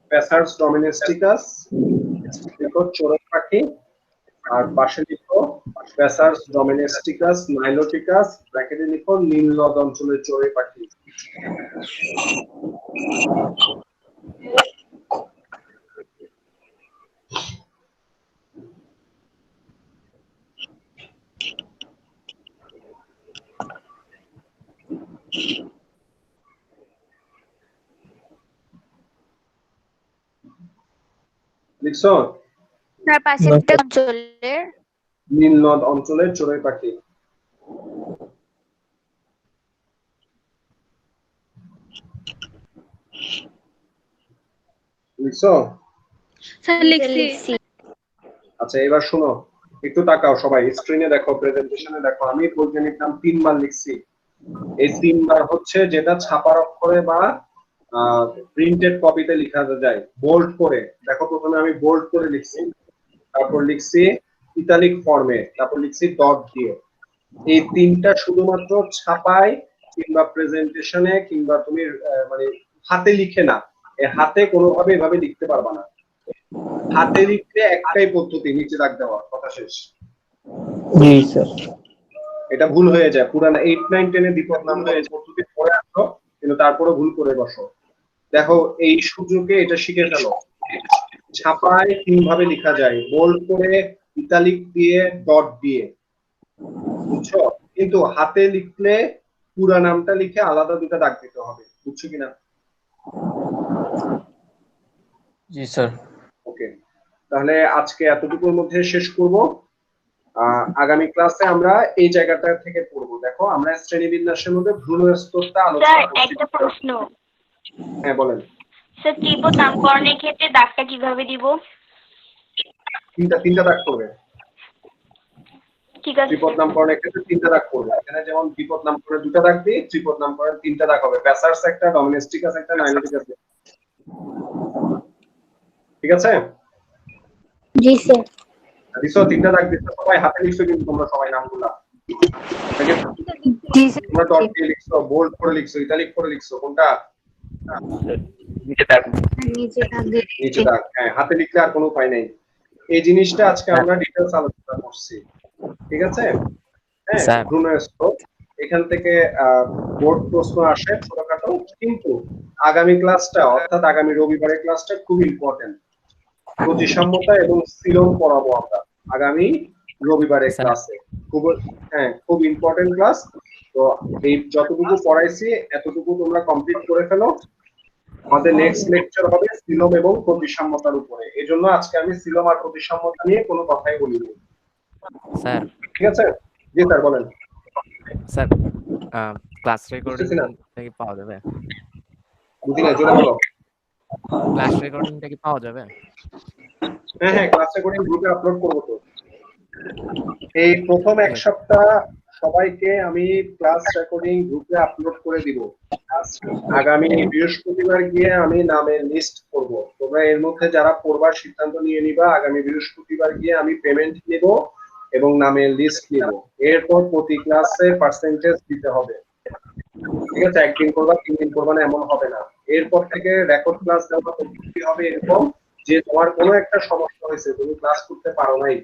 প্যাসার্স ডোমেস্টিকাস লিখো চড়ুই পাখি, আর পাশে লিখো প্যাসার্স ডোমেস্টিকাস নাইলোটিকাস, ব্র্যাকেটে লিখো নীল নদ অঞ্চলের চড়ুই পাখি। লিখছো? তার পাশেরটা অঞ্চলের নীল নদ অঞ্চলের চড়ুই পাখি। লিখছো? স্যার লিখছি। আচ্ছা এবার শোনো, একটু তাকাও সবাই, স্ক্রিনে দেখো, প্রেজেন্টেশনে দেখো। আমি বৈজ্ঞানিক নাম 3 বার লিখছি। এই 3 বার হচ্ছে যেটা ছাপার অক্ষরে বা প্রিন্টেড কপিতে লেখা যায় বোল্ড করে। দেখো প্রথমে আমি বোল্ড করে লিখছি, তারপর লিখছি ইতালিক ফর্মে, তারপর লিখছি ডট দিয়ে। এই 3টা শুধুমাত্র ছাপায় কিংবা প্রেজেন্টেশনে কিংবা তুমি মানে হাতে লিখে না, এই হাতে কোনোভাবে এভাবে লিখতে পারবা না। হাতে লিখতে একটাই পদ্ধতি, নিচে দাগ দেওয়া, কথা শেষ। জি স্যার। এটা ভুল হয়ে যায়, পুরানা 8, 9, 10 এ বিপদ নাম হয়ে পদ্ধতি পড়ে আসো, কিন্তু তারপরে ভুল করে বসো। দেখো এই সুযোগে এটা শিখে ফেলো, ছাপায় 3 ভাবে লেখা যায়, বোল্ড করে, ইতালিক দিয়ে, ডট দিয়ে, বুঝছো? কিন্তু হাতে লিখলে পুরা নামটা লিখে আলাদা দুটো দাগ দিতে হবে, বুঝছো কিনা? জি স্যার। ওকে, তাহলে আজকে এতটুকুর মধ্যে শেষ করব। আগামী ক্লাসে আমরা এই জায়গাটা থেকে পড়বো। দেখো আমরা শ্রেণীবিন্যাসের মধ্যে ভ্রূণ স্তরটা স্যার আলোচনা করছি। একটা প্রশ্ন। হ্যাঁ বলেন। স্যার ত্রিপদ নামকরণের ক্ষেত্রে দাগটা কিভাবে দিব? তিনটা দাগ করবে। ঠিক আছে। ত্রিপদ নামকরণের ক্ষেত্রে 3টা দাগ করবে। এখানে যেমন বিপদ নামকরণে 2টা দাগ দিই, ত্রিপদ নামকরণে 3টা দাগ হবে। প্যাসার্স একটা, ডোমেস্টিকাস একটা, নাইলোটিকাস একটা। ঠিক আছে? জি স্যার। দিছো 3টা দাগ দিছো, সবাই হাতে লিখছো কিন্তু তোমরা সবাই নামগুলা। জি স্যার। তোমরা ডট দিয়ে লিখছো, বোল্ড করে লিখছো, ইতালিক করে লিখছো, কোনটা? নিচে দাগ। নিচে দাগ। হ্যাঁ, হাতে লিখলে আর কোনো উপায় নাই। এই জিনিসটা আজকে আমরা ডিটেইলস আলোচনা করছি। ঠিক আছে? হ্যাঁ, স্যার। ভ্রূণ স্তর এখান থেকে বোর্ড প্রশ্ন আসে ছোটখাটো, কিন্তু আগামী ক্লাসটা অর্থাৎ আগামী রবিবারের ক্লাসটা খুব ইম্পর্টেন্ট। প্রতিসাম্যতা এবং সিলোম পড়াবো আমরা আগামী রবিবারের ক্লাসে। খুব ইম্পর্টেন্ট ক্লাস। তো এই যতটুকু পড়াইছি এতটুকু তোমরা কমপ্লিট করে ফেলো। আমাদের নেক্সট লেকচার হবে সিলোম এবং প্রতিসাম্যতার উপরে। এজন্য আজকে আমি সিলোম আর প্রতিসাম্যতা নিয়ে কোনো কথাই বলিনি। স্যার। ঠিক আছে? জি স্যার বলেন। স্যার ক্লাস রেকর্ডিং বুঝতেছি না। কি পাওয়া যাবে? বুঝি না, জোরে বলো। ক্লাস রেকর্ডিংটা কি পাওয়া যাবে? হ্যাঁ, ক্লাস রেকর্ডিং গ্রুপে আপলোড করব তো। এই প্রথম এক সপ্তাহ সবাইকে আমি ক্লাস রেকর্ডিং গ্রুপে আপলোড করে দিব। আগামী বৃহস্পতিবার গিয়ে আমি নামের লিস্ট করব। তোমরা এর মধ্যে যারা পড়বার সিদ্ধান্ত নিয়ে নিবা, আগামী বৃহস্পতিবার গিয়ে আমি পেমেন্ট নেব এবং নামের লিস্ট নেব। এরপর প্রতি ক্লাসে পার্সেন্টেজ দিতে হবে। ঠিক আছে? একদিন করবা, 3 দিন করবা না, এমন হবে না। এরপর থেকে রেকর্ড ক্লাস দেওয়া পদ্ধতি হবে এরকম যে তোমার কোনো একটা সমস্যা হয়েছে, তুমি ক্লাস করতে পারো নাই,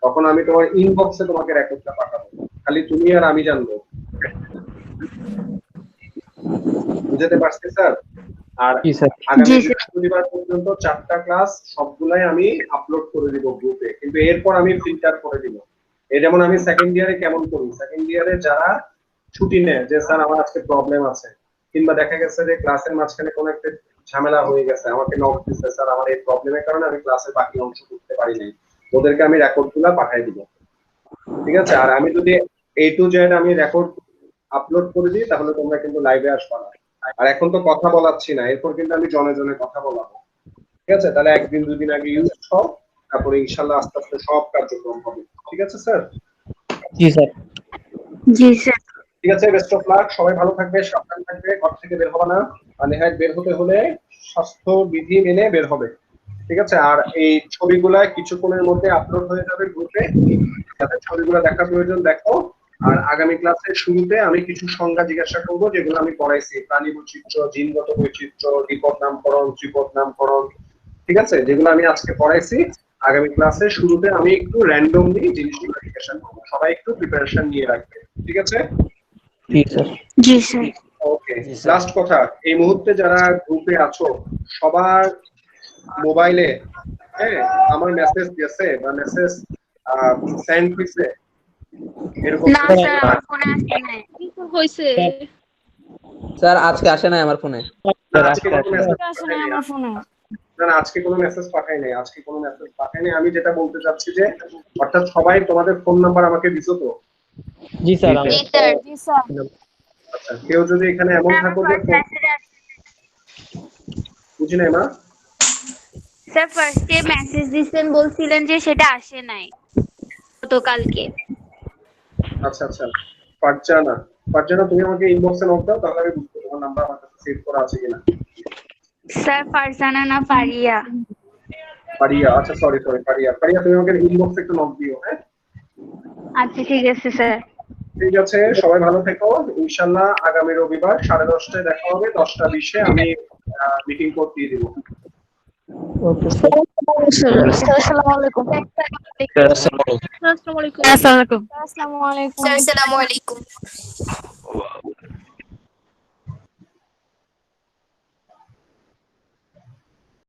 তখন আমি তোমার ইনবক্সে তোমাকে রেকর্ডটা পাঠাবো, খালি তুমি আর আমি জানবো। বুঝতে পারছি স্যার? আর জি স্যার। আগামী বৃহস্পতিবার পর্যন্ত 4টা ক্লাস সবগুলাই আমি আপলোড করে দিব গ্রুপে, কিন্তু এরপর আমি ফিল্টার করে দিব। এই যেমন আমি সেকেন্ড ইয়ারে কেমন করি, সেকেন্ড ইয়ারে যারা ছুটি নেয় যে স্যার আমার আজকে প্রবলেম আছে, কিংবা দেখা গেছে যে ক্লাসের মাঝখানে কোনো একটা ঝামেলা হয়ে গেছে, আমাকে নক দিচ্ছে স্যার আমার এই প্রবলেমের কারণে আমি ক্লাসের বাকি অংশ করতে পারি নাই, ওদেরকে আমি রেকর্ডগুলো পাঠিয়ে দিব। ঠিক আছে? আর আমি যদি A to Z আমি রেকর্ড আপলোড করে দিই তাহলে তোমরা কিন্তু লাইভে আসবে না। আর এখন তো কথা বলাচ্ছি না, এরপর কিন্তু আমি জনে জনে কথা বলাবো। ঠিক আছে? তাহলে একদিন দুদিন আগে ইউজ হও, তারপরে ইনশাআল্লাহ আস্তে আস্তে সব কার্যক্রম হবে। ঠিক আছে স্যার? জি স্যার। জি স্যার। ঠিক আছে, বেস্ট অফ লাক, সবাই ভালো থাকবে, সাবধান থাকবে, ঘর থেকে বের হবে না, আর নেহাত বের হতে হলে স্বাস্থ্য বিধি মেনে বের হবে। ঠিক আছে? আর এই ছবিগুলা কিছুক্ষণের মধ্যে আপলোড হয়ে যাবে গ্রুপে, যাদের ছবিগুলো দেখার প্রয়োজন দেখো, আর আগামী ক্লাসের শুরুতে আমি কিছু সংজ্ঞা জিজ্ঞাসা করবো যেগুলো আমি পড়াইছি, প্রাণী বৈচিত্র্য, জিনগত বৈচিত্র্য, দ্বিপদ নামকরণ, ত্রিপদ নামকরণ, ঠিক আছে, যেগুলো আমি আজকে পড়াইছি। আগামী ক্লাসের শুরুতে আমি একটু র্যান্ডমলি জিনিসগুলো জিজ্ঞাসা করবো, সবাই একটু প্রিপারেশন নিয়ে রাখবে, ঠিক আছে? জি স্যার। জি স্যার। ওকে, লাস্ট কথা, এই মুহূর্তে যারা গ্রুপে আছো সবার মোবাইলে, হ্যাঁ, আমার মেসেজ গেছে বা মেসেজ সেন্ড হইছে এরকম? না স্যার, আমার ফোনে আসে নাই। হইছে স্যার আজকে আসে নাই আমার ফোনে। না, আজকে কোনো মেসেজ আসে নাই আমার ফোনে। না না, আজকে কোনো মেসেজ পাঠাই নাই, আজকে কোনো মেসেজ পাঠাই নাই। আমি যেটা বলতে চাচ্ছি যে অর্থাৎ সবাই তোমাদের ফোন নাম্বার আমাকে দিছো তো? জি স্যার। জি স্যার। জি স্যার। আচ্ছা, কেউ যদি এখানে এমন থাকো যে বুঝি নাই মা, স্যার ফার্স্টে মেসেজ দিছেন, বলছিলেন যে সেটা আসে নাই গতকালকে। আচ্ছা আচ্ছা, ফারজানা, ফারজানা তুমি আমাকে ইনবক্সে নক দাও, তাহলে আমি বুঝতে তোমার নাম্বার আমার কাছে সেভ করা আছে কিনা। স্যার ফারজানা না ফারিয়া? পারিয়া, আচ্ছা সরি সরি, পারিয়া, পারিয়া তুমি আমাকে ইনবক্সে একটু নক দিও, হ্যাঁ? আচ্ছা ঠিক আছে স্যার। ঠিক আছে, সবাই ভালো থেকো। ইনশাআল্লাহ আগামী রবিবার 10:30টায় দেখা হবে, 10:20-এ আমি মিটিং কোড দিয়ে দিব। Okay sir. আসসালামু আলাইকুম। আসসালামু আলাইকুম। আসসালামু আলাইকুম। আসসালামু আলাইকুম। স্যার আসসালামু আলাইকুম।